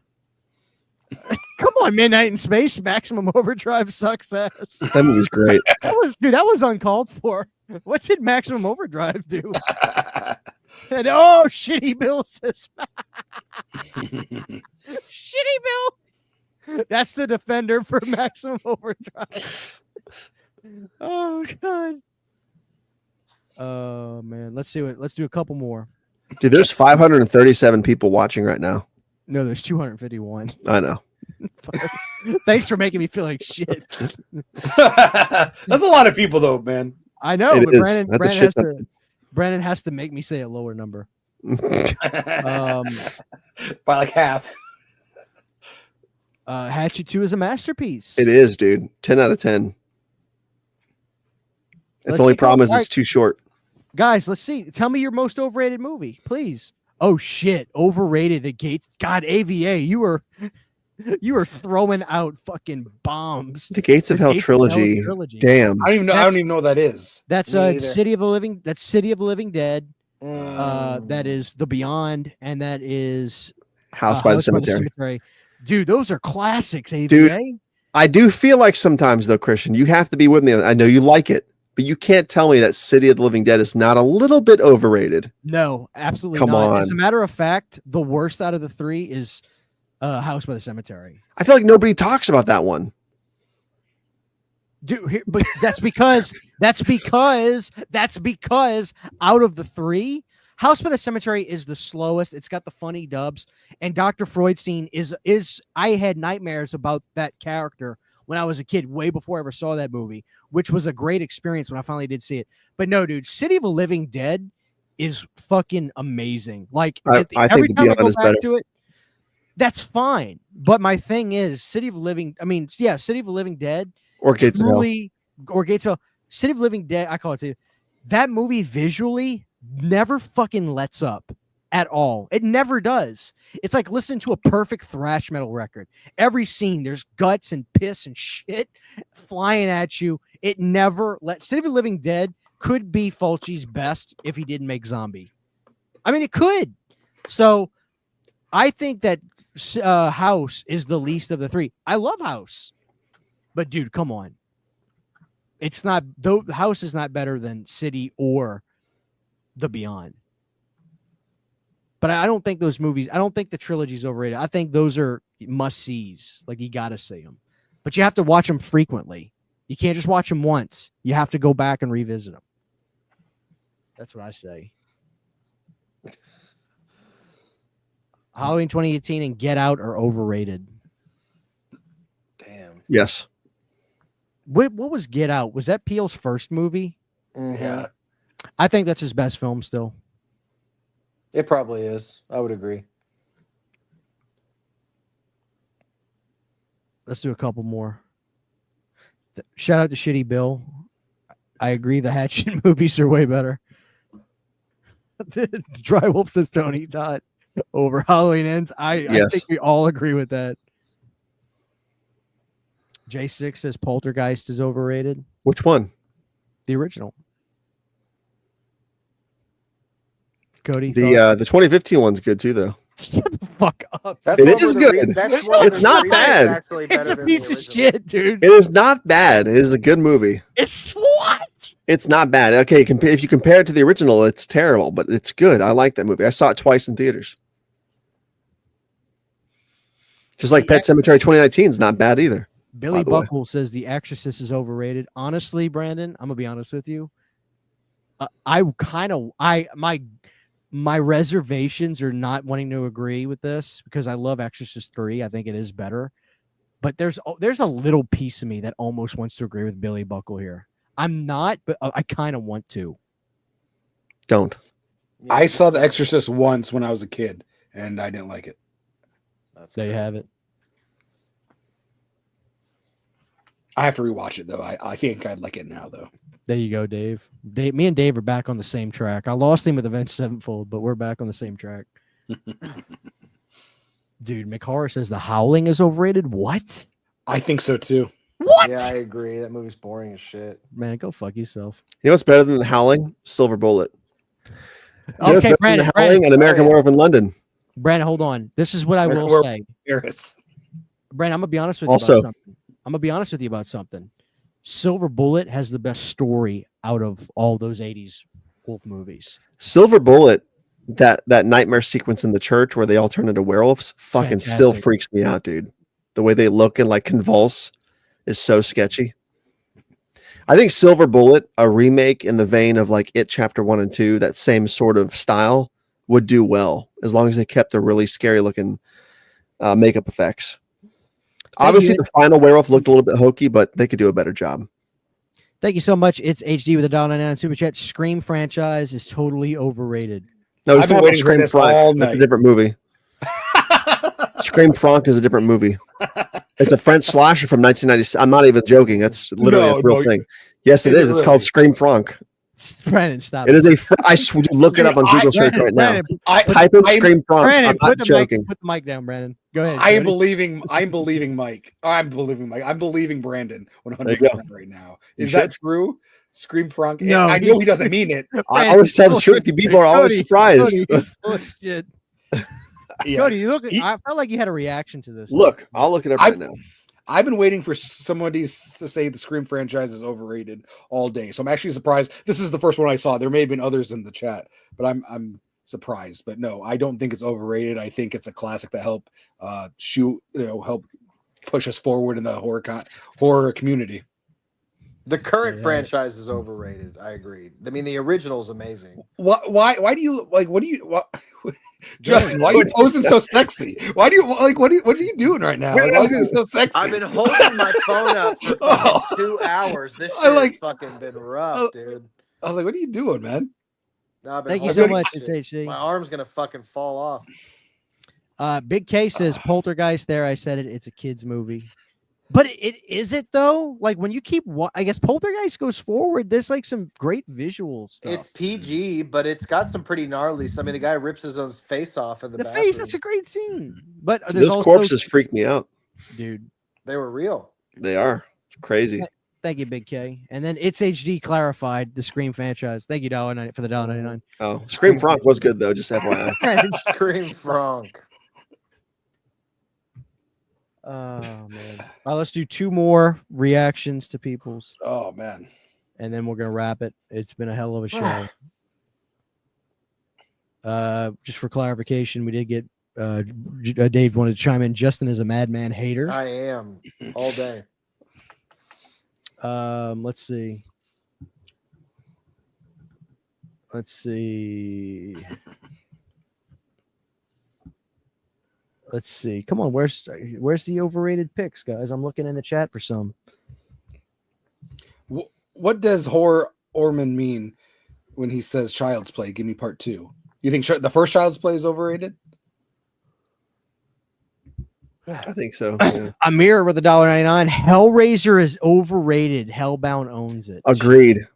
Come on, Midnight in Space, Maximum Overdrive sucks ass. That movie's great. That was uncalled for. What did Maximum Overdrive do? And Shitty Bill says Shitty Bill. That's the defender for Maximum Overdrive. Oh god. Oh man. Let's do a couple more. Dude, there's 537 people watching right now. No, there's 251. I know. Thanks for making me feel like shit. That's a lot of people, though, man. I know, It but is. Brandon has to make me say a lower number. By like half. Hatchet 2 is a masterpiece. It is, dude. 10 out of 10. Its only problem is it's too short. Guys, let's see. Tell me your most overrated movie, please. Oh shit, overrated. The Gates. God, AVA, you were throwing out fucking bombs. The Gates of Hell trilogy. Damn. I don't even know what that is. That's City of the Living. That's City of the Living Dead. That is The Beyond, and that is House by the Cemetery. Dude, those are classics, AVA. Dude, I do feel like sometimes though, Christian, you have to be with me. I know you like it, but you can't tell me that City of the Living Dead is not a little bit overrated. No, absolutely Come not. on. As a matter of fact, the worst out of the three is House by the Cemetery. I feel like nobody talks about that one. Dude, but that's because out of the three, House by the Cemetery is the slowest. It's got the funny dubs, and Dr. Freudstein is I had nightmares about that character when I was a kid, way before I ever saw that movie, which was a great experience when I finally did see it. But no, dude, City of the Living Dead is fucking amazing. Like I every think The time I Beyond go is back better. to it, that's fine. But my thing is, City of the Living Dead. Or Gates of Hell. Or Gates of Hell. City of the Living Dead, I call it. That movie visually never fucking lets up at all. It never does. It's like listening to a perfect thrash metal record. Every scene, there's guts and piss and shit flying at you. It never lets. City of the Living Dead could be Fulci's best if he didn't make Zombie. I mean, it could. So I think that House is the least of the three. I love House. But dude, come on. It's not, though. House is not better than City or The Beyond. But I don't think those movies, I don't think the trilogy's overrated. I think those are must-sees. Like, you got to see them. But you have to watch them frequently. You can't just watch them once. You have to go back and revisit them. That's what I say. Halloween 2018 and Get Out are overrated. Damn. Yes. What was Get Out? Was that Peele's first movie? Mhm. Yeah, I think that's his best film still. It probably is. I would agree. Let's do a couple more. Shout out to Shitty Bill. I agree the Hatchet movies are way better. Dry Wolf says Tony Todd over Halloween Ends. I think we all agree with that. J6 says Poltergeist is overrated. Which one? The original. Cody, The 2015 one's good too, though. shut the fuck up. That's It one is where the good. that's one where It's the not remake is bad. actually It's better a than piece the of original. shit, dude. It is not bad. It is a good movie. It's what? It's not bad. Okay, if you compare it to the original, it's terrible, but it's good. I like that movie. I saw it twice in theaters. Just like Pet Sematary 2019 is not bad either. Billy by the way. Buckle says The Exorcist is overrated. Honestly, Brandon, I'm gonna be honest with you. My reservations are not wanting to agree with this because I love Exorcist 3. I think it is better. But there's a little piece of me that almost wants to agree with Billy Buckle here. I'm not, but I kind of want to. Don't. Yeah, I saw The Exorcist once when I was a kid, and I didn't like it. that's There you crazy. have it. I have to rewatch it though. I think I'd like it now though. There you go, Dave. Me and Dave are back on the same track. I lost him with Avenged Sevenfold, but we're back on the same track. Dude, McHorror says The Howling is overrated. What? I think so too. What? Yeah, I agree. That movie's boring as shit. Man, go fuck yourself. You know what's better than The Howling? Silver Bullet. You know what's Okay, better than Brandon, The Howling and American Werewolf in London. Brandon, hold on. This is what I American will Werewolf- say. Harris. Brandon, I'm gonna be honest with you Also- about something. I'm gonna be honest with you about something. Silver Bullet has the best story out of all those 80s wolf movies. Silver Bullet, that nightmare sequence in the church where they all turn into werewolves, fucking still fantastic. freaks me out, dude. The way they look and like convulse is so sketchy. I think Silver Bullet, a remake in the vein of like It Chapter 1 and 2, that same sort of style, would do well as long as they kept the really scary looking makeup effects. Obviously, the final werewolf looked a little bit hokey, but they could do a better job. Thank you so much. It's HD with a $1.99 super chat. Scream franchise is totally overrated. No, I've been waiting for this all That's a night. different movie. Scream Frank is a different movie. It's a French slasher from 1996. I'm not even joking. That's literally a real thing. Yes, it is. It's called Scream Frank. Brandon, stop. It is I swear, look it up on Google search right now. Type in Scream Frank. Brandon, I'm not joking. put the mic down, Brandon. Go ahead. I am Cody. believing. I'm believing Mike. I'm believing Mike. I'm believing Brandon 100% right now. Is You that true? Scream Frank. No, I know he doesn't mean it. I always tell the truth. You people are always surprised. Cody, he's full of shit. Yeah. Cody, you look. He- I felt like you had a reaction to this. Look, I'll look it up right now. I've been waiting for somebody to say the Scream franchise is overrated all day. So I'm actually surprised. This is the first one I saw. There may have been others in the chat, but I'm surprised. But no, I don't think it's overrated. I think it's a classic that help help push us forward in the horror community. The current Yeah. franchise is overrated. I agree. I mean, the original is amazing. Why do you like? What do you? What, Justin, why are you posing so sexy? Why do you like? What are you doing right now? Like, why is it so sexy? I've been holding my phone up for fucking 2 hours. This shit has fucking been rough, dude. I was like, what are you doing, man? No, I've been Thank you holding so much, this it's shit. HD. My arm's gonna fucking fall off. Big K says Poltergeist. There, I said it. It's a kids movie, but is it though? Like when you keep, I guess Poltergeist goes forward. There's like some great visual stuff. It's PG, but it's got some pretty gnarly. I mean, the guy rips his own face off in the bathroom. face. That's a great scene. But there's Those also, corpses freak me out. dude. They were real. They are. It's crazy. Thank you, Big K. And then It's HD clarified the Scream franchise. Thank you, $1.99 for the $1.99. Oh, Scream Frank was good though, just FYI. Scream Frank. Oh man. All right, let's do 2 more reactions to people's, Oh man. and then we're gonna wrap it. It's been a hell of a show. Just for clarification, we did get Dave wanted to chime in. Justin is a madman hater. I am all day. Let's see. Come on, where's the overrated picks, guys? I'm looking in the chat for some. What does horror Orman mean when he says Child's Play? Give me part 2. You think the first Child's Play is overrated? I think so. Yeah. Amir with $1.99. Hellraiser is overrated. Hellbound owns it. Agreed.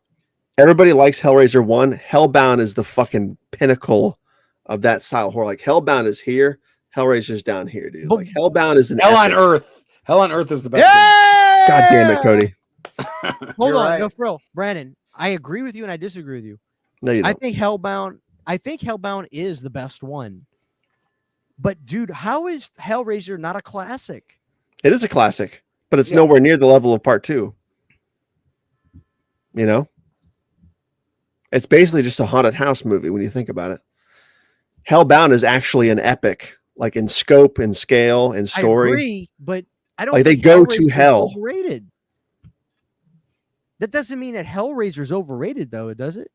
Everybody likes Hellraiser 1. Hellbound is the fucking pinnacle of that style horror. Like Hellbound is here, Hellraiser's down here, dude. But- Like Hellbound is an Hell on epic. Earth. Hell on Earth is the best. Yeah! God damn it, Cody. Hold You're on, right. no frill. Brandon, I agree with you and I disagree with you. No, you I don't. think Hellbound is the best one. But dude, how is Hellraiser not a classic? It is a classic, but it's Yeah. nowhere near the level of part 2. You know? It's basically just a haunted house movie when you think about it. Hellbound is actually an epic, like in scope and scale and story. I agree, but I don't Like, they think go to Hellraiser is hell. Overrated. That doesn't mean that Hellraiser is overrated, though, does it?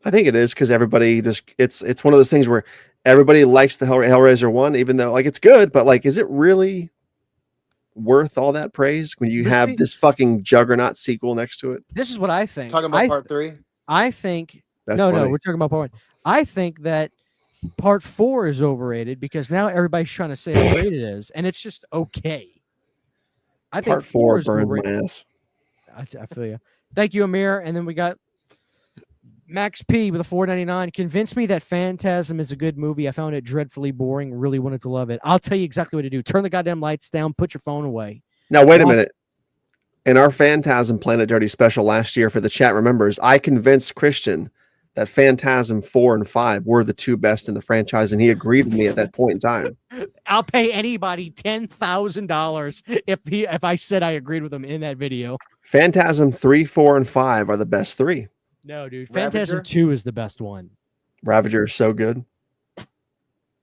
I think it is because everybody just it's one of those things where everybody likes the Hellraiser 1, even though like it's good, but like, is it really worth all that praise when you have this fucking juggernaut sequel next to it? This is what I think. Talking about part 3. I think That's no, funny. we're talking about part 1. I think that part 4 is overrated because now everybody's trying to say how great it is, and it's just okay. I think Part 4 is burns my overrated. ass. I feel you. Thank you, Amir. And then we got Max P with a $4.99. Convince me that Phantasm is a good movie. I found it dreadfully boring. Really wanted to love it. I'll tell you exactly what to do. Turn the goddamn lights down. Put your phone away. Now wait a Watch- minute. In our Phantasm Planet Dirty special last year, for the chat remembers, I convinced Christian that Phantasm 4 and 5 were the 2 best in the franchise, and he agreed with me at that point in time. I'll pay anybody $10,000 if I said I agreed with him in that video. Phantasm 3, 4, and 5 are the best 3. No, dude. Phantasm Ravager? 2 is the best one. Ravager is so good.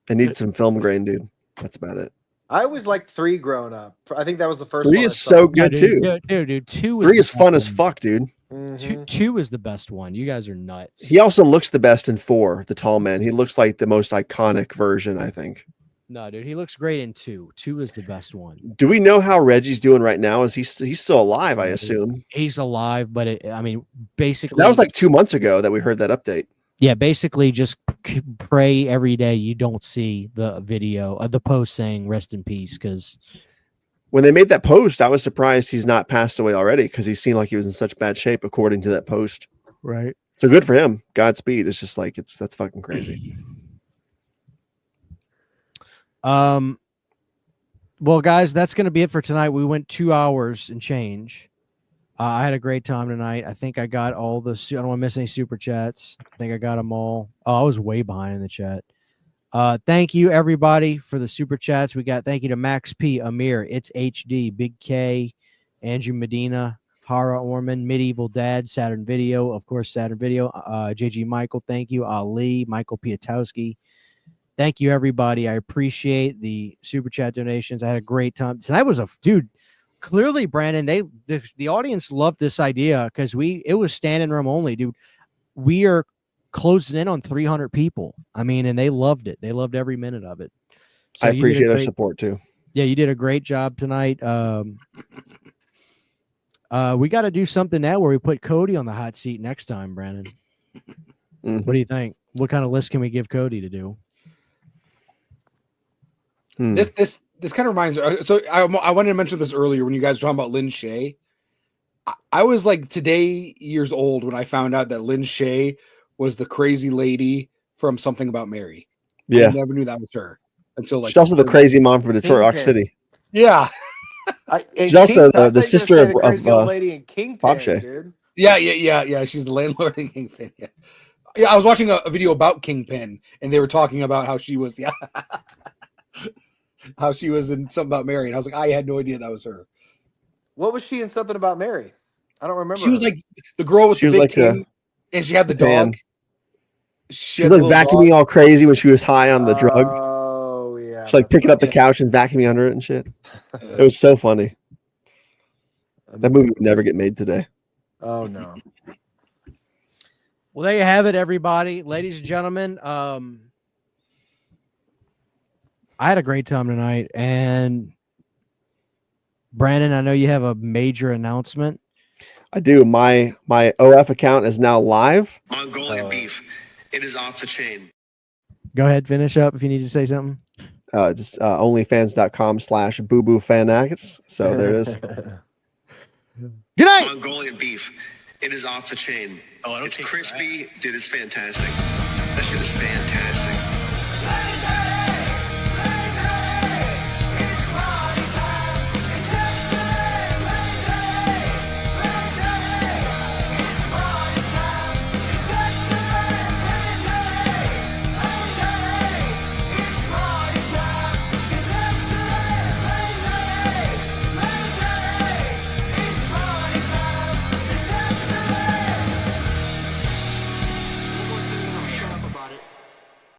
It needs some film grain, dude. That's about it. I always liked 3 growing up. I think that was the first 3 one I is saw. so good too. Dude, 2 is 3 the is fun best as one. fuck, dude. Mhm. Two is the best one. You guys are nuts. He also looks the best in 4, the tall man. He looks like the most iconic version, I think. No, dude, he looks great in 2. 2 is the best one. Do we know how Reggie's doing right now? Is he's still alive, I Yeah, dude. assume? He's alive, but basically That was like 2 months ago that we heard that update. yeah, basically just pray every day you don't see the video of the post saying rest in peace because When they made that post, I was surprised he's not passed away already because he seemed like he was in such bad shape according to that post. right. So good for him. Godspeed. It's just like that's fucking crazy. Well, guys, that's going to be it for tonight. We went 2 hours and change. I had a great time tonight. I think I got all the. I don't want to miss any super chats. I think I got them all. Oh, I was way behind in the chat. Thank you everybody for the super chats. Thank you to Max P, Amir, It's HD, Big K, Andrew Medina, Hara Orman, Medieval Dad, Saturn Video, of course, Saturn Video, JG Michael, thank you, Ali, Michael Piatowski. Thank you, everybody. I appreciate the super chat donations. I had a great time. Tonight was dude, clearly, Brandon, the audience loved this idea because it was standing room only, dude. We are closing in on 300 people. I mean, and they loved it. They loved every minute of it. So I appreciate their support too. Yeah, you did a great job tonight. We got to do something now where we put Cody on the hot seat next time, Brandon. Mhm. What do you think? What kind of list can we give Cody to do? This kind of reminds me. So I wanted to mention this earlier when you guys were talking about Lynn Shay. I was like years old when I found out that Lynn Shay was the crazy lady from Something About Mary. Yeah. I never knew that was her until like. She's also the crazy mom from Detroit Rock City. Yeah. She's also the sister of crazy old lady in Kingpin, Pop Shay. dude. Yeah. She's the landlord in Kingpin. Yeah. I was watching a video about Kingpin, and they were talking about how she was. Yeah. How she was in Something About Mary, and I was like, I had no idea that was her. What was she in Something About Mary? I don't remember. She was like the girl with the big tin, and she had the dog. She was like vacuuming all crazy when she was high on the drug. Oh yeah. She's like picking up the couch and vacuuming under it and shit. It was so funny. That movie would never get made today. Oh no. Well, there you have it, everybody, ladies and gentlemen. I had a great time tonight, and Brandon, I know you have a major announcement. I do. My OF account is now live. Mongolian beef. It is off the chain. Go ahead, finish up if you need to say something. Just onlyfans.com/booboofanatics. So there it is. Good night. Mongolian beef. It is off the chain. Oh, it's crispy. Dude, it's fantastic. That shit is fantastic.